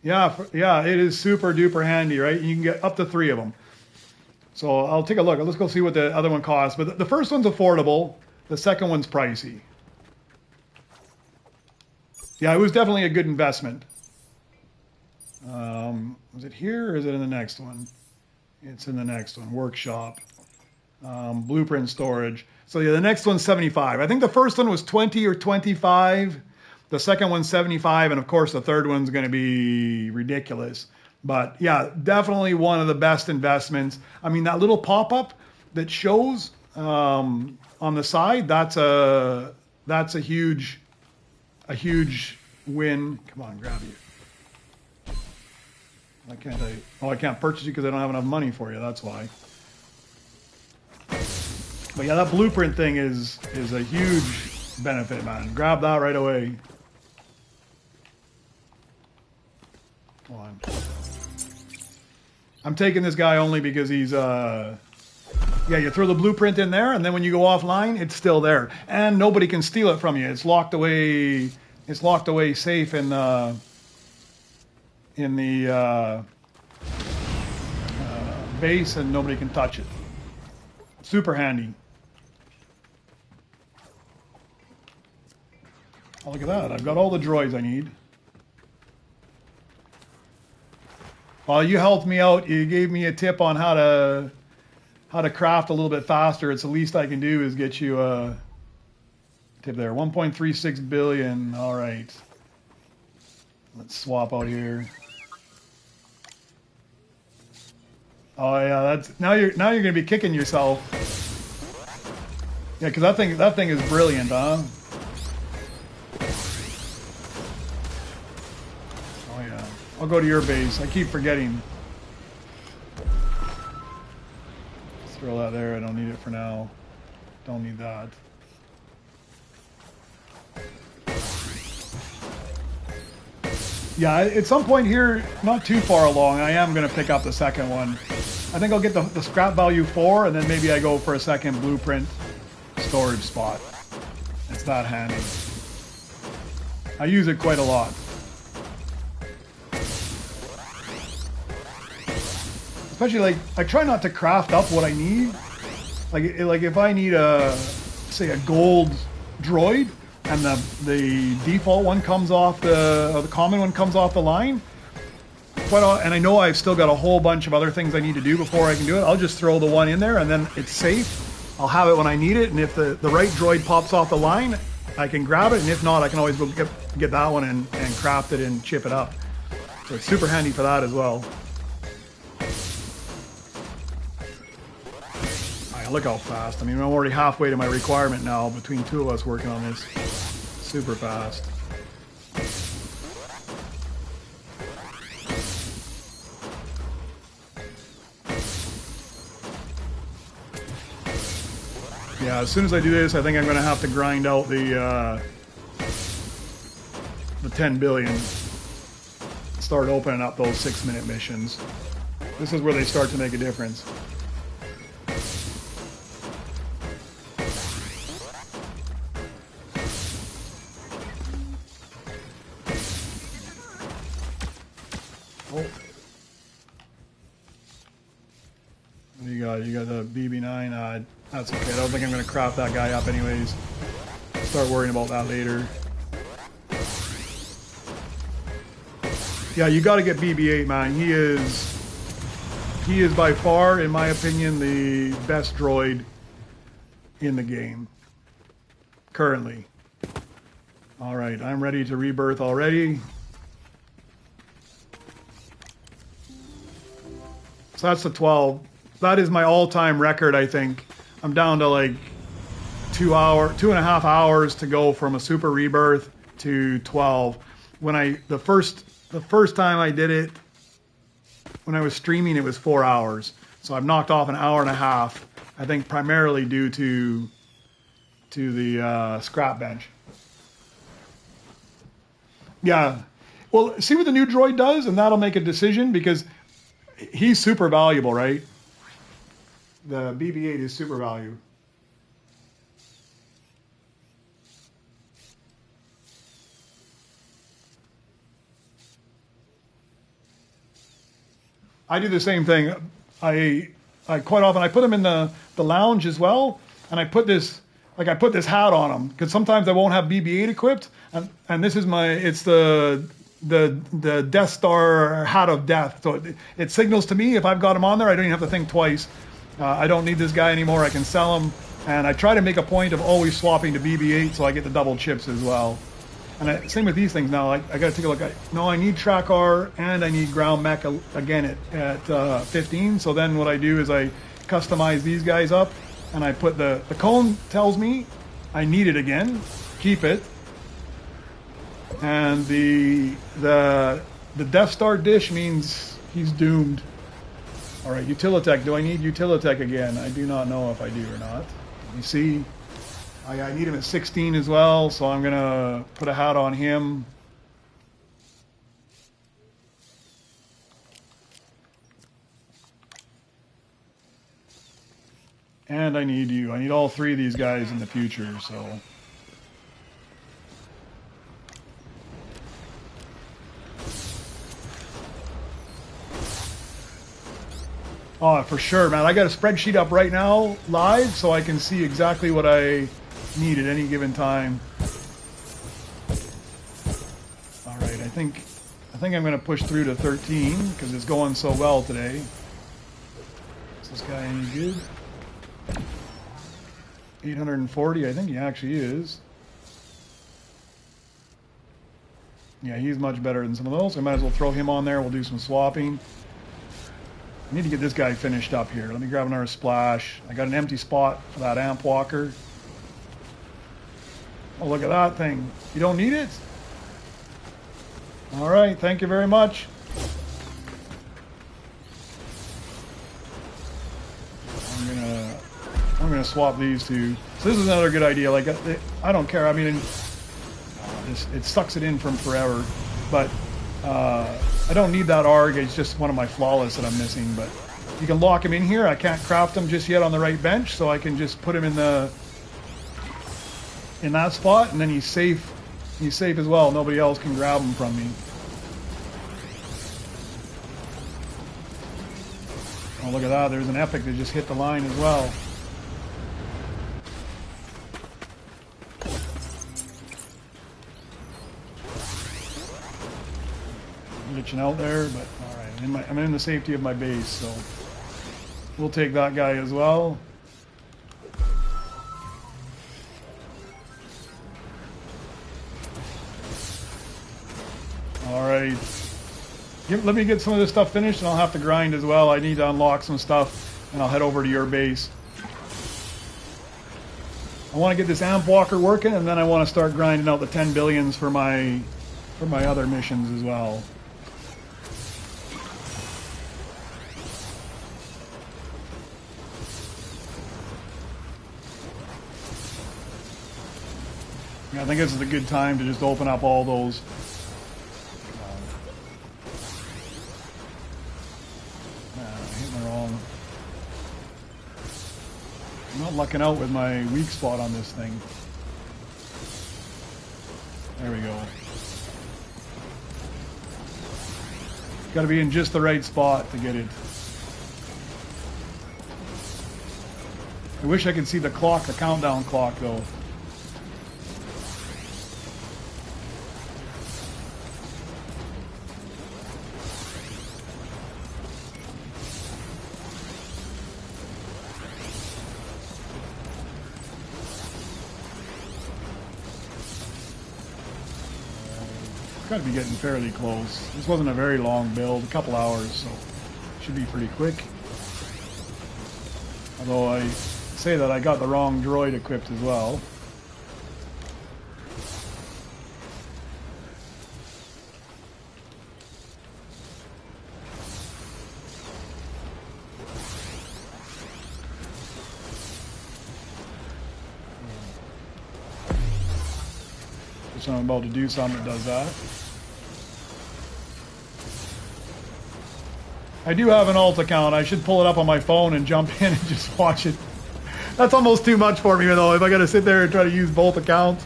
Yeah, it is super duper handy, right? You can get up to 3 of them. So I'll take a look. Let's go see what the other one costs. But the first one's affordable. The second one's pricey. Yeah, it was definitely a good investment. Was it here or is it in the next one? It's in the next one. Workshop. Blueprint storage. So yeah, the next one's 75. I think the first one was 20 or 25. The second one's 75, and of course the third one's going to be ridiculous. But yeah, definitely one of the best investments. I mean, that little pop-up that shows on the side, that's a huge win. Come on, grab you. Why can't I? Oh, I can't purchase you because I don't have enough money for you. That's why. But yeah, that blueprint thing is a huge benefit, man. Grab that right away. Come on. I'm taking this guy only because he's yeah, you throw the blueprint in there, and then when you go offline, it's still there, and nobody can steal it from you. It's locked away. It's locked away safe in the base, and nobody can touch it. Super handy. Oh, look at that. I've got all the droids I need. Well, you helped me out. You gave me a tip on how to craft a little bit faster. It's the least I can do is get you a tip there. 1.36 billion. All right. Let's swap out here. Oh yeah, that's now you're gonna be kicking yourself. Yeah, because that thing is brilliant, huh? Oh yeah. I'll go to your base. I keep forgetting. Let's throw that there. I don't need it for now. Don't need that. Yeah, at some point here, not too far along, I am going to pick up the second one. I think I'll get the scrap value 4, and then maybe I go for a second blueprint storage spot. It's that handy. I use it quite a lot. Especially, like, I try not to craft up what I need. Like if I need say a gold droid, and the default one comes off the common one comes off the line, and I know I've still got a whole bunch of other things I need to do before I can do it, I'll just throw the one in there, and then it's safe. I'll have it when I need it, and if the right droid pops off the line, I can grab it, and if not, I can always go get that one and craft it and chip it up. So it's super handy for that as well. Look how fast. I mean, I'm already halfway to my requirement now between 2 of us working on this. Super fast. Yeah, as soon as I do this, I think I'm going to have to grind out the 10 billion. Start opening up those 6-minute missions. This is where they start to make a difference. You got the BB9. That's okay. I don't think I'm going to craft that guy up anyways. Start worrying about that later. Yeah, you got to get BB-8, man. He is by far, in my opinion, the best droid in the game currently. All right, I'm ready to rebirth already. So that's the 12. That is my all-time record, I think. I'm down to like 2.5 hours to go from a Super Rebirth to 12. The first time I did it, when I was streaming, it was 4 hours. So I've knocked off an hour and a half. I think primarily due to the scrap bench. Yeah. Well, see what the new droid does, and that'll make a decision, because he's super valuable, right? The BB-8 is super valuable. I do the same thing. I quite often I put them in the lounge as well, and I put this hat on them because sometimes I won't have BB-8 equipped, and this is it's the Death Star hat of death. So it signals to me if I've got him on there, I don't even have to think twice. I don't need this guy anymore. I can sell him, and I try to make a point of always swapping to BB-8 so I get the double chips as well. And same with these things now. I got to take a look. I need track R and I need ground mech again at 15. So then what I do is I customize these guys up, and I put the cone tells me I need it again, keep it, and the Death Star dish means he's doomed. All right, Utilitech. Do I need Utilitech again? I do not know if I do or not. You see. I need him at 16 as well, so I'm going to put a hat on him. And I need you. I need all three of these guys in the future, so. Oh, for sure, man. I got a spreadsheet up right now, live, so I can see exactly what I need at any given time. All right, I think I'm going to push through to 13 because it's going so well today. Is this guy any good? 840, I think he actually is. Yeah, he's much better than some of those. I might as well throw him on there. We'll do some swapping. I need to get this guy finished up here. Let me grab another splash. I got an empty spot for that amp walker. Oh, look at that thing. You don't need it? All right, thank you very much. I'm gonna swap these two. So this is another good idea. Like, I don't care. I mean, it sucks it in from forever, but I don't need that ARG. It's just one of my flawless that I'm missing. But you can lock him in here. I can't craft him just yet on the right bench, so I can just put him in that spot, and then he's safe. He's safe as well. Nobody else can grab him from me. Oh, look at that. There's an epic that just hit the line as well. Glitching out there, but all right. I'm in the safety of my base, so we'll take that guy as well. All right. Let me get some of this stuff finished, and I'll have to grind as well. I need to unlock some stuff, and I'll head over to your base. I want to get this amp walker working, and then I want to start grinding out the 10 billions for my other missions as well. I think this is a good time to just open up all those. Hitting the wrong. I'm not lucking out with my weak spot on this thing. There we go. Got to be in just the right spot to get it. I wish I could see the clock, the countdown clock, though. Got to be getting fairly close. This wasn't a very long build, a couple hours, so should be pretty quick. Although I say that I got the wrong droid equipped as well. So I'm about to do something that does that. I do have an alt account. I should pull it up on my phone and jump in and just watch it. That's almost too much for me, though, if I got to sit there and try to use both accounts.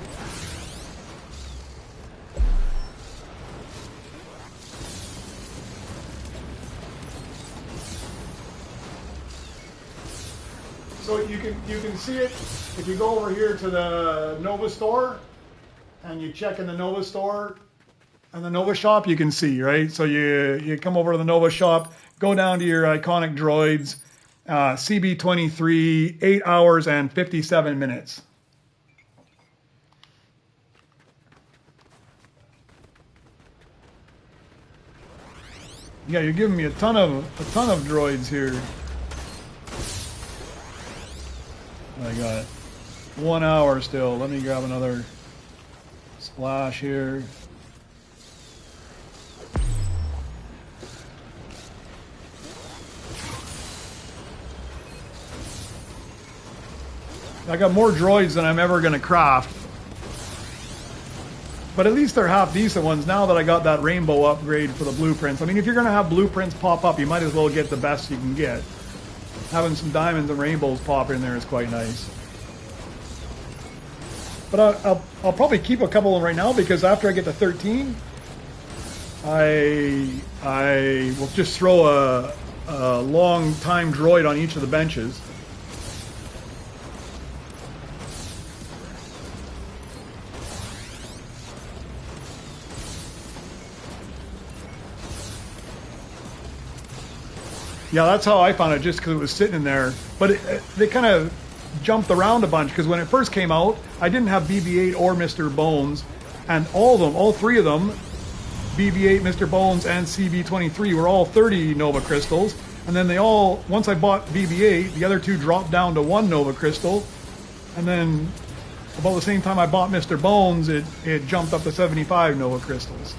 So you can see it if you go over here to the Nova store and you check in the Nova store and the Nova shop, you can see, right? So you come over to the Nova shop, go down to your iconic droids, CB-23, 8 hours and 57 minutes. Yeah, you're giving me a ton of droids here. I got 1 hour still. Let me grab another splash here. I got more droids than I'm ever going to craft. But at least they're half decent ones now that I got that rainbow upgrade for the blueprints. I mean, if you're going to have blueprints pop up, you might as well get the best you can get. Having some diamonds and rainbows pop in there is quite nice. But I'll probably keep a couple of them right now, because after I get to 13, I will just throw a long time droid on each of the benches. Yeah, that's how I found it, just because it was sitting in there. But they kind of jumped around a bunch, because when it first came out, I didn't have BB-8 or Mr. Bones, and all three of them, BB-8, Mr. Bones, and CB-23, were all 30 Nova Crystals. And then once I bought BB-8, the other two dropped down to 1 Nova Crystal. And then about the same time I bought Mr. Bones, it jumped up to 75 Nova Crystals.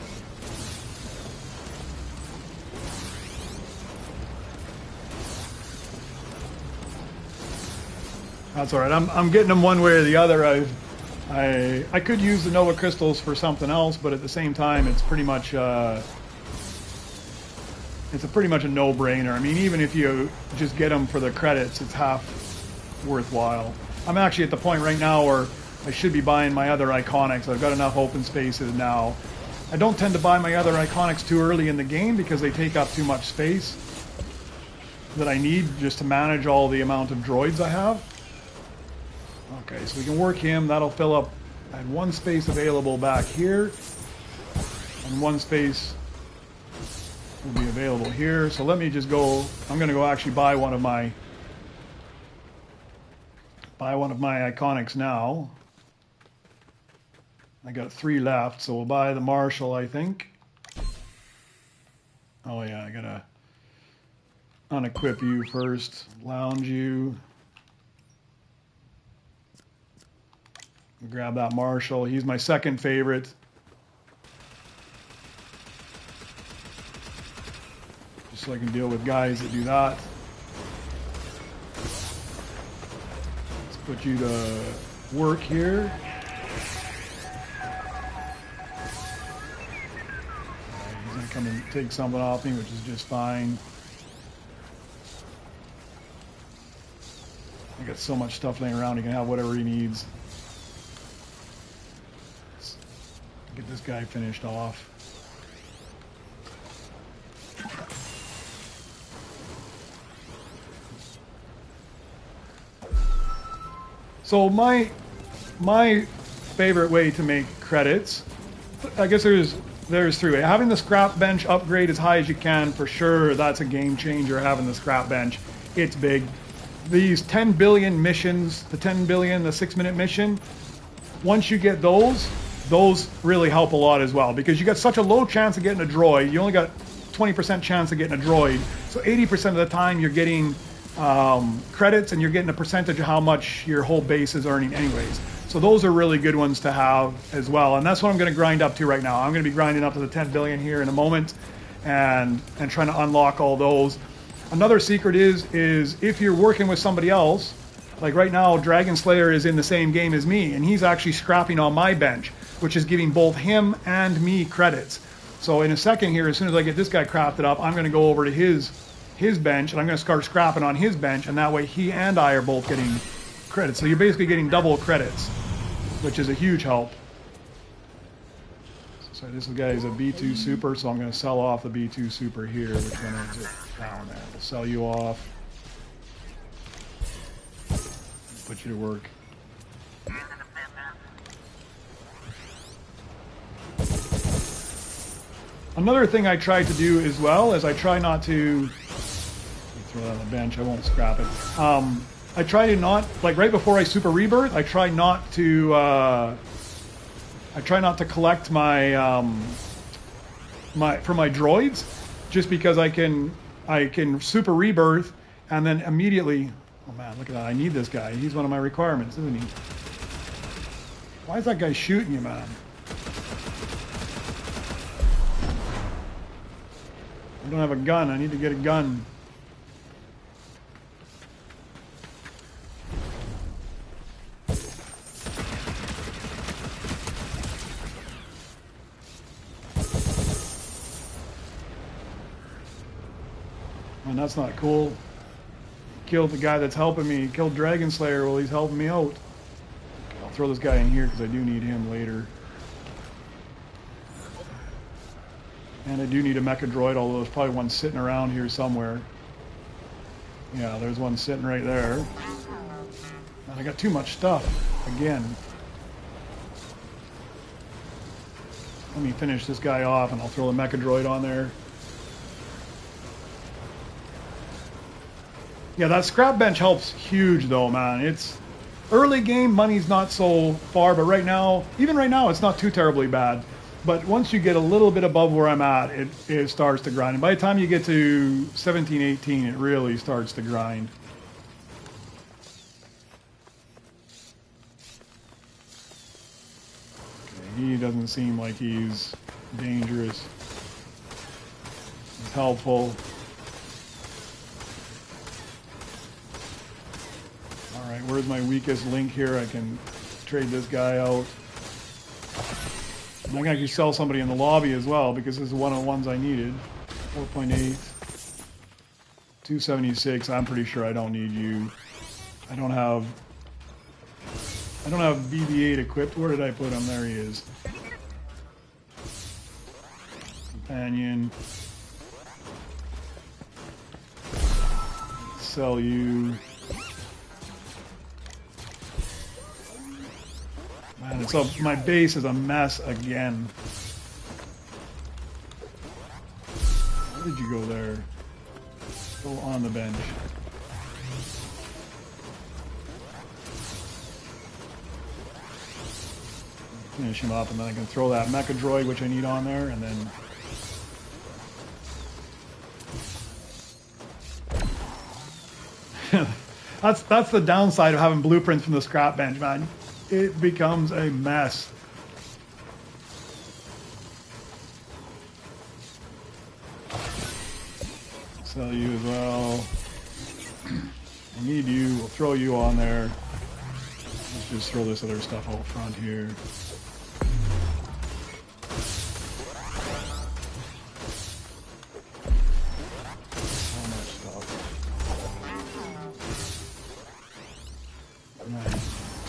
That's all right. I'm getting them one way or the other. I could use the Nova Crystals for something else, but at the same time, it's pretty much a no-brainer. I mean, even if you just get them for the credits, it's half worthwhile. I'm actually at the point right now where I should be buying my other iconics. I've got enough open spaces now. I don't tend to buy my other iconics too early in the game because they take up too much space that I need just to manage all the amount of droids I have. Okay, so we can work him. That'll fill up. I had 1 space available back here, and 1 space will be available here. So let me just go. I'm going to go actually buy one of my iconics now. I got 3 left, so we'll buy the Marshal, I think. Oh yeah, I gotta unequip you first. Lounge you. Grab that Marshal. He's my second favorite. Just so I can deal with guys that do that. Let's put you to work here. He's going to come and take something off me, which is just fine. I got so much stuff laying around, he can have whatever he needs. Get this guy finished off. So my favorite way to make credits, I guess there's 3 ways. Having the scrap bench upgrade as high as you can, for sure, that's a game changer. Having the scrap bench, it's big. These 10 billion missions, the 10 billion, the 6-minute mission, once you get those really help a lot as well, because you got such a low chance of getting a droid. You only got 20% chance of getting a droid. So 80% of the time you're getting credits, and you're getting a percentage of how much your whole base is earning anyways. So those are really good ones to have as well. And that's what I'm going to grind up to right now. I'm going to be grinding up to the 10 billion here in a moment and trying to unlock all those. Another secret is if you're working with somebody else, like right now, Dragon Slayer is in the same game as me, and he's actually scrapping on my bench. which is giving both him and me credits. So in a second here, as soon as I get this guy crafted up, I'm going to go over to his bench, and I'm going to start scrapping on his bench, and that way he and I are both getting credits. So you're basically getting double credits, which is a huge help. So this guy is a B2 Super, so I'm going to sell off the B2 Super here. Which one is it? Down there. We'll sell you off. Put you to work. Another thing I try to do as well is I try not to throw that on the bench. I won't scrap it. I try to not, like right before I Super Rebirth, I try not to collect my for my droids, just because I can Super Rebirth and then immediately. Oh man, look at that! I need this guy. He's one of my requirements, isn't he? Why is that guy shooting you, man? I don't have a gun. I need to get a gun. And that's not cool. Killed the guy that's helping me. Killed Dragon Slayer while he's helping me out. I'll throw this guy in here because I do need him later. And I do need a mecha droid, although there's probably one sitting around here somewhere. Yeah, there's one sitting right there. And I got too much stuff again. Let me finish this guy off and I'll throw the mecha droid on there. Yeah, that scrap bench helps huge though, man. It's early game, money's not so far, but right now, even right now, it's not too terribly bad. But once you get a little bit above where I'm at, it starts to grind. And by the time you get to 17, 18, it really starts to grind. Okay, he doesn't seem like he's dangerous. He's helpful. Alright, where's my weakest link here? I can trade this guy out. I can actually sell somebody in the lobby as well, because this is one of the ones I needed. 4.8. 276. I'm pretty sure I don't need you. I don't have BB-8 equipped. Where did I put him? There he is. Companion. Sell you. Man, so my base is a mess again. Where did you go there? Go on the bench. Finish him up, and then I can throw that mecha droid, which I need on there, and then that's the downside of having blueprints from the scrap bench, man. It becomes a mess. Sell you as well. I need you. We'll throw you on there. Let's just throw this other stuff out front here. So much stuff. Man,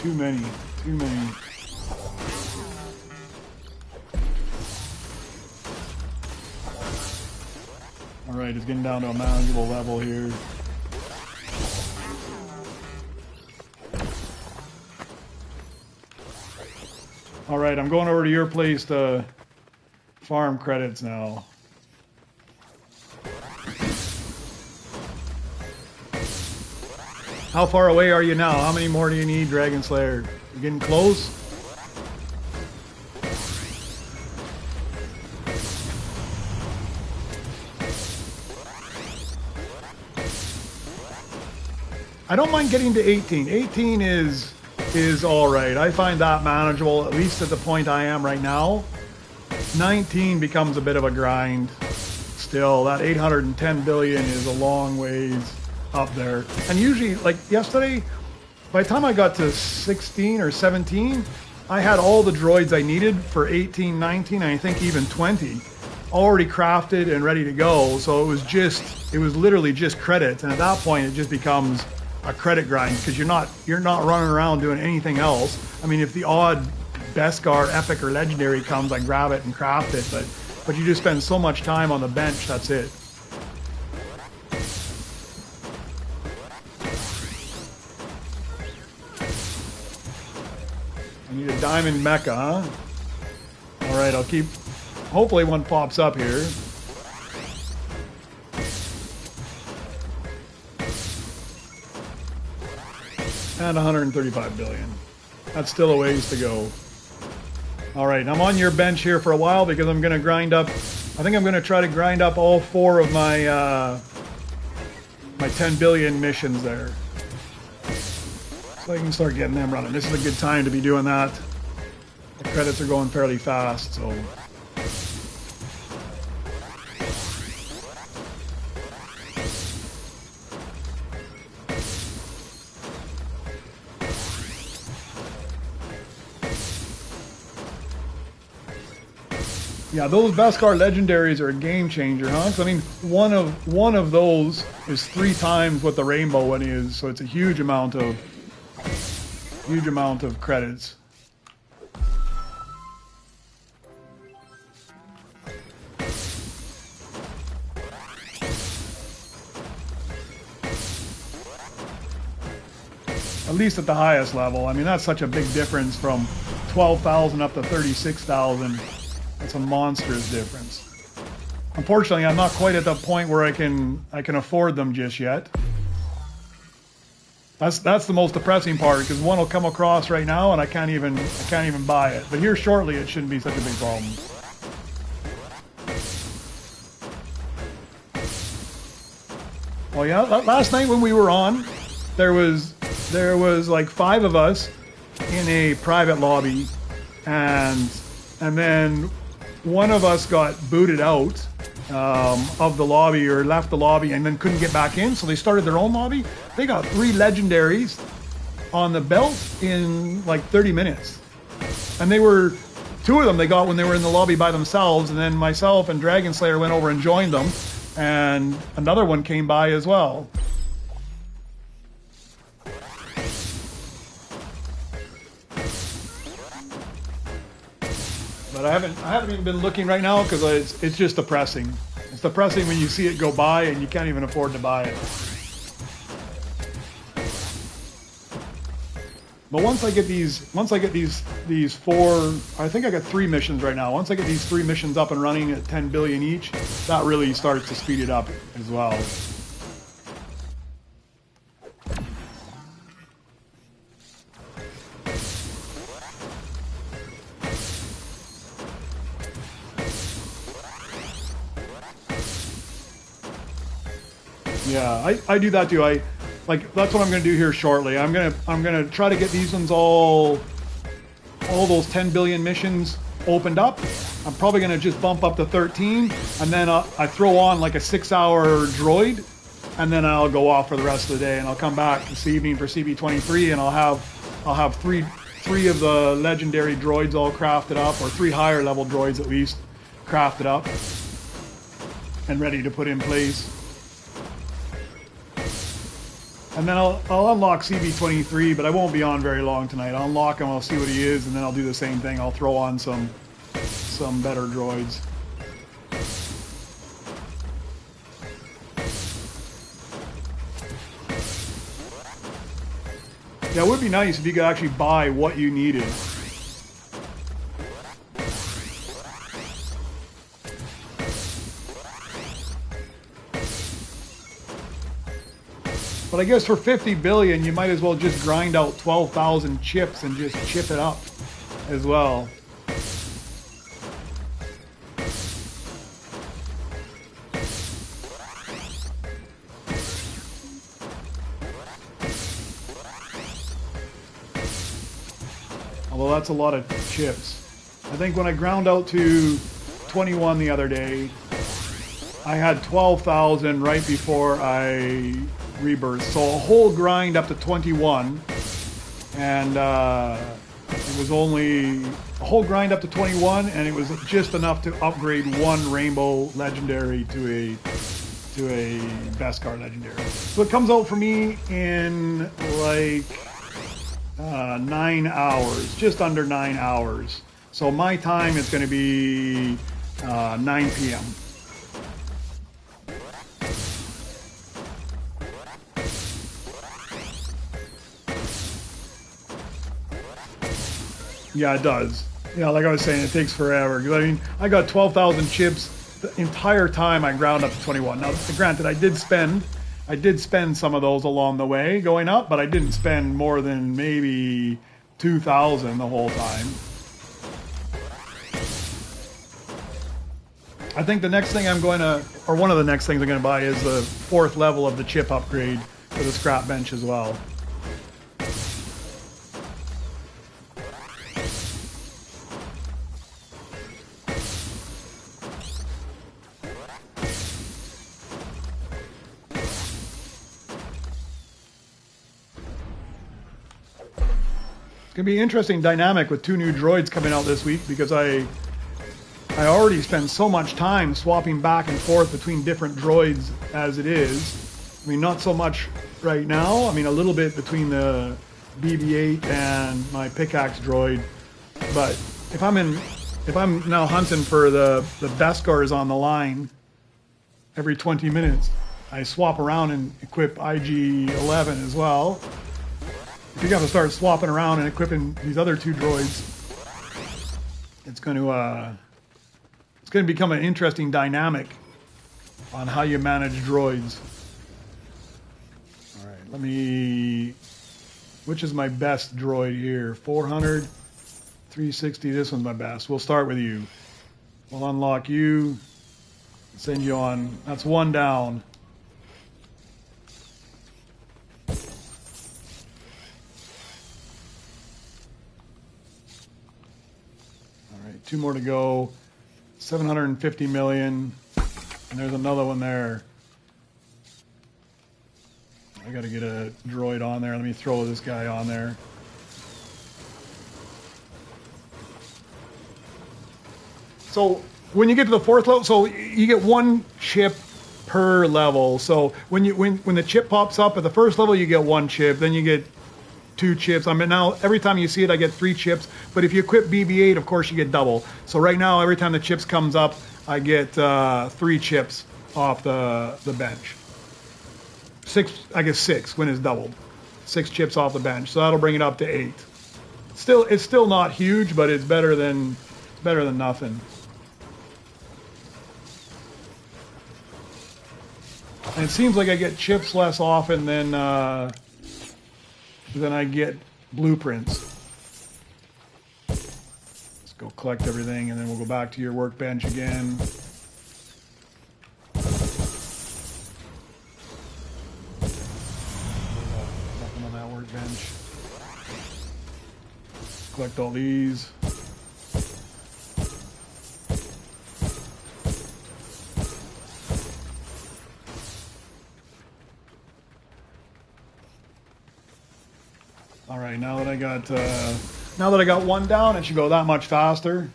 too many. Too many. Alright, it's getting down to a manageable level here. Alright, I'm going over to your place to farm credits now. How far away are you now? How many more do you need, Dragon Slayer? You getting close? I don't mind getting to 18. 18 is all right. I find that manageable, at least at the point I am right now. 19 becomes a bit of a grind. Still, that 810 billion is a long ways up there. And usually, like yesterday, by the time I got to 16 or 17, I had all the droids I needed for 18, 19, and I think even 20 already crafted and ready to go. So it was literally just credits. And at that point, it just becomes a credit grind because you're not running around doing anything else. I mean, if the odd Beskar, Epic, or Legendary comes, I grab it and craft it. But you just spend so much time on the bench, that's it. I need a diamond mecha, huh? Alright, I'll keep... Hopefully one pops up here. And 135 billion. That's still a ways to go. Alright, I'm on your bench here for a while because I'm going to grind up... I think I'm going to try to grind up all 4 of my... my 10 billion missions there. So I can start getting them running. This is a good time to be doing that. The credits are going fairly fast, so... Yeah, those Beskar legendaries are a game changer, huh? So, I mean, one of those is 3 times what the rainbow one is, so it's a huge amount of credits. At least at the highest level. I mean, that's such a big difference from 12,000 up to 36,000. It's a monstrous difference. Unfortunately, I'm not quite at the point where I can afford them just yet. That's the most depressing part because one will come across right now and I can't even buy it. But here shortly, it shouldn't be such a big problem. Well, yeah, last night when we were on, there was like 5 of us in a private lobby, and then one of us got booted out of the lobby or left the lobby and then couldn't get back in, so they started their own lobby. They got 3 legendaries on the belt in like 30 minutes. And they were, 2 of them they got when they were in the lobby by themselves, and then myself and Dragon Slayer went over and joined them, and another one came by as well. But I haven't even been looking right now because it's just depressing. It's depressing when you see it go by and you can't even afford to buy it. But once I get these 4, I think I got 3 missions right now. Once I get these 3 missions up and running at 10 billion each, that really starts to speed it up as well. Yeah, I do that too. That's what I'm going to do here shortly. I'm gonna try to get these ones all those 10 billion missions opened up. I'm probably going to just bump up to 13, and then I throw on like a 6-hour droid, and then I'll go off for the rest of the day, and I'll come back this evening for CB-23, and I'll have three of the legendary droids all crafted up, or 3 higher level droids at least crafted up and ready to put in place. And then I'll unlock CB-23, but I won't be on very long tonight. I'll unlock him, I'll see what he is, and then I'll do the same thing. I'll throw on some better droids. Yeah, it would be nice if you could actually buy what you needed. But I guess for 50 billion, you might as well just grind out 12,000 chips and just chip it up as well. Although that's a lot of chips. I think when I ground out to 21 the other day, I had 12,000 right before I rebirth. So a whole grind up to 21, and It was only a whole grind up to 21, and it was just enough to upgrade one Rainbow Legendary to a Beskar Legendary. So it comes out for me in like 9 hours, just under 9 hours. So my time is going to be 9 p.m. Yeah, it does. Yeah, like I was saying, it takes forever. I mean, I got 12,000 chips the entire time I ground up to 21. Now, granted, I did spend some of those along the way going up, but I didn't spend more than maybe 2,000 the whole time. I think the next thing I'm going to, or one of the next things I'm going to buy is the 4th level of the chip upgrade for the scrap bench as well. It's going to be an interesting dynamic with 2 new droids coming out this week, because I already spend so much time swapping back and forth between different droids as it is. I mean, not so much right now. I mean, a little bit between the BB-8 and my pickaxe droid. But if I'm now hunting for the Beskars on the line every 20 minutes, I swap around and equip IG-11 as well. If you got to start swapping around and equipping these other 2 droids, it's going to become an interesting dynamic on how you manage droids. All right, which is my best droid here? 400, 360, this one's my best. We'll start with you. We'll unlock you, send you on. That's 1 down. All right, 2 more to go. 750 million, and there's another one there. I gotta get a droid on there. Let me throw this guy on there. So when you get to the 4th level, so you get 1 chip per level. So when the chip pops up at the 1st level, you get 1 chip. Then you get 2 chips. I mean, now every time you see it, I get 3 chips. But if you equip BB-8, of course, you get double. So right now, every time the chips comes up, I get 3 chips off the bench. 6, I guess 6 when it's doubled. 6 chips off the bench. So that'll bring it up to 8. It's still not huge, but it's better than nothing. And it seems like I get chips less often than I get blueprints. Let's go collect everything, and then we'll go back to your workbench again. Nothing on that workbench. Collect all these. All right, now that I got 1 down, it should go that much faster.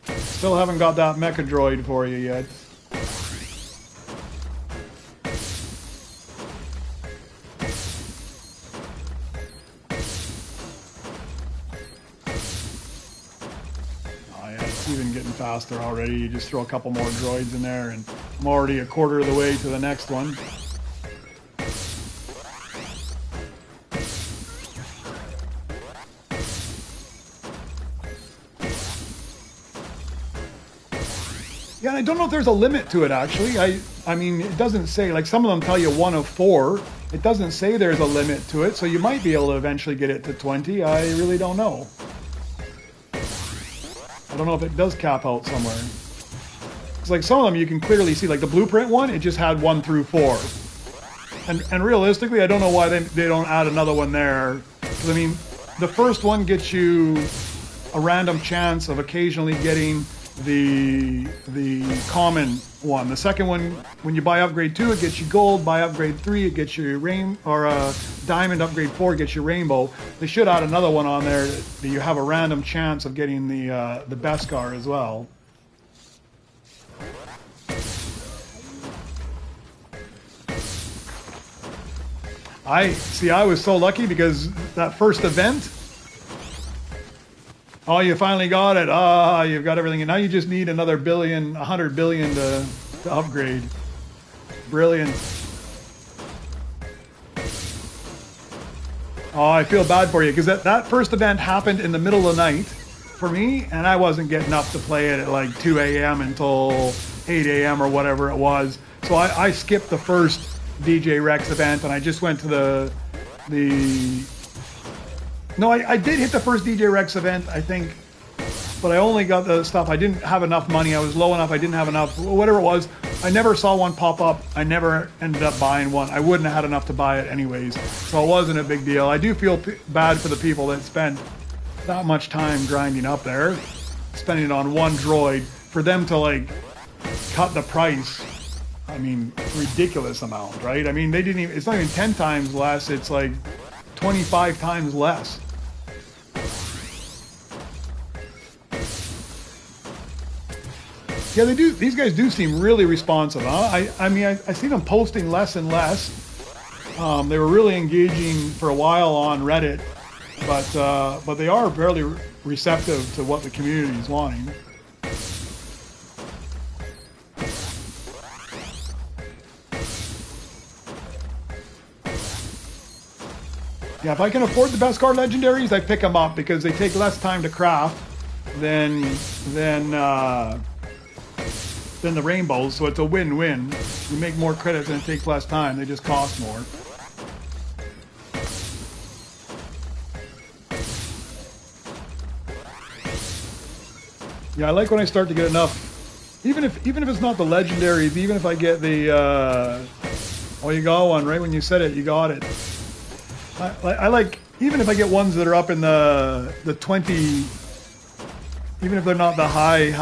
Still haven't got that mecha droid for you yet. Oh yeah, it's even getting faster already. You just throw a couple more droids in there, and I'm already a quarter of the way to the next one. Yeah, and I don't know if there's a limit to it, actually. I mean, it doesn't say, like some of them tell you 1 of 4. It doesn't say there's a limit to it, so you might be able to eventually get it to 20. I really don't know. I don't know if it does cap out somewhere. It's like some of them you can clearly see, like the blueprint one, it just had 1 through 4. And realistically, I don't know why they don't add another one there. Because, I mean, the first one gets you a random chance of occasionally getting the common one. The second one, when you buy upgrade 2, it gets you gold. Buy upgrade 3, it gets you diamond. Upgrade 4 gets you rainbow. They should add another one on there that you have a random chance of getting the Beskar as well. I was so lucky because that first event, oh, you finally got it. Ah, you've got everything. And now you just need another 100 billion to upgrade. Brilliant. Oh, I feel bad for you because that first event happened in the middle of the night for me, and I wasn't getting up to play it at like 2 a.m. until 8 a.m. or whatever it was. So I skipped the first DJ Rex event and I just went to No, I did hit the first DJ Rex event, I think, but I only got the stuff. I didn't have enough money. I was low enough. I didn't have enough, whatever it was. I never saw one pop up. I never ended up buying one. I wouldn't have had enough to buy it anyways, so it wasn't a big deal. I do feel bad for the people that spent that much time grinding up there, spending it on one droid, for them to like cut the price. I mean, ridiculous amount, right? I mean, they didn't even, it's not even 10 times less. It's like 25 times less. Yeah, they do. These guys do seem really responsive. Huh? I mean, I see them posting less and less. They were really engaging for a while on Reddit, but they are fairly receptive to what the community is wanting. Yeah, if I can afford the Beskar legendaries, I pick them up because they take less time to craft than the rainbows, so it's a win-win. You make more credits and it takes less time. They just cost more. Yeah, I like when I start to get enough. Even if it's not the legendaries, even if I get the oh, you got one right when you said it. You got it. I like, even if I get ones that are up in the 20, even if they're not the high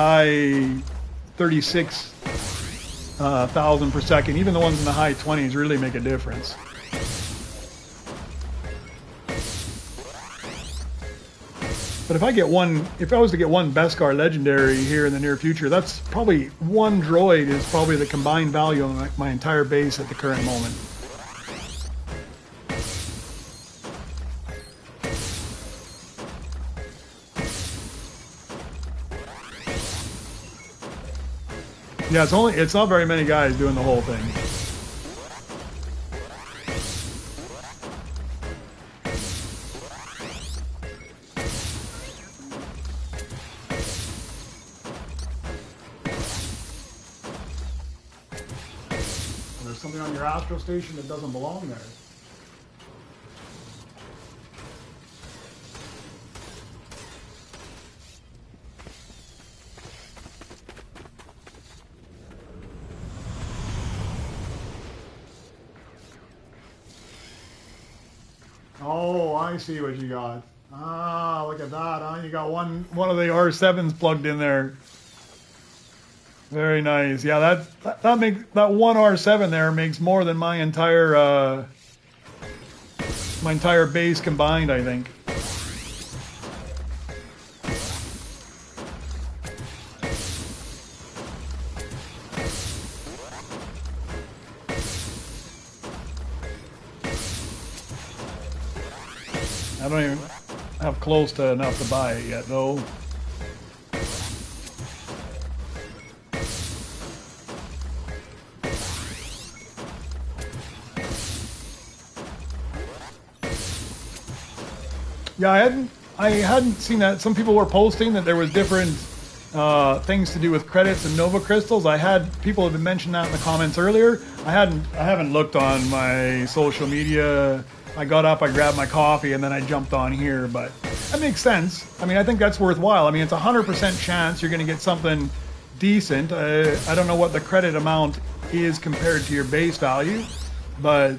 36,000 per second, even the ones in the high 20s really make a difference. But if I was to get one Beskar legendary here in the near future, that's probably one droid is probably the combined value of my entire base at the current moment. Yeah, it's not very many guys doing the whole thing. There's something on your Astro station that doesn't belong there. Oh, I see what you got. Ah, look at that, huh? You got one of the R7s plugged in there. Very nice. Yeah, that makes that one R7 there makes more than my entire base combined, I think. I don't even have close to enough to buy it yet, though. Yeah, I hadn't seen that. Some people were posting that there was different things to do with credits and Nova crystals. I had people have been mentioning that in the comments earlier. I haven't looked on my social media. I got up, I grabbed my coffee, and then I jumped on here, but that makes sense. I mean, I think that's worthwhile. I mean, it's a 100% chance you're going to get something decent. I don't know what the credit amount is compared to your base value, but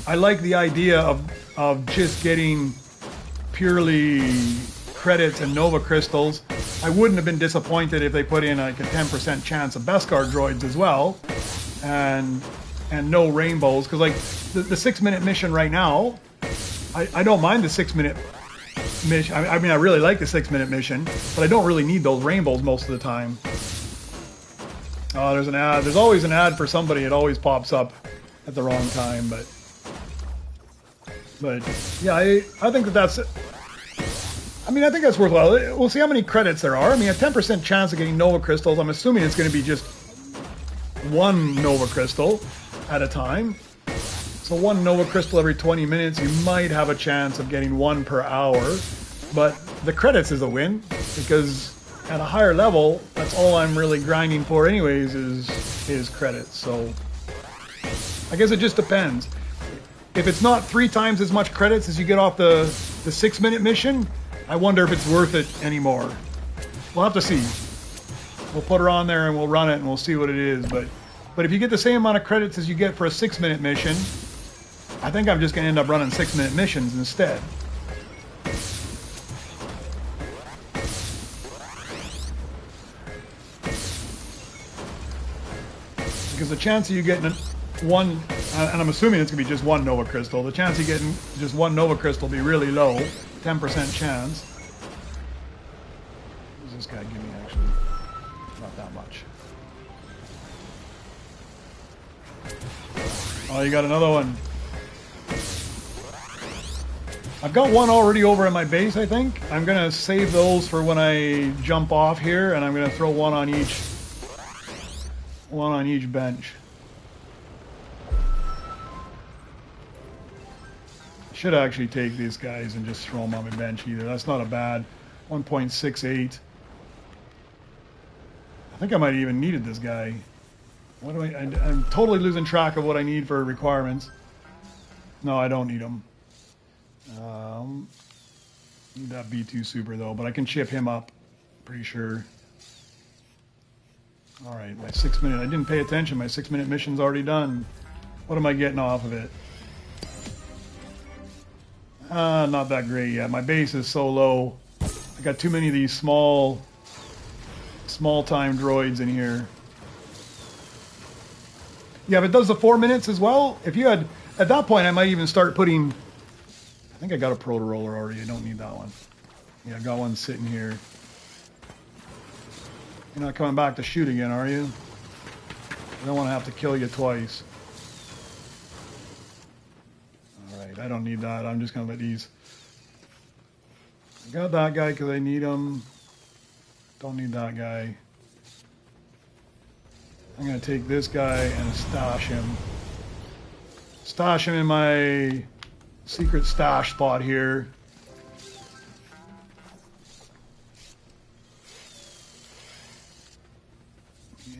I like the idea of just getting purely credits and Nova crystals I wouldn't have been disappointed if they put in like a 10% chance of Beskar droids as well, and no rainbows, because like the 6-minute mission right now, I don't mind the 6-minute mission. I mean, I really like the 6-minute mission, but I don't really need those rainbows most of the time. Oh, there's an ad. There's always an ad for somebody. It always pops up at the wrong time, but yeah, I think that's it. I mean, I think that's worthwhile. We'll see how many credits there are. I mean, a 10% chance of getting Nova Crystals. I'm assuming it's going to be just one Nova Crystal at a time. So one Nova Crystal every 20 minutes, you might have a chance of getting one per hour. But the credits is a win, because at a higher level, that's all I'm really grinding for anyways is credits. So I guess it just depends. If it's not 3 times as much credits as you get off the 6-minute mission, I wonder if it's worth it anymore. We'll have to see. We'll put her on there and we'll run it and we'll see what it is. But if you get the same amount of credits as you get for a 6-minute mission, I think I'm just going to end up running 6-minute missions instead. Because the chance of you getting one, and I'm assuming it's going to be just one Nova Crystal, the chance of you getting just one Nova Crystal will be really low. 10% chance. What does this guy give me, actually? Not that much. Oh, you got another one. I've got one already over at my base, I think. I'm going to save those for when I jump off here, and I'm going to throw one on each bench. Should actually take these guys and just throw them on my bench either. That's not a bad 1.68. I think I might have even needed this guy. What do I'm totally losing track of what I need for requirements. No, I don't need them. Need that B2 Super though, but I can chip him up, pretty sure. All right, my 6-minute. I didn't pay attention. My 6-minute mission's already done. What am I getting off of it? Not that great yet. My base is so low. I got too many of these small time droids in here. Yeah, if it does the 4 minutes as well, if you had, at that point I might even start putting, I think I got a proto roller already. I don't need that one. Yeah, I got one sitting here. You're not coming back to shoot again, are you? I don't want to have to kill you twice. I don't need that. I'm just going to let these. I got that guy because I need him. Don't need that guy. I'm going to take this guy and stash him. Stash him in my secret stash spot here.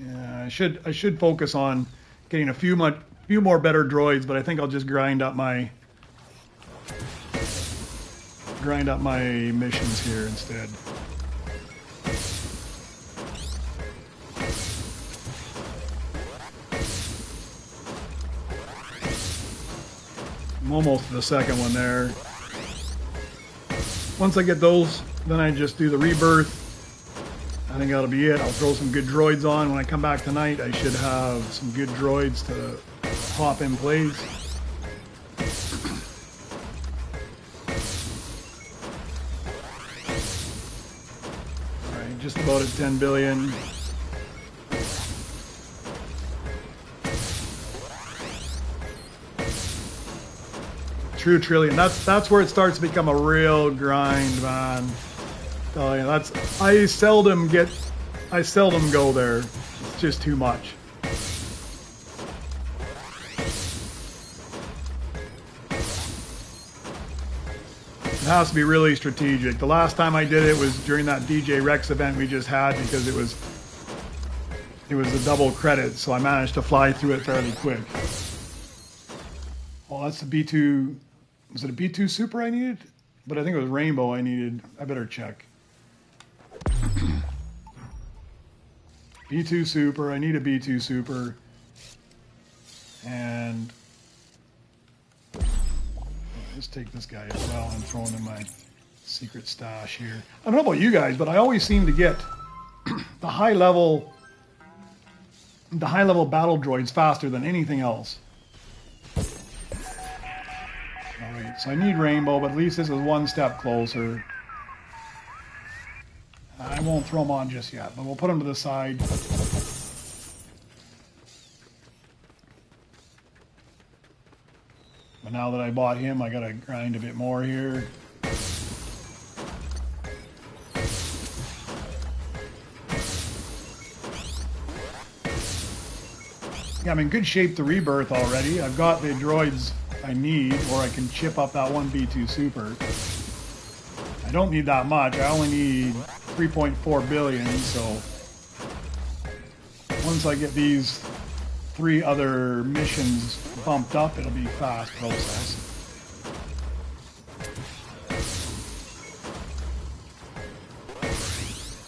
Yeah, I should focus on getting a few more better droids, but I think I'll just grind up my missions here instead. I'm almost to the second one there. Once I get those, then I just do the rebirth. I think that'll be it. I'll throw some good droids on. When I come back tonight, I should have some good droids to pop in place. Alright, just about at 10 billion. True trillion. That's where it starts to become a real grind, man. Oh yeah, I seldom go there. It's just too much. It has to be really strategic. The last time I did it was during that DJ Rex event we just had, because it was a double credit, so I managed to fly through it fairly quick. Well, that's the B2. Was it a B2 Super I needed? But I think it was Rainbow I needed. I better check. B2 Super. I need a B2 Super. And let's take this guy as well and throw him in my Secret stash here. I don't know about you guys, but I always seem to get the high level battle droids faster than anything else. Alright, so I need rainbow, but at least this is one step closer. I won't throw them on just yet, but we'll put them to the side. But now that I bought him, I gotta grind a bit more here. Yeah, I'm in good shape to rebirth already. I've got the droids I need, or I can chip up that one B2 Super. I don't need that much. I only need 3.4 billion, so once I get these 3 other missions bumped up, it'll be fast process.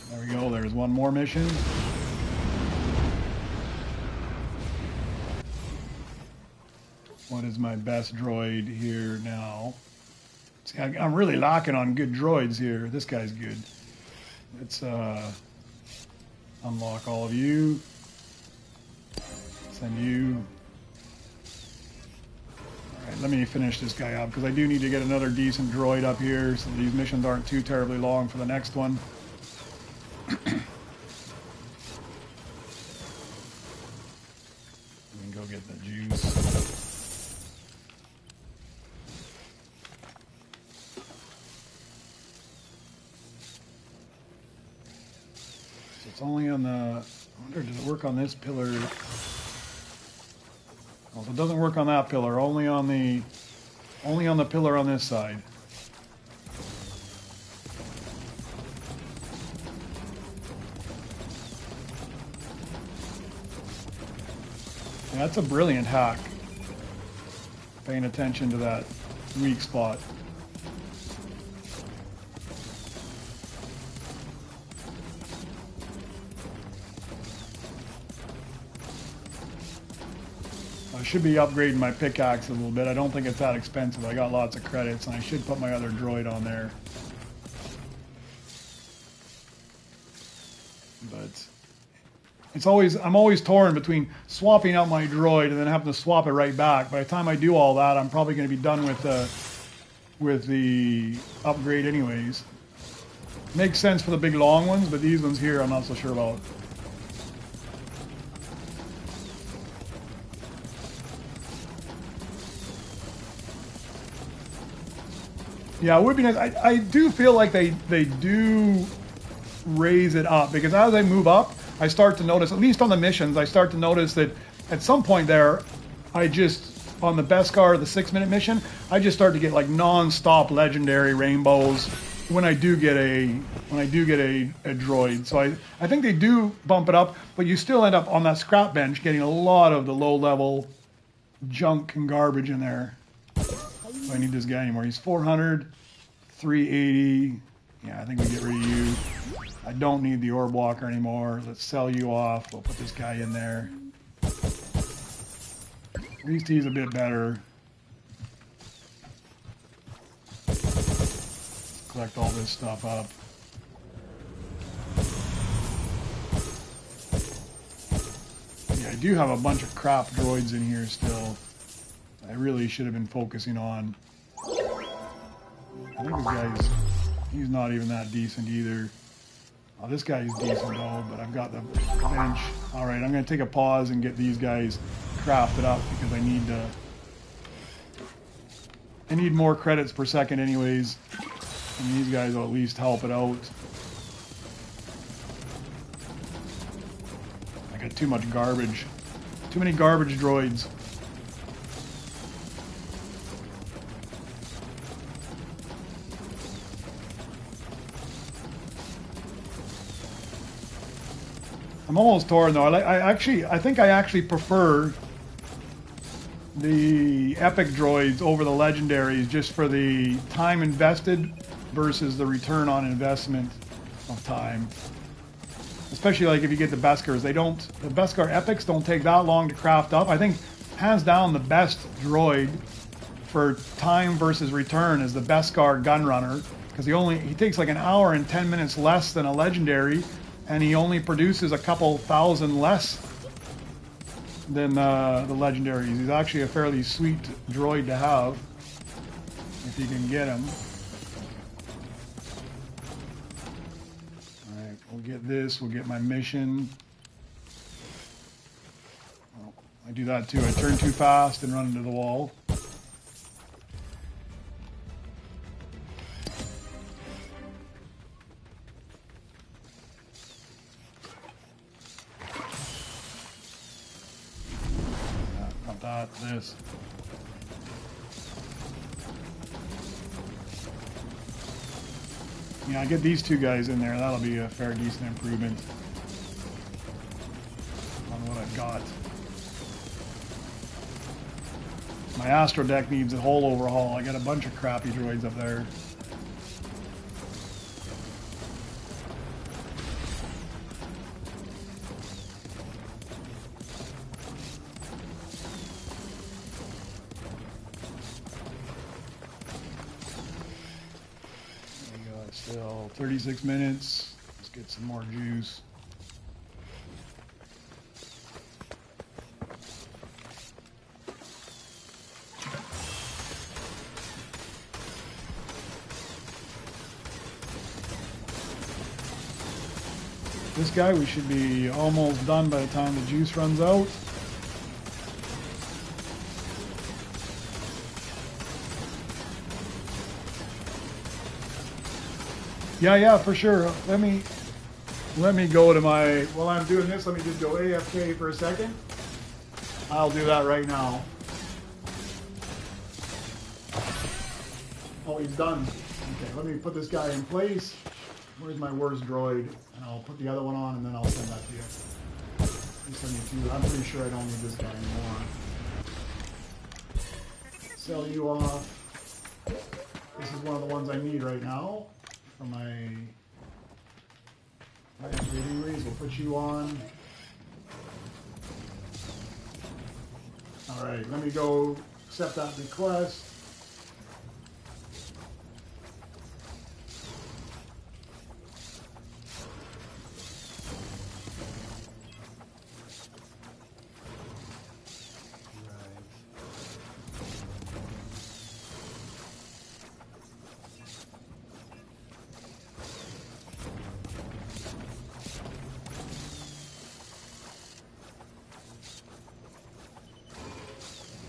There we go, there's one more mission. What is my best droid here now? See, I'm really lacking on good droids here. This guy's good. Let's unlock all of you. Send you. Alright, let me finish this guy up, because I do need to get another decent droid up here so these missions aren't too terribly long for the next one. Let me go get the juice. It's only on the, I wonder, does it work on this pillar? Oh, so it doesn't work on that pillar, only on the pillar on this side. Yeah, that's a brilliant hack. Paying attention to that weak spot. I should be upgrading my pickaxe a little bit. I don't think it's that expensive. I got lots of credits, and I should put my other droid on there. But it's always, I'm always torn between swapping out my droid and then having to swap it right back. By the time I do all that, I'm probably going to be done with the upgrade anyways. Makes sense for the big long ones, but these ones here I'm not so sure about. Yeah, it would be nice. I do feel like they do raise it up, because as I move up, I start to notice, at least on the missions, I start to notice that at some point there, I just, on the Beskar, the 6-minute mission, I just start to get like non-stop legendary rainbows when I do get a droid. So I think they do bump it up, but you still end up on that scrap bench getting a lot of the low-level junk and garbage in there. Do I need this guy anymore? He's 400, 380. Yeah, I think we get rid of you. I don't need the orb walker anymore. Let's sell you off. We'll put this guy in there. At least he's a bit better. Collect all this stuff up. Yeah, I do have a bunch of crap droids in here still. I really should have been focusing on. I think this guy's, he's not even that decent either. Oh, this guy's decent though, but I've got the bench. All right, I'm going to take a pause and get these guys crafted up, because I need more credits per second anyways, and these guys will at least help it out. I got too much garbage. Too many garbage droids. I'm almost torn though. I think I actually prefer the epic droids over the legendaries, just for the time invested versus the return on investment of time. Especially like if you get the Beskars, the Beskar epics don't take that long to craft up. I think hands down the best droid for time versus return is the Beskar Gunrunner. because he takes like an hour and 10 minutes less than a legendary, and he only produces a couple thousand less than the legendaries. He's actually a fairly sweet droid to have if you can get him. All right, we'll get this. We'll get my mission. Oh, I do that too. I turn too fast and run into the wall. This. Yeah, I get these two guys in there. That'll be a fair, decent improvement on what I've got. My Astro deck needs a whole overhaul. I got a bunch of crappy droids up there. Still 36 minutes. Let's get some more juice. This guy, we should be almost done by the time the juice runs out. Yeah, for sure. Let me go to my, while I'm doing this, let me just go AFK for a second. I'll do that right now. Oh, he's done. Okay, let me put this guy in place. Where's my worst droid? And I'll put the other one on, and then I'll send that to you. I'm pretty sure I don't need this guy anymore. Sell you off. This is one of the ones I need right now. For my anyways, we'll put you on. All right, let me go accept that request.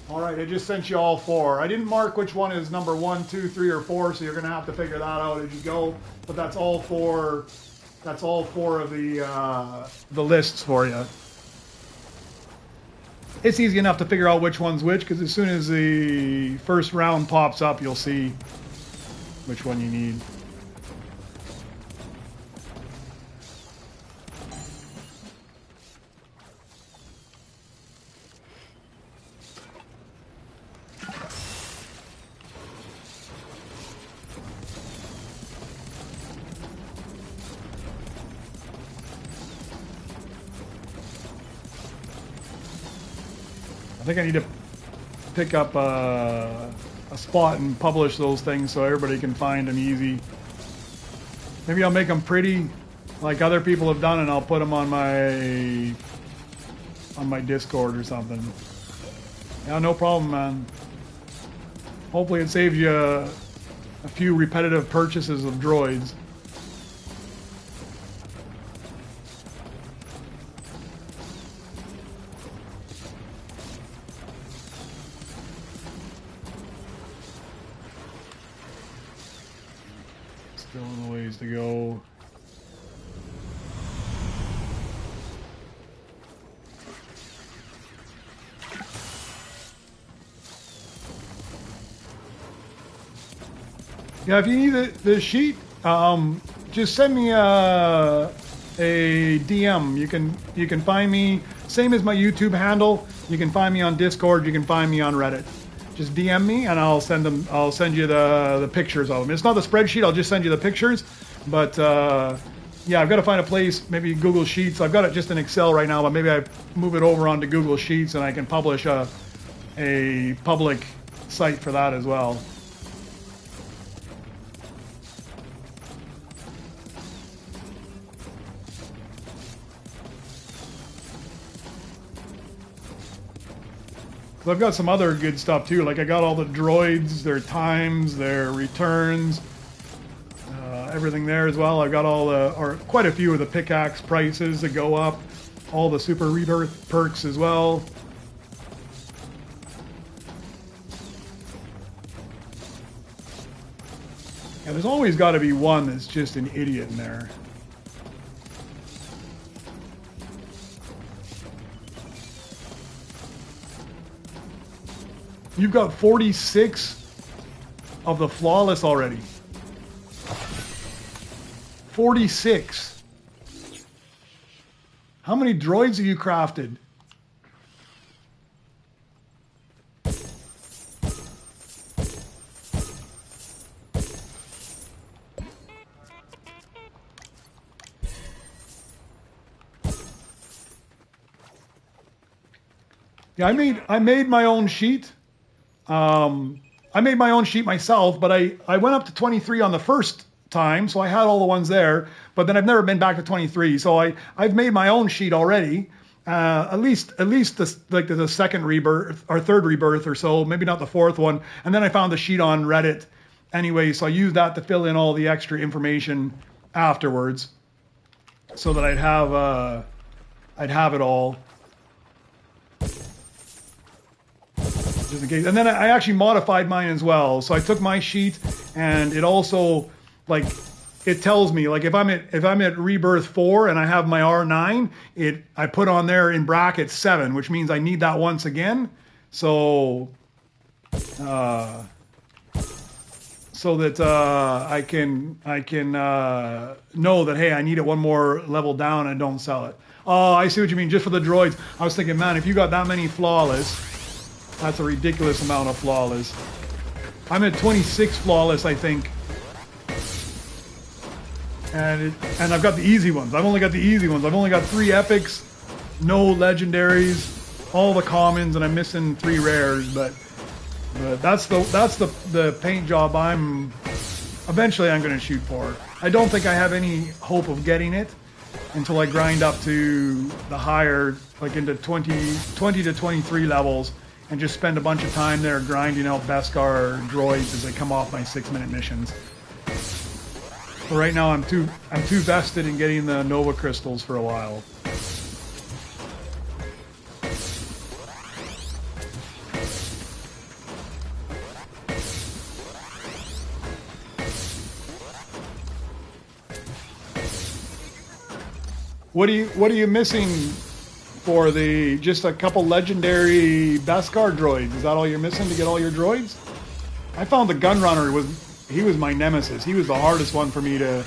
All right, I just sent you all four. I didn't mark which one is number 1, 2, 3, or 4, so you're going to have to figure that out as you go. But that's all four. That's all four of the lists for you. It's easy enough to figure out which one's which, because as soon as the first round pops up, you'll see which one you need. I think I need to pick up a spot and publish those things so everybody can find them easy. Maybe I'll make them pretty like other people have done, and I'll put them on my Discord or something. Yeah, no problem, man. Hopefully it saves you a few repetitive purchases of droids. Still a ways to go. Yeah, if you need the sheet, just send me a DM. You can find me, same as my YouTube handle. You can find me on Discord. You can find me on Reddit. Just DM me and I'll send you the pictures of them. It's not the spreadsheet. I'll just send you the pictures. But yeah, I've got to find a place. Maybe Google Sheets. I've got it just in Excel right now, but maybe I move it over onto Google Sheets and I can publish a public site for that as well. So I've got some other good stuff too. Like I got all the droids, their times, their returns, everything there as well. I've got all the, or quite a few of the pickaxe prices that go up. All the Super Rebirth perks as well. Yeah, there's always got to be one that's just an idiot in there. You've got 46 of the flawless already. 46. How many droids have you crafted? Yeah, I made my own sheet. I made my own sheet myself, but I went up to 23 on the first time, so I had all the ones there. But then I've never been back to 23, so I've made my own sheet already. At least the second rebirth or third rebirth or so, maybe not the fourth one. And then I found the sheet on Reddit anyway, so I used that to fill in all the extra information afterwards, so that I'd have it all. Just in case. And then I actually modified mine as well. So I took my sheet, and it also, like, it tells me, like, if I'm at Rebirth 4 and I have my R9, I put on there in brackets 7, which means I need that once again. So that I can know that, hey, I need it one more level down and don't sell it. Oh, I see what you mean. Just for the droids. I was thinking, man, if you got that many flawless, that's a ridiculous amount of flawless. I'm at 26 flawless, I think. And I've got the easy ones. I've only got the easy ones. I've only got 3 epics, no legendaries, all the commons, and I'm missing 3 rares. But that's the paint job eventually I'm going to shoot for. I don't think I have any hope of getting it until I grind up to the higher, like into 20 to 23 levels, and just spend a bunch of time there grinding out Beskar droids as they come off my 6-minute missions. But right now I'm too vested in getting the Nova crystals for a while. What are you missing for just a couple legendary Beskar droids? Is that all you're missing to get all your droids? I found the Gunrunner he was my nemesis. He was the hardest one for me to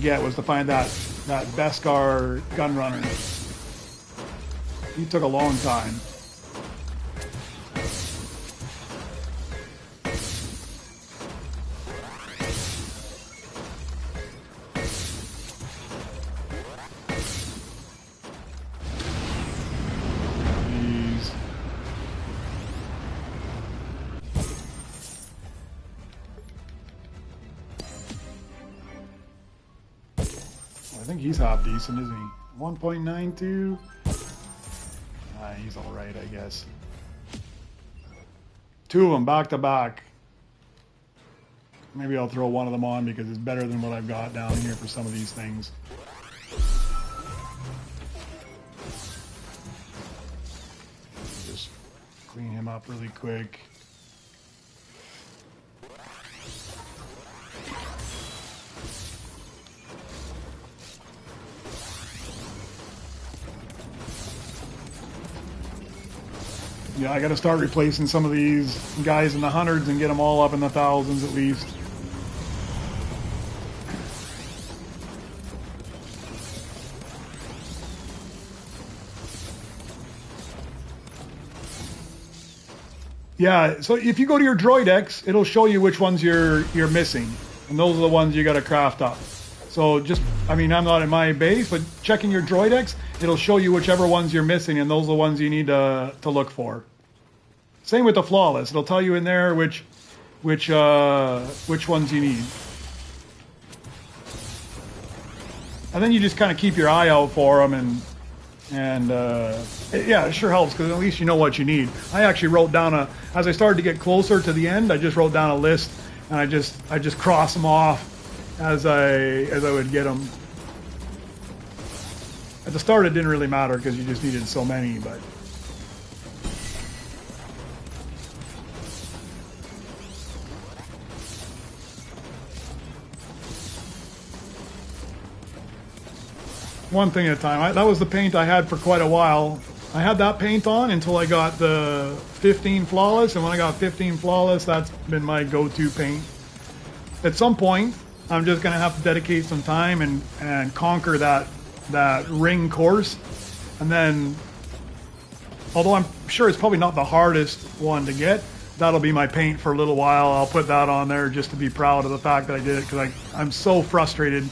get, was to find that Beskar Gunrunner. He took a long time. I think he's half decent, isn't he? 1.92. He's all right, I guess. 2 of them back to back. Maybe I'll throw one of them on because it's better than what I've got down here for some of these things. Just clean him up really quick. Yeah, I got to start replacing some of these guys in the hundreds and get them all up in the thousands at least. Yeah, so if you go to your Droidex, it'll show you which ones you're missing, and those are the ones you got to craft up. So just, I mean, I'm not in my base, but checking your Droidex, it'll show you whichever ones you're missing, and those are the ones you need to look for. Same with the flawless. It'll tell you in there which ones you need. And then you just kind of keep your eye out for them, and And yeah, it sure helps because at least you know what you need. I actually wrote down as I started to get closer to the end, I just wrote down a list and I just cross them off as I would get them. At the start, it didn't really matter because you just needed so many, but. One thing at a time. That was the paint I had for quite a while. I had that paint on until I got the 15 flawless, and when I got 15 flawless, that's been my go-to paint. At some point, I'm just going to have to dedicate some time and conquer that ring course, and then, although I'm sure it's probably not the hardest one to get, that'll be my paint for a little while. I'll put that on there just to be proud of the fact that I did it, because I'm so frustrated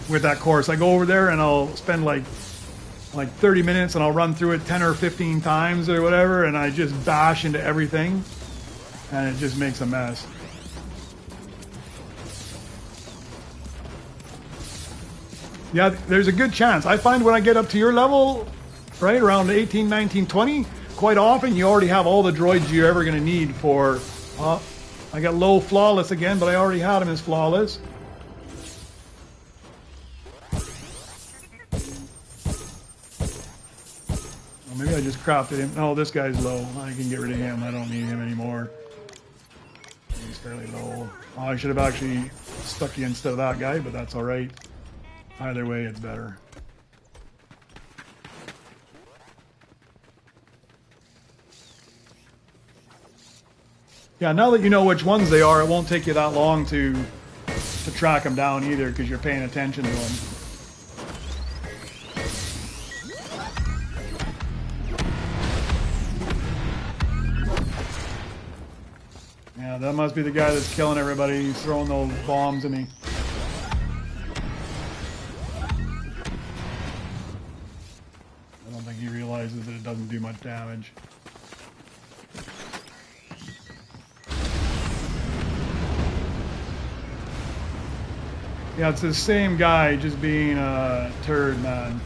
with that course. I go over there and I'll spend like 30 minutes and I'll run through it 10 or 15 times or whatever, and I just bash into everything and it just makes a mess. Yeah, there's a good chance. I find when I get up to your level, right around 18, 19, 20, quite often you already have all the droids you're ever going to need for... I got low flawless again, but I already had him as flawless. Maybe I just crafted him. Oh, this guy's low. I can get rid of him. I don't need him anymore. He's fairly low. Oh, I should have actually stuck you instead of that guy, but that's all right. Either way, it's better. Yeah, now that you know which ones they are, it won't take you that long to track them down either, because you're paying attention to them. Yeah, that must be the guy that's killing everybody. He's throwing those bombs at me. I don't think he realizes that it doesn't do much damage. Yeah, it's the same guy just being a turd, man.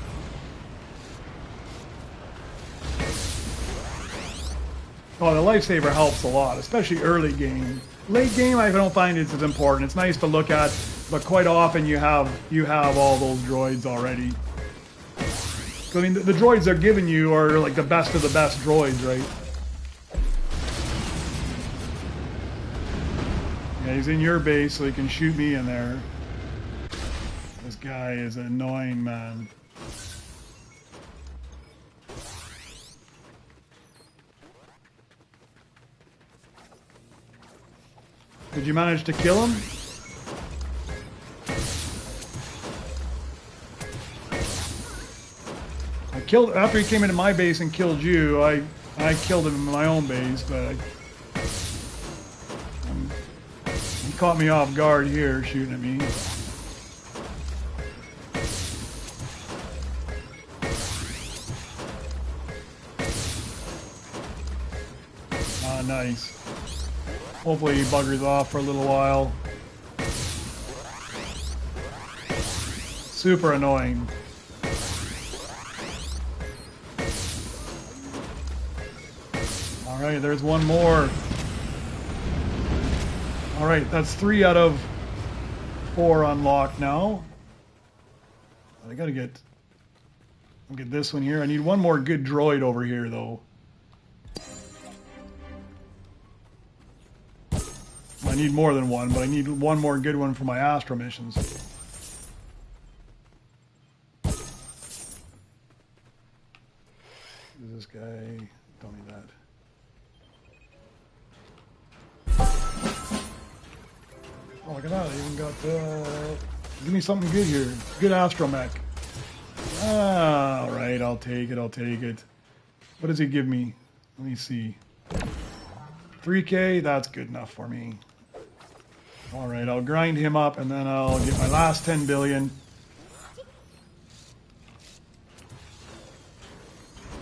Oh, the lifesaver helps a lot, especially early game. Late game, I don't find it's as important. It's nice to look at, but quite often you have all those droids already. I mean, the droids they're giving you are like the best of the best droids, right? Yeah, he's in your base, so he can shoot me in there. This guy is annoying, man. Did you manage to kill him? I killed after he came into my base and killed you. I killed him in my own base, but he caught me off guard here, shooting at me. Ah, nice. Hopefully he buggers off for a little while. Super annoying. Alright, there's one more. Alright, that's 3 out of 4 unlocked now. I gotta get this one here. I need one more good droid over here though. I need more than one, but I need one more good one for my Astro missions. Who's this guy? Don't need that. Oh, look at that. I even got... give me something good here. Good astromech. Ah, alright, I'll take it, I'll take it. What does he give me? Let me see. 3K, that's good enough for me. Alright, I'll grind him up and then I'll get my last 10 billion.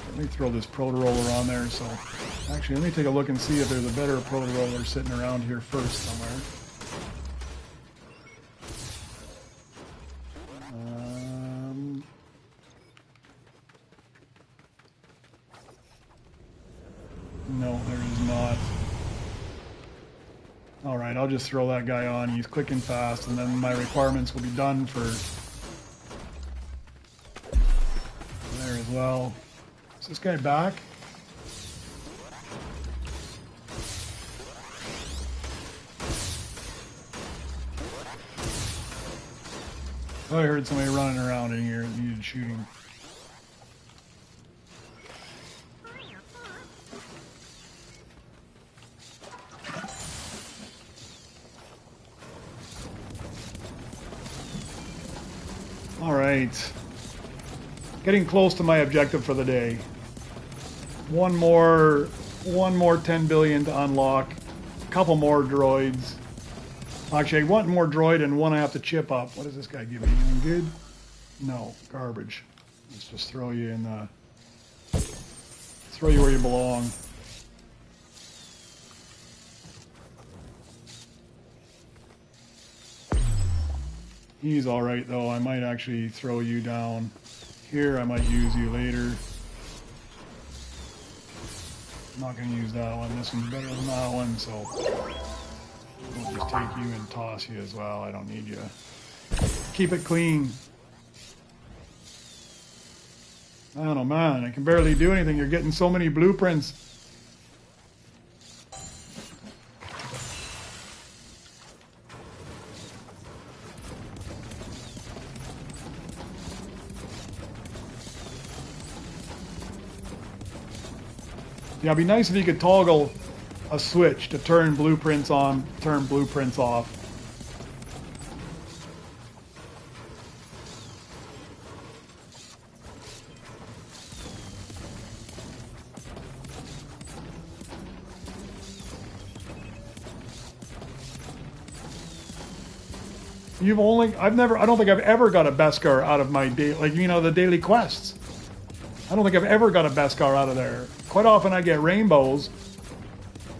Let me throw this proto-roller on there. So, actually, let me take a look and see if there's a better proto-roller sitting around here first somewhere. No, there is not. Alright, I'll just throw that guy on. He's quick and fast, and then my requirements will be done for there as well. Is this guy back? Oh, I heard somebody running around in here that needed shooting. All right. Getting close to my objective for the day. One more 10 billion to unlock. A couple more droids. Actually, one more droid and one I have to chip up. What does this guy give me? Anything good? No, garbage. Let's just throw you in the... throw you where you belong. He's alright though. I might actually throw you down here. I might use you later. I'm not going to use that one. This one's better than that one, so... I'll just take you and toss you as well. I don't need you. Keep it clean. I don't know, man. I can barely do anything. You're getting so many blueprints. Yeah, it'd be nice if you could toggle a switch to turn blueprints on, turn blueprints off. I don't think I've ever got a Beskar out of my the daily quests. I don't think I've ever got a Beskar out of there. Quite often I get rainbows,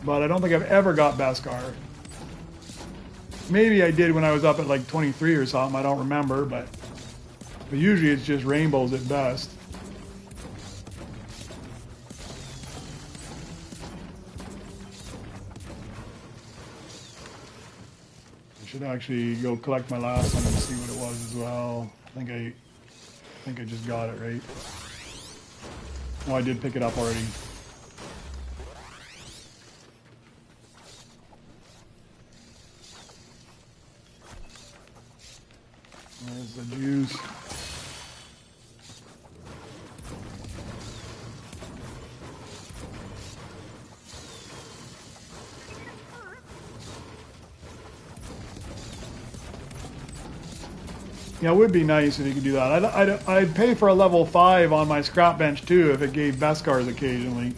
but I don't think I've ever got Beskar. Maybe I did when I was up at like 23 or something, I don't remember, but usually it's just rainbows at best. I should actually go collect my last one and see what it was as well. I think I just got it, right? No, I did pick it up already. There's the juice. Yeah, it would be nice if you could do that. I'd pay for a level 5 on my scrap bench too if it gave Beskars occasionally.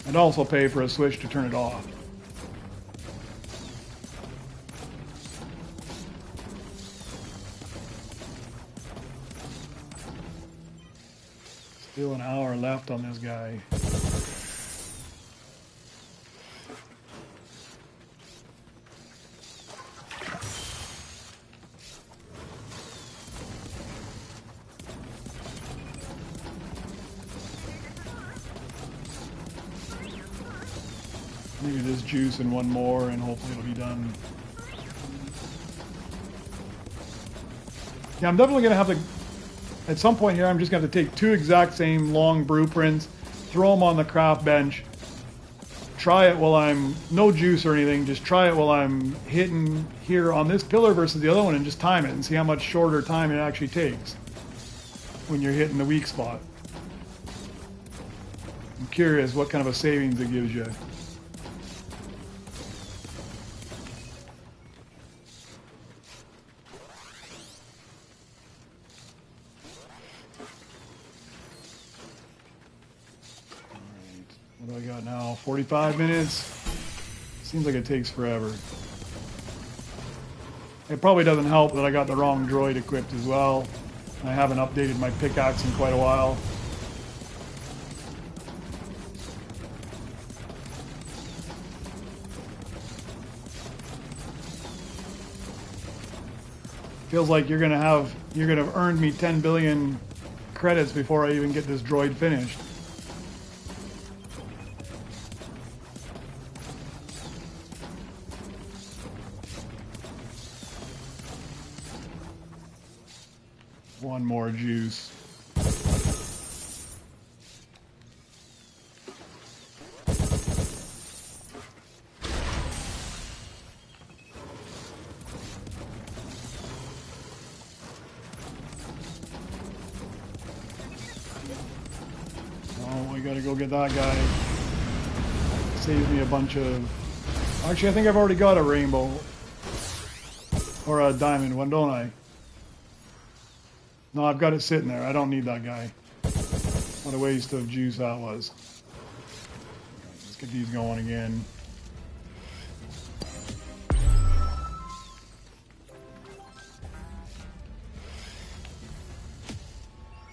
I'd also pay for a switch to turn it off. Still an hour left on this guy. Maybe this juice and one more and hopefully it'll be done. Yeah, I'm definitely going to have to... At some point here, I'm just going to have to take 2 exact same long blueprints, throw them on the craft bench, try it while I'm, no juice or anything, just try it while I'm hitting here on this pillar versus the other one and just time it and see how much shorter time it actually takes when you're hitting the weak spot. I'm curious what kind of a savings it gives you. What do I got now? 45 minutes? Seems like it takes forever. It probably doesn't help that I got the wrong droid equipped as well. I haven't updated my pickaxe in quite a while. Feels like you're gonna have earned me 10 billion credits before I even get this droid finished. One more juice. Oh, I gotta go get that guy. Saves me a bunch of... Actually, I think I've already got a rainbow. Or a diamond one, don't I? No, I've got it sitting there. I don't need that guy. What a waste of juice that was. Let's get these going again.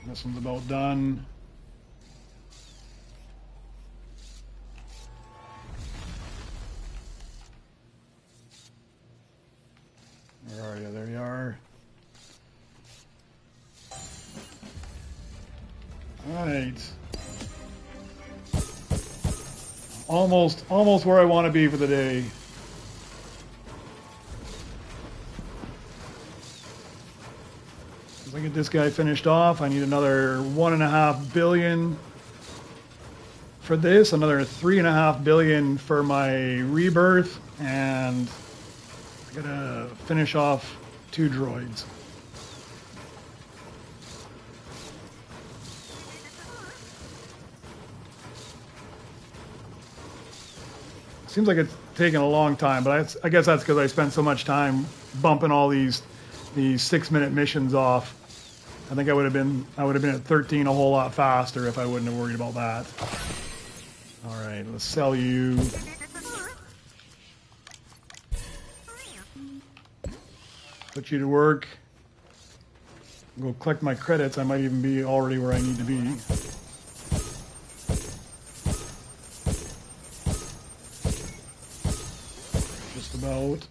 This one's about done. Where are you? There you are. Alright. Almost where I want to be for the day. As I get this guy finished off, I need another 1.5 billion for this, another 3.5 billion for my rebirth, and I gotta finish off 2 droids. Seems like it's taken a long time, but I guess that's because I spent so much time bumping all these 6-minute missions off. I think I would have been at 13 a whole lot faster if I wouldn't have worried about that. All right, let's sell you. Put you to work. Go collect my credits. I might even be already where I need to be. About.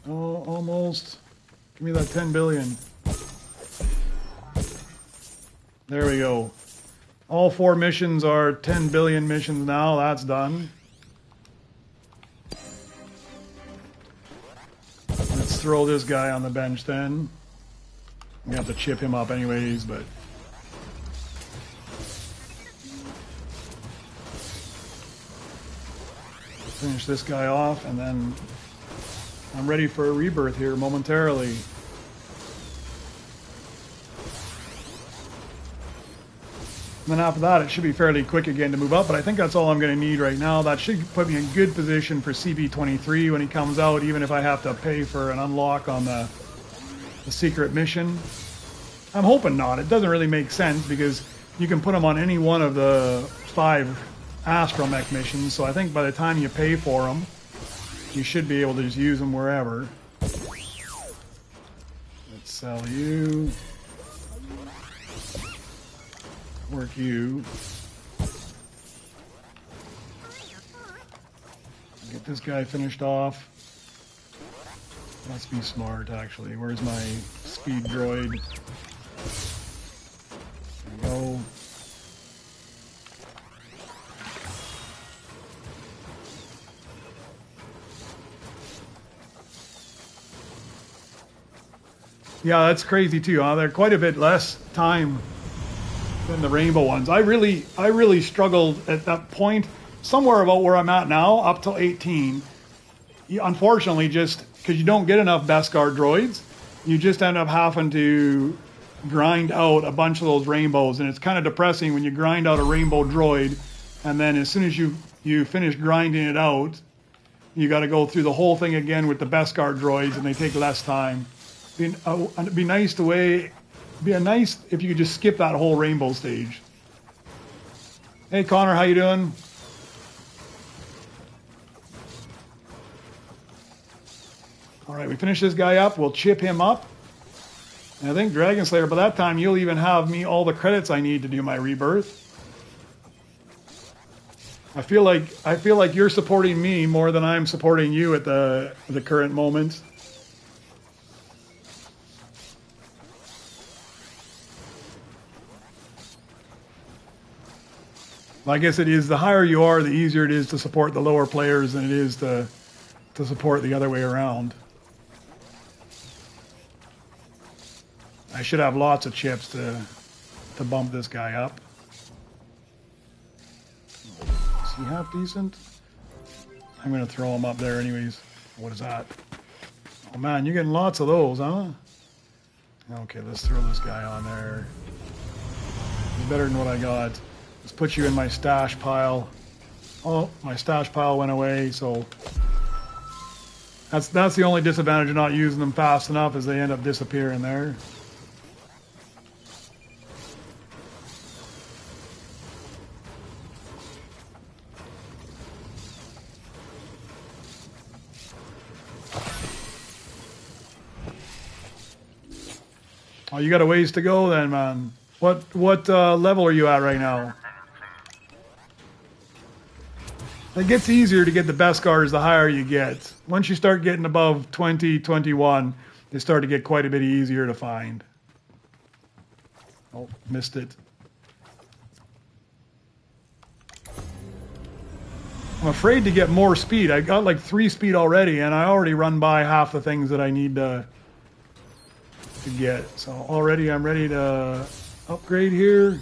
Oh, almost. Give me that 10 billion. There we go. All 4 missions are 10 billion missions now. That's done. Let's throw this guy on the bench then. We have to chip him up anyways, but... Finish this guy off, and then I'm ready for a rebirth here momentarily. And then after that, it should be fairly quick again to move up, but I think that's all I'm going to need right now. That should put me in good position for CB-23 when he comes out, even if I have to pay for an unlock on the secret mission. I'm hoping not. It doesn't really make sense because you can put him on any one of the 5 astromech missions, so I think by the time you pay for them, you should be able to just use them wherever. Let's sell you. Work you. Get this guy finished off. Let's be smart, actually. Where's my speed droid? There we go. Yeah, that's crazy too. They're quite a bit less time than the rainbow ones. I really struggled at that point, somewhere about where I'm at now, up till 18. Unfortunately, just because you don't get enough Beskar droids, you just end up having to grind out a bunch of those rainbows, and it's kind of depressing when you grind out a rainbow droid, and then as soon as you finish grinding it out, you got to go through the whole thing again with the Beskar droids, and they take less time. It'd be nice if you could just skip that whole rainbow stage. Hey Connor, how you doing? All right, we finish this guy up. We'll chip him up. And I think Dragon Slayer, by that time, you'll even have me all the credits I need to do my rebirth. I feel like you're supporting me more than I'm supporting you at the current moment. I guess it is, the higher you are, the easier it is to support the lower players than it is to support the other way around. I should have lots of chips to bump this guy up. Is he half decent? I'm going to throw him up there anyways. What is that? Oh man, you're getting lots of those, huh? Okay, let's throw this guy on there. He's better than what I got. Let's put you in my stash pile. Oh, my stash pile went away, so that's the only disadvantage of not using them fast enough, is they end up disappearing there. Oh, you got a ways to go then, man. What level are you at right now? It gets easier to get the best cars the higher you get. Once you start getting above 20, 21, they start to get quite a bit easier to find. Oh, missed it. I'm afraid to get more speed. I got like 3 speed already, and I already run by half the things that I need to get. So already I'm ready to upgrade here.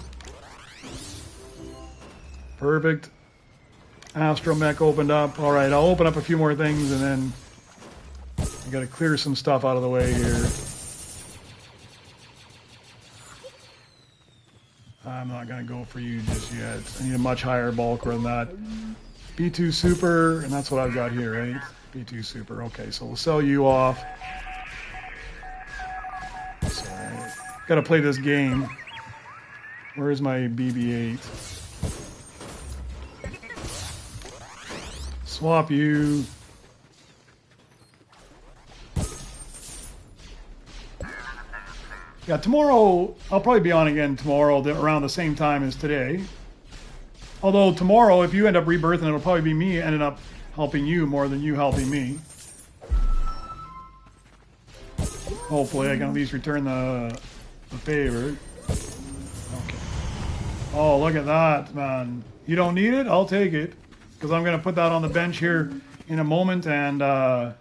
Perfect. Astromech opened up. All right, I'll open up a few more things, and then I got to clear some stuff out of the way here. I'm not going to go for you just yet. I need a much higher bulk than that. B2 Super, and that's what I've got here, right? B2 Super. Okay, so we'll sell you off. So, got to play this game. Where's my BB-8? Swap you. Yeah, tomorrow, I'll probably be on again tomorrow around the same time as today. Although tomorrow, if you end up rebirthing, it'll probably be me ending up helping you more than you helping me. Hopefully, I can at least return the favor. Okay. Oh, look at that, man. You don't need it? I'll take it. Because I'm going to put that on the bench here in a moment, and what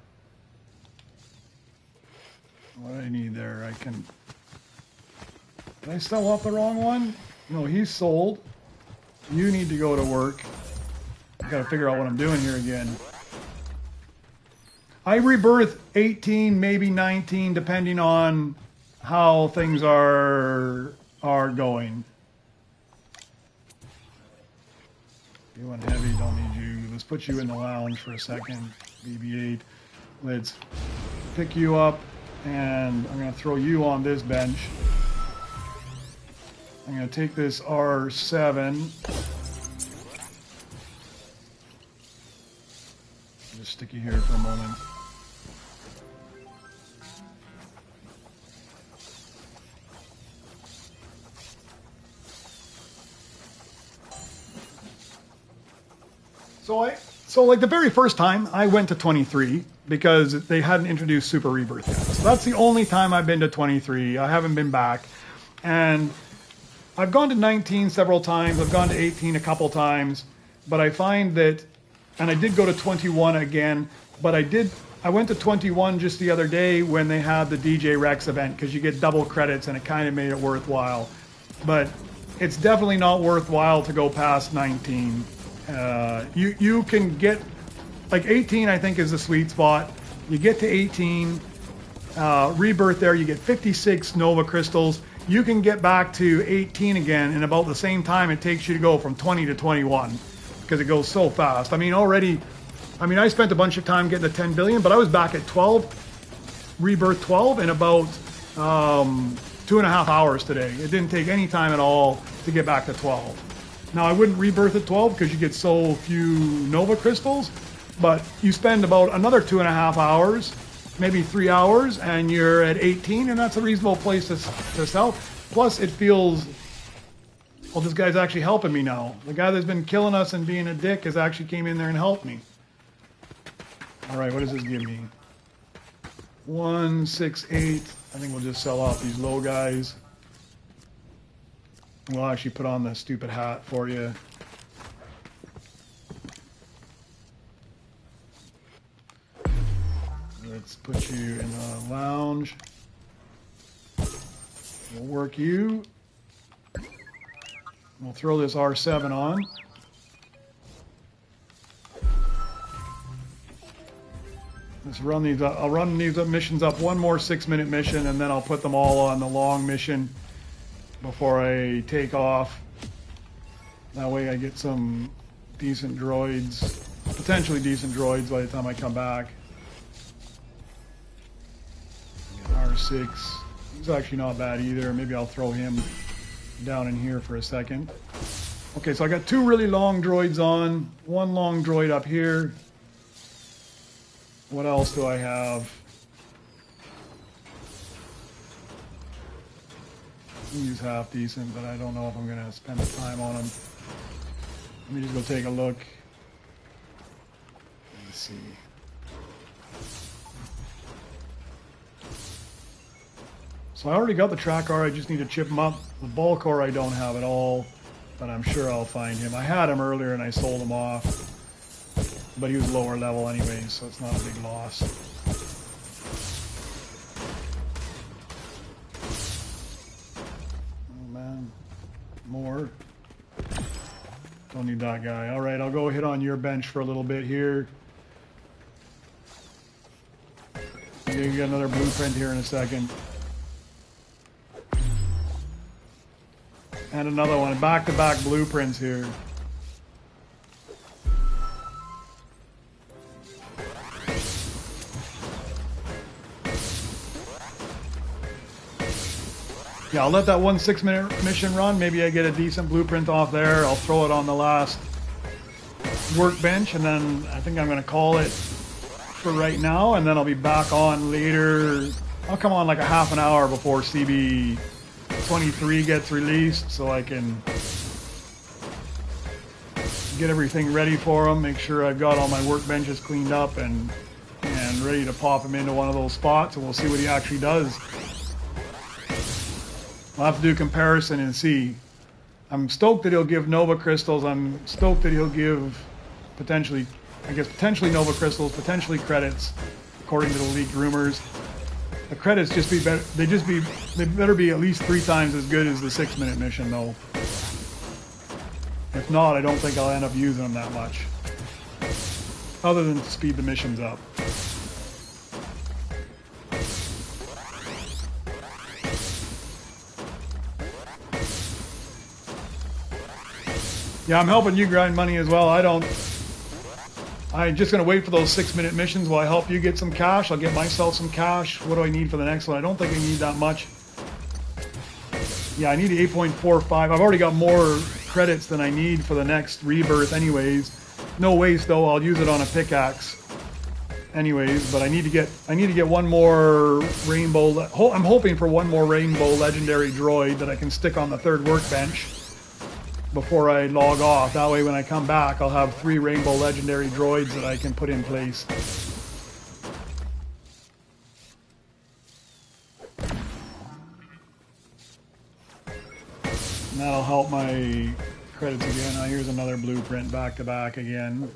do I need there? Did I sell off the wrong one? No, he's sold. You need to go to work. I got to figure out what I'm doing here again. I rebirth 18, maybe 19, depending on how things are going. You want heavy, don't need you. Let's put you in the lounge for a second. BB-8. Let's pick you up, and I'm going to throw you on this bench. I'm going to take this R7. Just stick you here for a moment. So like the very first time I went to 23 because they hadn't introduced Super Rebirth yet. So that's the only time I've been to 23. I haven't been back. And I've gone to 19 several times. I've gone to 18 a couple times. But I find that, and I did go to 21 again, but I went to 21 just the other day when they had the DJ Rex event because you get double credits and it kind of made it worthwhile. But it's definitely not worthwhile to go past 19. You can get, like 18 I think is the sweet spot. You get to 18, rebirth there, you get 56 Nova Crystals. You can get back to 18 again in about the same time it takes you to go from 20 to 21 because it goes so fast. I mean I spent a bunch of time getting to 10 billion, but I was back at 12, rebirth 12 in about 2.5 hours today. It didn't take any time at all to get back to 12. Now, I wouldn't rebirth at 12 because you get so few Nova Crystals, but you spend about another 2.5 hours, maybe 3 hours, and you're at 18, and that's a reasonable place to sell. Plus, it feels Well, this guy's actually helping me now. The guy that's been killing us and being a dick has actually came in there and helped me. All right, what does this give me? 168. I think we'll just sell off these low guys. We'll actually put on the stupid hat for you. Let's put you in the lounge. We'll work you. We'll throw this R7 on. Let's run these up. I'll run these missions up one more 6-minute mission, and then I'll put them all on the long mission before I take off. That way I get some decent droids, potentially decent droids by the time I come back. R6. He's actually not bad either. Maybe I'll throw him down in here for a second. Okay, so I got 2 really long droids on, 1 long droid up here. What else do I have? He's half decent, but I don't know if I'm going to spend the time on him. Let me just go take a look. Let's see. So I already got the track car, I just need to chip him up. The ball core I don't have at all, but I'm sure I'll find him. I had him earlier and I sold him off, but he was lower level anyway, so it's not a big loss. Oh man, more. Don't need that guy. All right, I'll go hit on your bench for a little bit here. You get another blueprint here in a second. And another one, back-to-back blueprints here. Yeah, I'll let that 1 6-minute mission run. Maybe I get a decent blueprint off there. I'll throw it on the last workbench, and then I think I'm going to call it for right now, and then I'll be back on later. I'll come on like a half an hour before CB-23 gets released, so I can get everything ready for him, make sure I've got all my workbenches cleaned up and ready to pop him into one of those spots, and we'll see what he actually does. I'll have to do a comparison and see. I'm stoked that he'll give Nova Crystals. I'm stoked that he'll give potentially Nova Crystals, potentially credits, according to the leaked rumors. The credits just be better. They better be at least 3 times as good as the 6-minute mission, though. If not, I don't think I'll end up using them that much, other than to speed the missions up. Yeah, I'm helping you grind money as well. I'm just going to wait for those 6-minute missions while I help you get some cash. I'll get myself some cash. What do I need for the next one? I don't think I need that much. Yeah, I need 8.45. I've already got more credits than I need for the next rebirth anyways. No waste though. I'll use it on a pickaxe anyways, but I need to get one more rainbow. I'm hoping for one more rainbow legendary droid that I can stick on the 3rd workbench before I log off. That way when I come back, I'll have 3 rainbow legendary droids that I can put in place. And that'll help my credits again. Now here's another blueprint back to back again.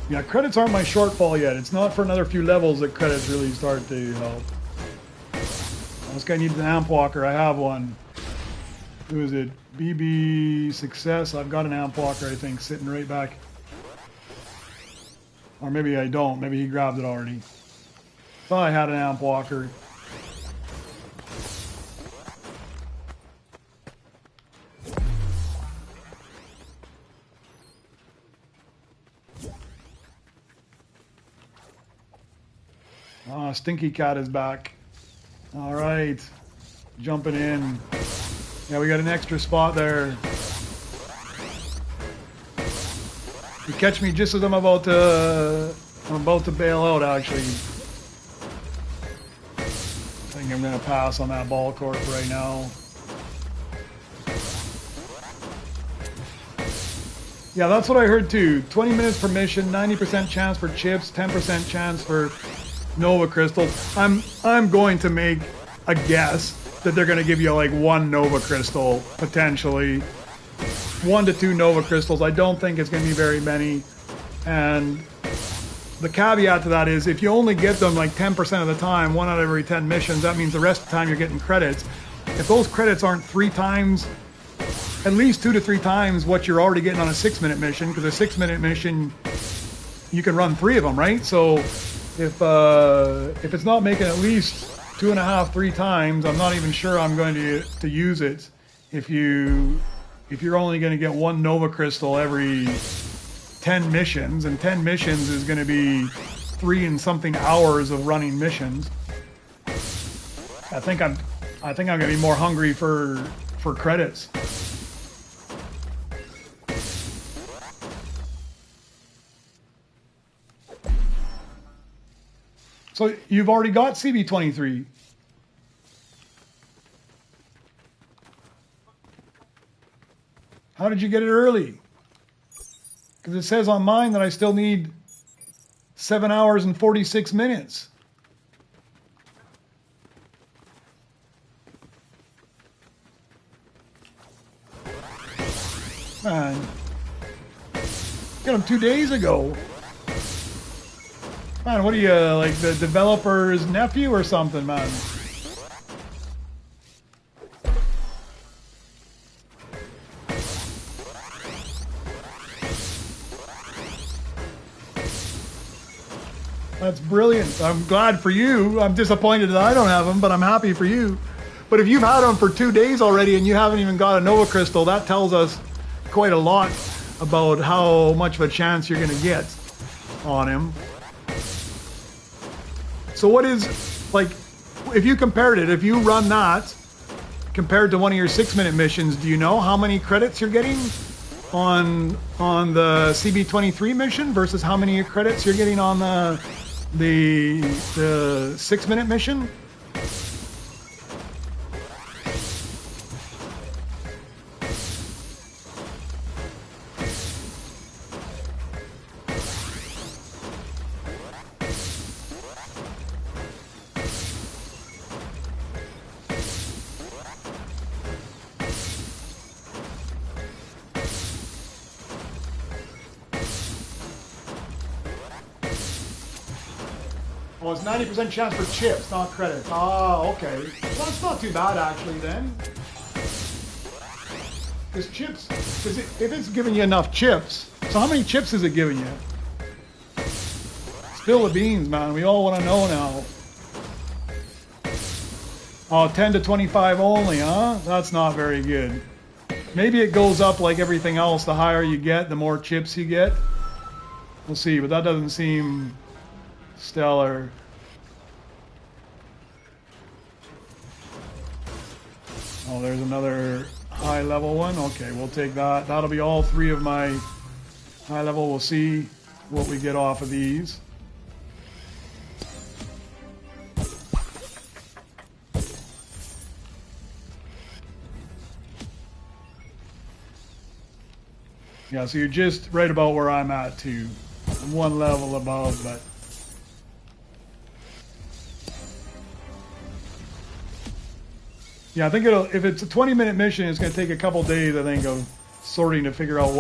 Yeah, credits aren't my shortfall yet. It's not for another few levels that credits really start to help. This guy needs an amp walker. I have one. Who is it? BB Success. I've got an amp walker, I think, sitting right back. Or maybe I don't. Maybe he grabbed it already. Thought I had an amp walker. Stinky Cat is back. All right, jumping in. Yeah, we got an extra spot there. You catch me just as I'm about to bail out, actually. I think I'm gonna pass on that ball corp right now. Yeah, that's what I heard too. 20 minutes per mission, 90% chance for chips, 10% chance for Nova crystals. I'm going to make a guess that they're gonna give you like 1 Nova crystal, potentially. 1 to 2 Nova crystals. I don't think it's gonna be very many. And the caveat to that is if you only get them like 10% of the time, 1 out of every 10 missions, that means the rest of the time you're getting credits. If those credits aren't 3 times, at least 2 to 3 times what you're already getting on a 6-minute mission, because a 6-minute mission, you can run 3 of them, right? So if it's not making at least 2.5, 3 times, I'm not even sure I'm going to use it. If you're only going to get 1 Nova crystal every 10 missions, and 10 missions is going to be 3 and something hours of running missions. I think I'm going to be more hungry for credits. So you've already got CB-23. How did you get it early? Because it says on mine that I still need 7 hours and 46 minutes. Man, got them 2 days ago. Man, what are you, like the developer's nephew or something, man? That's brilliant. I'm glad for you. I'm disappointed that I don't have them, but I'm happy for you. But if you've had them for 2 days already and you haven't even got a Nova Crystal, that tells us quite a lot about how much of a chance you're going to get on him. So what is, like, if you compared it, if you run that compared to one of your 6-minute missions, do you know how many credits you're getting on the CB-23 mission versus how many credits you're getting on the 6-minute mission? Oh, it's 90% chance for chips, not credits. Ah, okay. Well, that's not too bad, actually, then. Because chips, if it's giving you enough chips, so how many chips is it giving you? Spill the beans, man. We all want to know now. Oh, 10 to 25 only, huh? That's not very good. Maybe it goes up like everything else. The higher you get, the more chips you get. We'll see, but that doesn't seem stellar. Oh, there's another high level one. Okay, we'll take that. That'll be all 3 of my high level. We'll see what we get off of these. Yeah, so you're just right about where I'm at too. I'm 1 level above, but yeah, I think if it's a 20-minute mission, it's going to take a couple days, I think, of sorting to figure out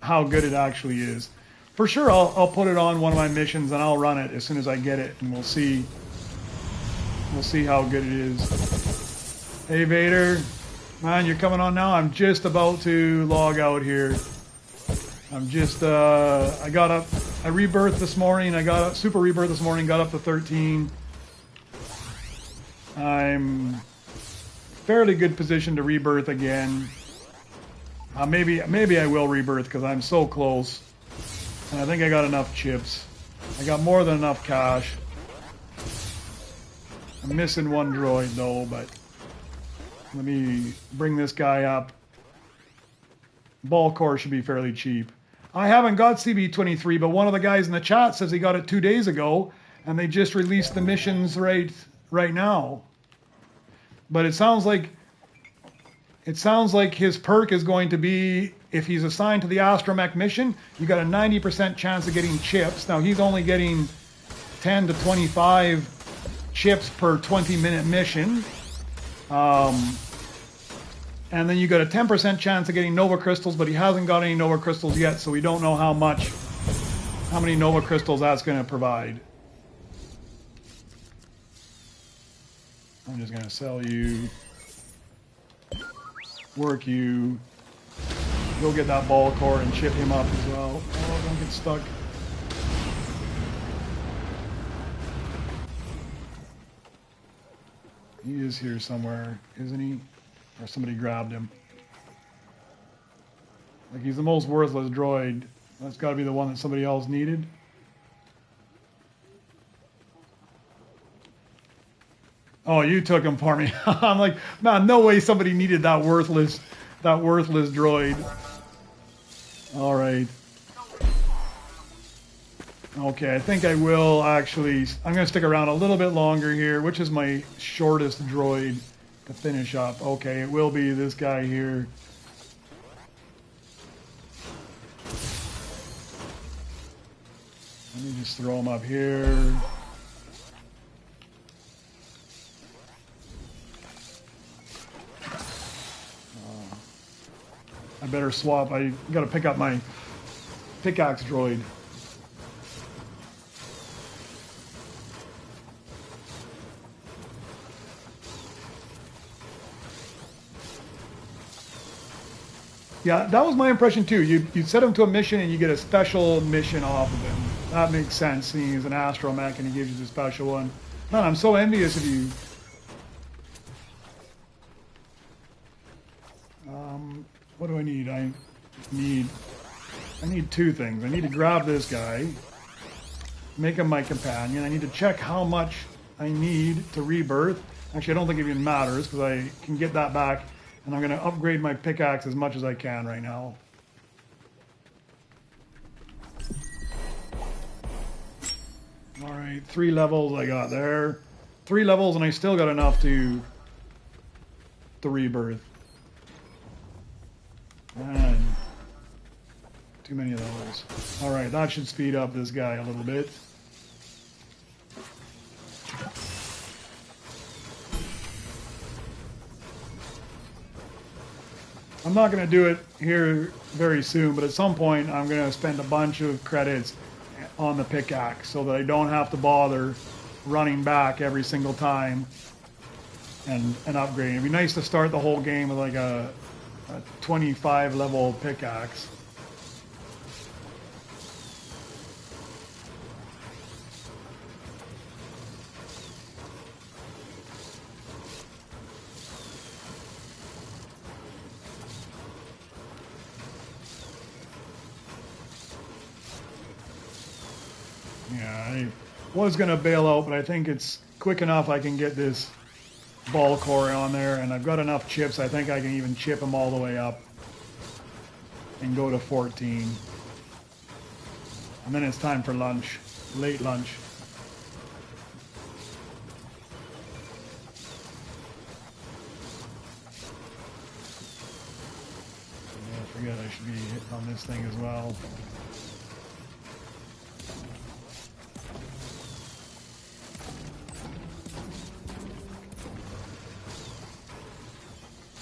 how good it actually is. For sure, I'll put it on one of my missions and I'll run it as soon as I get it, and we'll see how good it is. Hey Vader, man, you're coming on now. I'm just about to log out here. I'm just I rebirthed this morning. I got up Super Rebirth this morning. Got up to 13. I'm fairly good position to rebirth again. Maybe I will rebirth because I'm so close. And I think I got enough chips. I got more than enough cash. I'm missing 1 droid though, but Let me bring this guy up. Ball core should be fairly cheap. I haven't got CB-23, but one of the guys in the chat says he got it 2 days ago, and they just released the missions right now. But it sounds like his perk is going to be, if he's assigned to the astromech mission, you got a 90% chance of getting chips. Now he's only getting 10 to 25 chips per 20-minute mission. And then you got a 10% chance of getting Nova Crystals, but he hasn't got any Nova Crystals yet, so we don't know how many Nova Crystals that's going to provide. I'm just going to sell you, work you, go get that ball core and chip him up as well. Oh, don't get stuck. He is here somewhere, isn't he? Or somebody grabbed him. Like, he's the most worthless droid. That's got to be the one that somebody else needed. Oh, you took him for me. I'm like, man, no way somebody needed that worthless droid. All right. Okay, I think I will actually. I'm going to stick around a little bit longer here. Which is my shortest droid to finish up? Okay, it will be this guy here. Let me just throw him up here. I better swap. I got to pick up my pickaxe droid. Yeah, that was my impression too. You set him to a mission and you get a special mission off of him. That makes sense, seeing he's an astromech and he gives you the special one. Man, I'm so envious of you. What do I need? I need two things. I need to grab this guy, make him my companion. I need to check how much I need to rebirth. Actually, I don't think it even matters because I can get that back. And I'm going to upgrade my pickaxe as much as I can right now. All right, 3 levels I got there. 3 levels and I still got enough to rebirth. Man, too many of those. All right, that should speed up this guy a little bit. I'm not going to do it here very soon, but at some point I'm going to spend a bunch of credits on the pickaxe so that I don't have to bother running back every single time and upgrading. It'd be nice to start the whole game with like a 25 level pickaxe. Yeah, I was going to bail out, but I think it's quick enough I can get this ball core on there, and I've got enough chips. I think I can even chip them all the way up and go to 14. And then it's time for lunch, late lunch. I forget I should be hitting on this thing as well.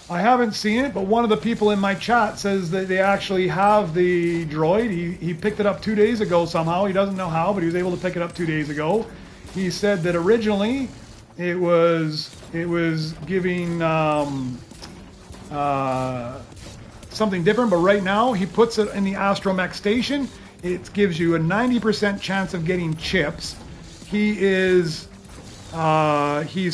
I haven't seen it, but one of the people in my chat says that they actually have the droid. He picked it up 2 days ago somehow. He doesn't know how, but he was able to pick it up 2 days ago. He said that originally it was giving something different, but right now he puts it in the astromech station. It gives you a 90% chance of getting chips. He's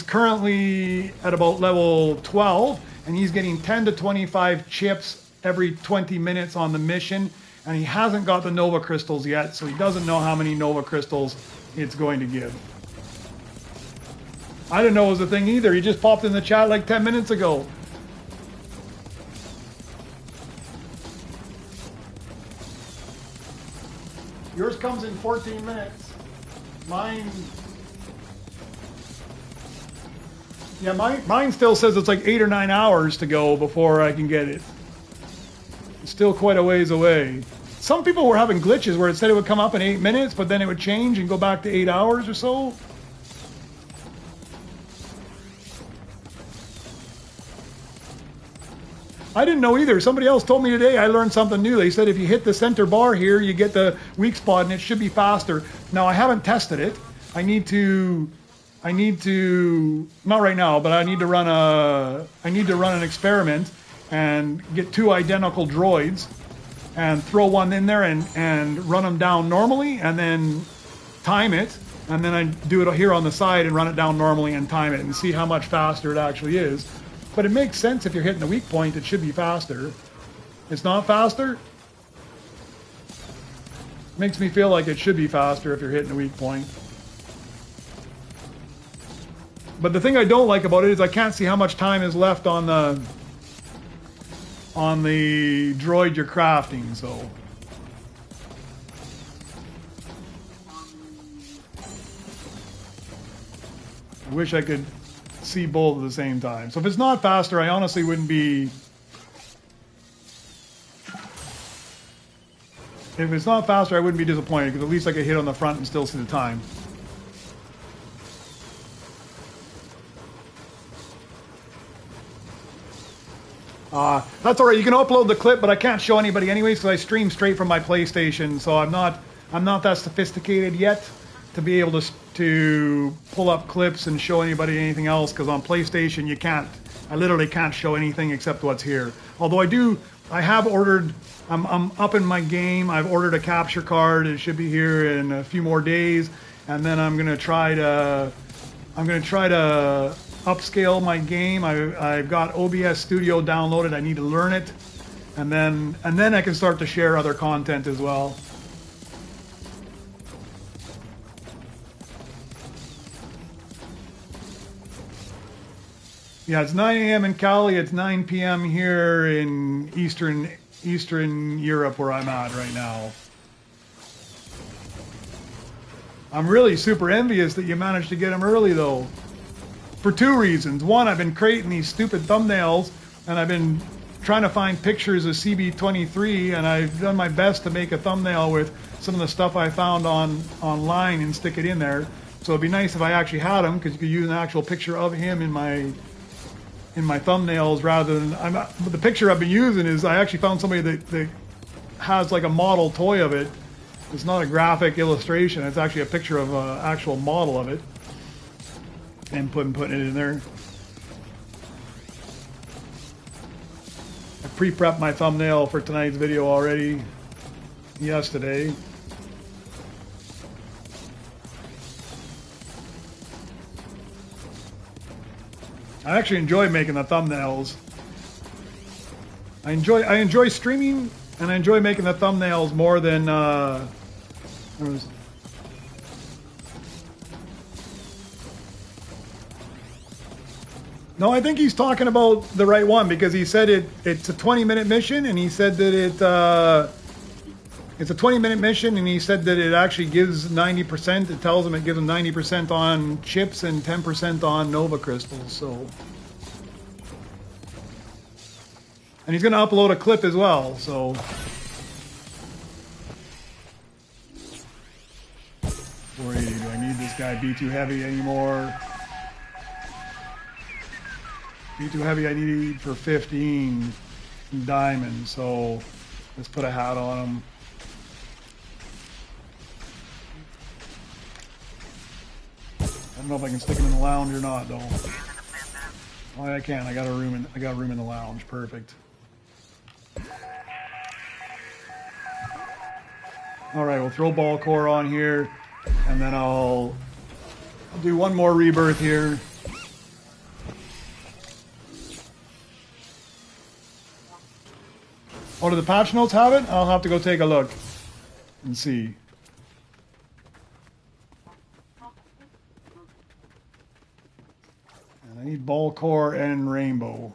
currently at about level 12. And he's getting 10 to 25 chips every 20 minutes on the mission. And he hasn't got the Nova Crystals yet, so he doesn't know how many Nova Crystals it's going to give. I didn't know it was a thing either. He just popped in the chat like 10 minutes ago. comes in 14 minutes. Mine... Yeah, mine still says it's like 8 or 9 hours to go before I can get it. It's still quite a ways away. Some people were having glitches where it said it would come up in 8 minutes, but then it would change and go back to 8 hours or so. I didn't know either. Somebody else told me today. I learned something new. They said if you hit the center bar here, you get the weak spot and it should be faster. Now, I haven't tested it. I need to, not right now, but I need to run an experiment and get 2 identical droids and throw one in there and run them down normally and then time it. And then I do it here on the side and run it down normally and time it and see how much faster it actually is. But it makes sense if you're hitting the weak point, it should be faster. It's not faster. Makes me feel like it should be faster if you're hitting the weak point. But the thing I don't like about it is I can't see how much time is left on the droid you're crafting, so. I wish I could see both at the same time. So if it's not faster, I honestly wouldn't be... If it's not faster, I wouldn't be disappointed, because at least I could hit on the front and still see the time. That's all right. You can upload the clip, but I can't show anybody anyways because I stream straight from my PlayStation, so I'm not that sophisticated yet to be able to pull up clips and show anybody anything else, because on PlayStation you can't. I literally can't show anything except what's here. Although I have ordered. I'm up in my game. I've ordered a capture card. It should be here in a few more days, and then I'm gonna try to upscale my game. I've got OBS Studio downloaded. I need to learn it, and then I can start to share other content as well. Yeah, it's 9 a.m. in Cali. It's 9 p.m. here in Eastern Europe, where I'm at right now. I'm really super envious that you managed to get them early, though. For 2 reasons. One, I've been creating these stupid thumbnails, and I've been trying to find pictures of CB-23, and I've done my best to make a thumbnail with some of the stuff I found online and stick it in there. So it'd be nice if I actually had him, because you could use an actual picture of him in my thumbnails rather than... the picture I've been using is I actually found somebody that has like a model toy of it. It's not a graphic illustration. It's actually a picture of an actual model of it. And putting it in there. I pre-prepped my thumbnail for tonight's video already yesterday. I actually enjoy making the thumbnails. I enjoy streaming, and I enjoy making the thumbnails more than No, I think he's talking about the right one, because he said it's a 20-minute mission, and he said that it's a 20-minute mission, and he said that it actually gives 90%. It tells him it gives him 90% on chips and 10% on Nova crystals. So, and he's going to upload a clip as well. So, do I need this guy be too heavy anymore? Be too heavy, I need for 15 diamonds, so let's put a hat on him. I don't know if I can stick him in the lounge or not, though. Oh, I can. I got room in the lounge. Perfect. All right, we'll throw ball core on here, and then I'll do one more rebirth here. Oh, do the patch notes have it? I'll have to go take a look and see. And I need ball core and rainbow.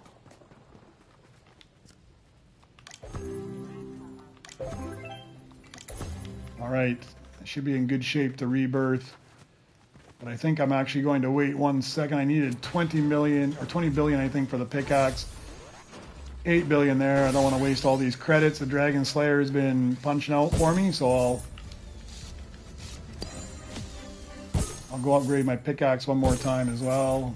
All right, should be in good shape to rebirth. But I think I'm actually going to wait 1 second. I needed 20 million, or 20 billion, I think, for the pickaxe. 8 billion there. I don't want to waste all these credits. The Dragon Slayer has been punching out for me, so I'll go upgrade my pickaxe one more time as well.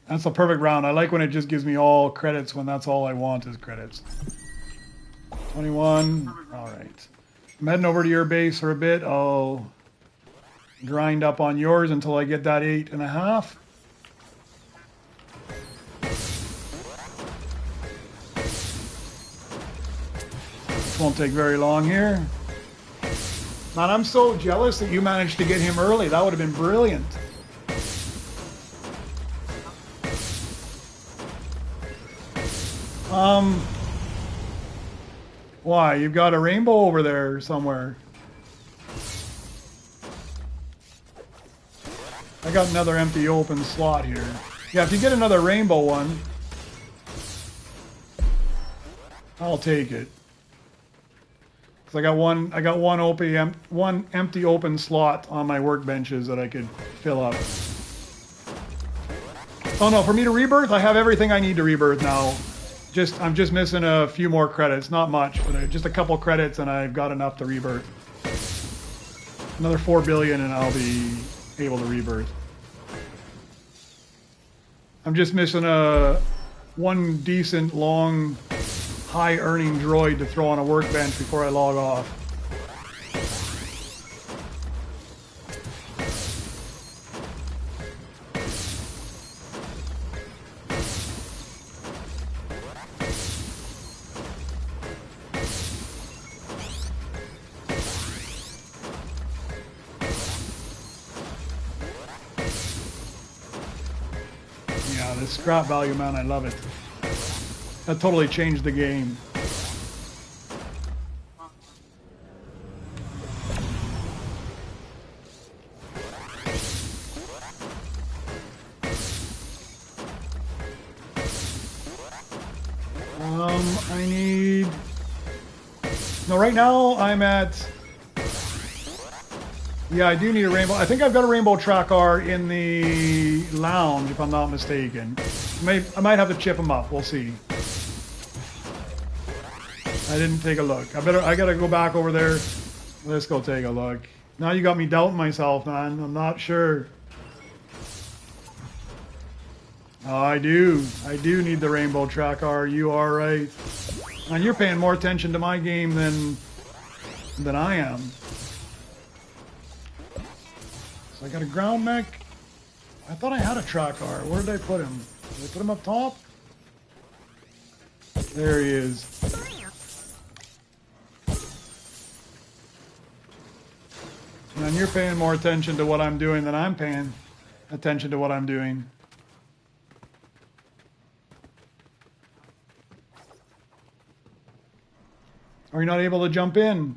That's a perfect round. I like when it just gives me all credits when that's all I want is credits. 21. All right. I'm heading over to your base for a bit. I'll grind up on yours until I get that 8.5. This won't take very long here. Man, I'm so jealous that you managed to get him early. That would have been brilliant. Why? You've got a rainbow over there somewhere. I got another empty open slot here. Yeah, if you get another rainbow one, I'll take it. Cause I got one empty open slot on my workbenches that I could fill up. Oh no, for me to rebirth, I have everything I need to rebirth now. I'm just missing a few more credits, not much, but just a couple credits and I've got enough to rebirth. Another 4 billion and I'll be able to rebirth. I'm just missing one decent, long, high-earning droid to throw on a workbench before I log off. This scrap value, man, I love it. That totally changed the game. I need... No, right now I'm at... Yeah, I do need a rainbow. I think I've got a rainbow tracker in the lounge, if I'm not mistaken. I might have to chip them up. We'll see. I didn't take a look. I gotta go back over there. Let's go take a look. Now you got me doubting myself, man. I'm not sure. Oh, I do. I do need the rainbow tracker. You are right. And you're paying more attention to my game than I am. I got a ground mech. I thought I had a tracker. Where did I put him? Did I put him up top? There he is. And you're paying more attention to what I'm doing than I'm paying attention to what I'm doing. Are you not able to jump in?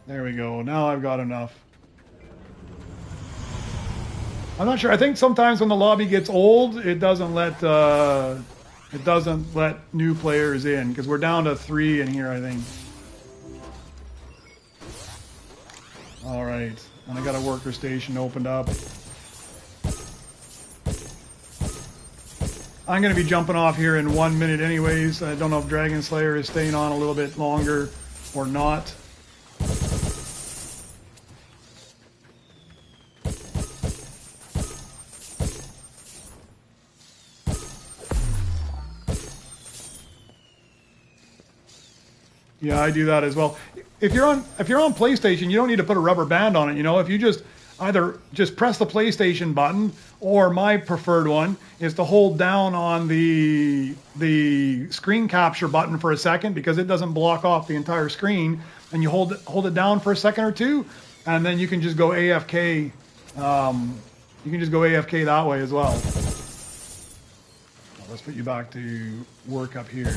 There we go. Now I've got enough. I'm not sure. I think sometimes when the lobby gets old, it doesn't let new players in because we're down to 3 in here, I think. All right, and I got a worker station opened up. I'm going to be jumping off here in 1 minute, anyways. I don't know if Dragon Slayer is staying on a little bit longer or not. Yeah, I do that as well. If you're on PlayStation, you don't need to put a rubber band on it. You know, if you just either just press the PlayStation button, or my preferred one is to hold down on the screen capture button for a second because it doesn't block off the entire screen, and you hold it down for a second or two, and then you can just go AFK. You can just go AFK that way as well. Let's put you back to work up here.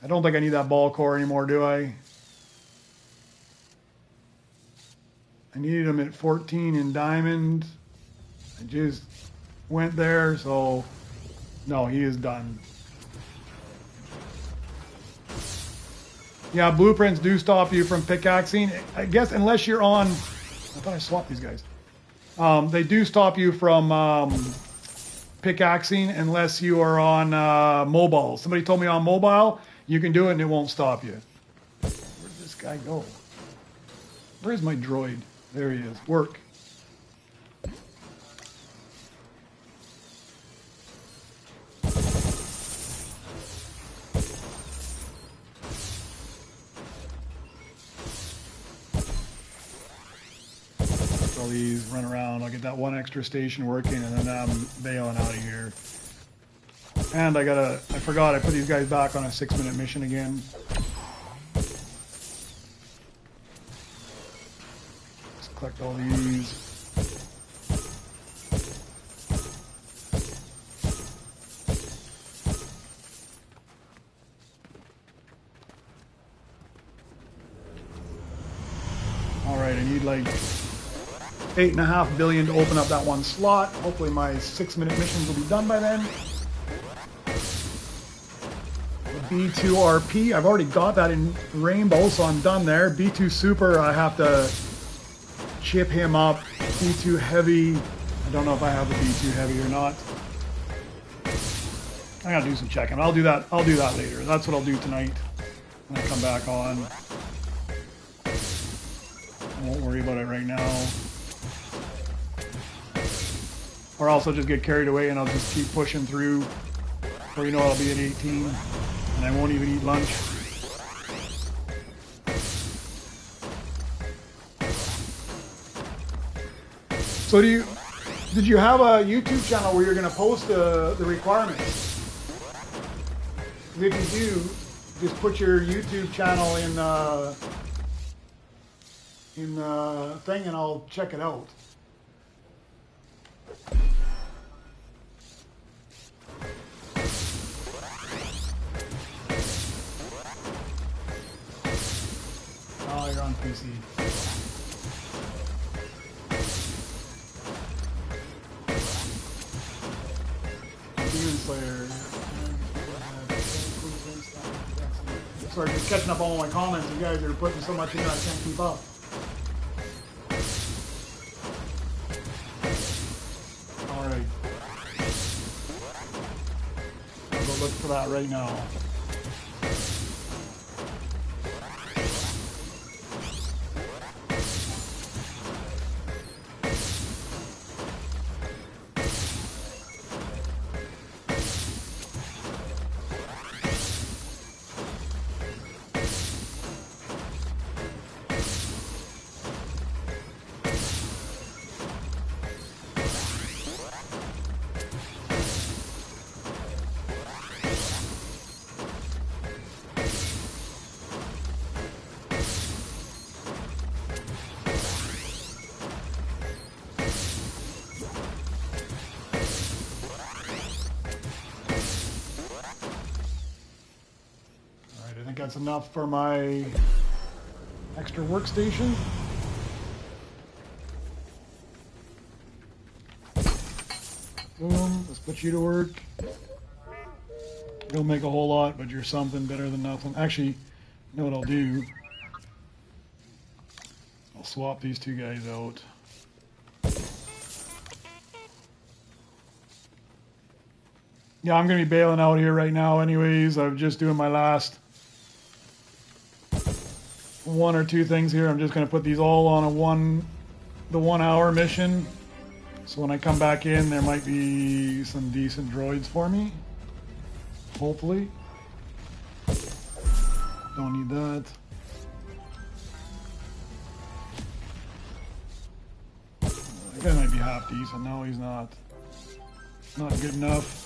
I don't think I need that ball core anymore, do I? I needed him at 14 in diamond. I just went there, so no, he is done. Yeah, blueprints do stop you from pickaxing. I guess unless you're on... I thought I swapped these guys. They do stop you from pickaxing unless you are on mobile. Somebody told me on mobile, you can do it and it won't stop you. Where did this guy go? Where's my droid? There he is. Work. All these, run around. I'll get that one extra station working, and then I'm bailing out of here. And I forgot I put these guys back on a 6-minute mission again. Let's collect all these. All right, I need like 8.5 billion to open up that one slot. Hopefully my 6-minute missions will be done by then. B2RP, I've already got that in Rainbow, so I'm done there. B2 Super, I have to chip him up. B2 Heavy, I don't know if I have the B2 Heavy or not. I gotta do some checking. I'll do that later. That's what I'll do tonight when I come back on. I won't worry about it right now. Or else I'll just get carried away and I'll just keep pushing through. Before you know it, I'll be at 18 and I won't even eat lunch. So did you have a YouTube channel where you're going to post the requirements? If you do, just put your YouTube channel in the thing and I'll check it out. Oh, you're on PC. Demon Slayer. Sorry, just catching up on all my comments. You guys are putting so much in there I can't keep up. Alright. I'll go look for that right now. That's enough for my extra workstation. Boom, let's put you to work. Don't make a whole lot, but you're something better than nothing. Actually, you know what I'll do? I'll swap these two guys out. Yeah, I'm going to be bailing out here right now anyways. I'm just doing my last 1 or 2 things here. I'm just going to put these all on the 1 hour mission. So when I come back in, there might be some decent droids for me. Hopefully. Don't need that. That guy might be half decent. No, he's not. Not good enough.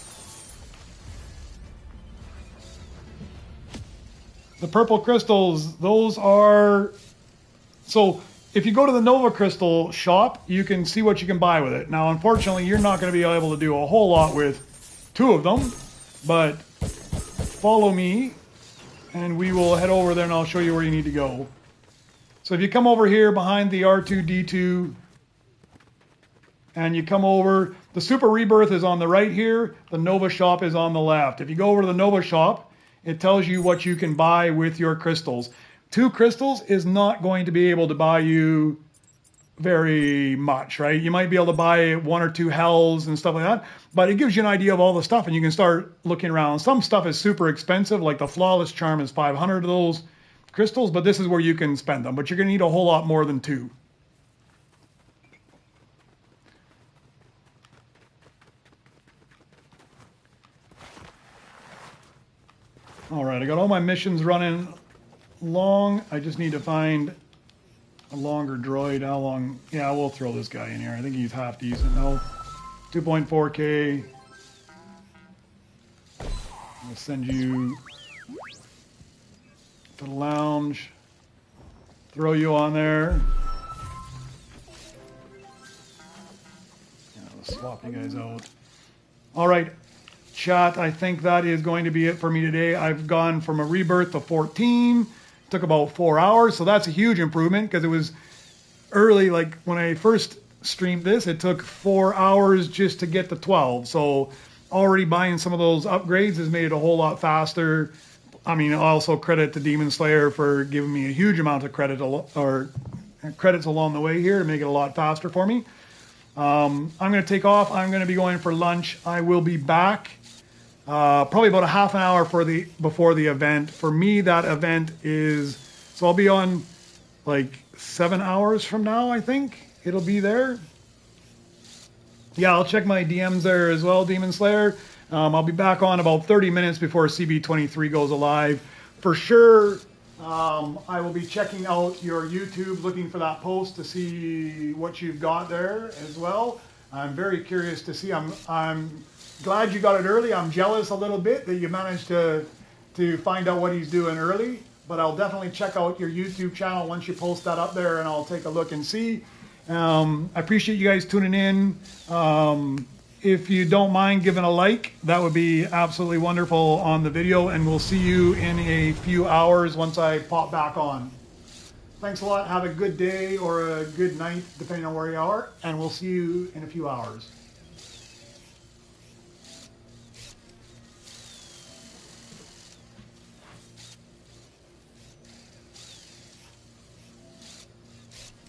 The purple crystals, those are... So, if you go to the Nova Crystal shop, you can see what you can buy with it. Now, unfortunately, you're not going to be able to do a whole lot with 2 of them, but follow me, and we will head over there and I'll show you where you need to go. So if you come over here behind the R2-D2 and you come over, the Super Rebirth is on the right here, the Nova Shop is on the left. If you go over to the Nova Shop, it tells you what you can buy with your crystals. 2 crystals is not going to be able to buy you very much, right? You might be able to buy 1 or 2 hells and stuff like that, but it gives you an idea of all the stuff and you can start looking around. Some stuff is super expensive, like the Flawless Charm is 500 of those crystals, but this is where you can spend them, but you're going to need a whole lot more than 2. All right, I got all my missions running long. I just need to find a longer droid. How long? Yeah, we'll throw this guy in here. I think he's half decent. No, 2.4K. I'll send you to the lounge. Throw you on there. Yeah, let's swap you guys out. All right, chat. I think that is going to be it for me today. I've gone from a rebirth to 14. Took about 4 hours, so that's a huge improvement because it was early. Like when I first streamed this, it took 4 hours just to get to 12. So already buying some of those upgrades has made it a whole lot faster. I mean, also credit to Demon Slayer for giving me a huge amount of credits along the way here to make it a lot faster for me. I'm going to take off. I'm going to be going for lunch. I will be back. Probably about a half an hour before the event. For me, that event is, so I'll be on like 7 hours from now, I think. It'll be there. Yeah, I'll check my DMs there as well, Demon Slayer. I'll be back on about 30 minutes before CB-23 goes alive. For sure, I will be checking out your YouTube, looking for that post to see what you've got there as well. I'm very curious to see. I'm glad you got it early. I'm jealous a little bit that you managed to find out what he's doing early, but I'll definitely check out your YouTube channel once you post that up there and I'll take a look and see. I appreciate you guys tuning in. If you don't mind giving a like, that would be absolutely wonderful on the video, and we'll see you in a few hours once I pop back on. Thanks a lot. Have a good day or a good night, depending on where you are, and we'll see you in a few hours.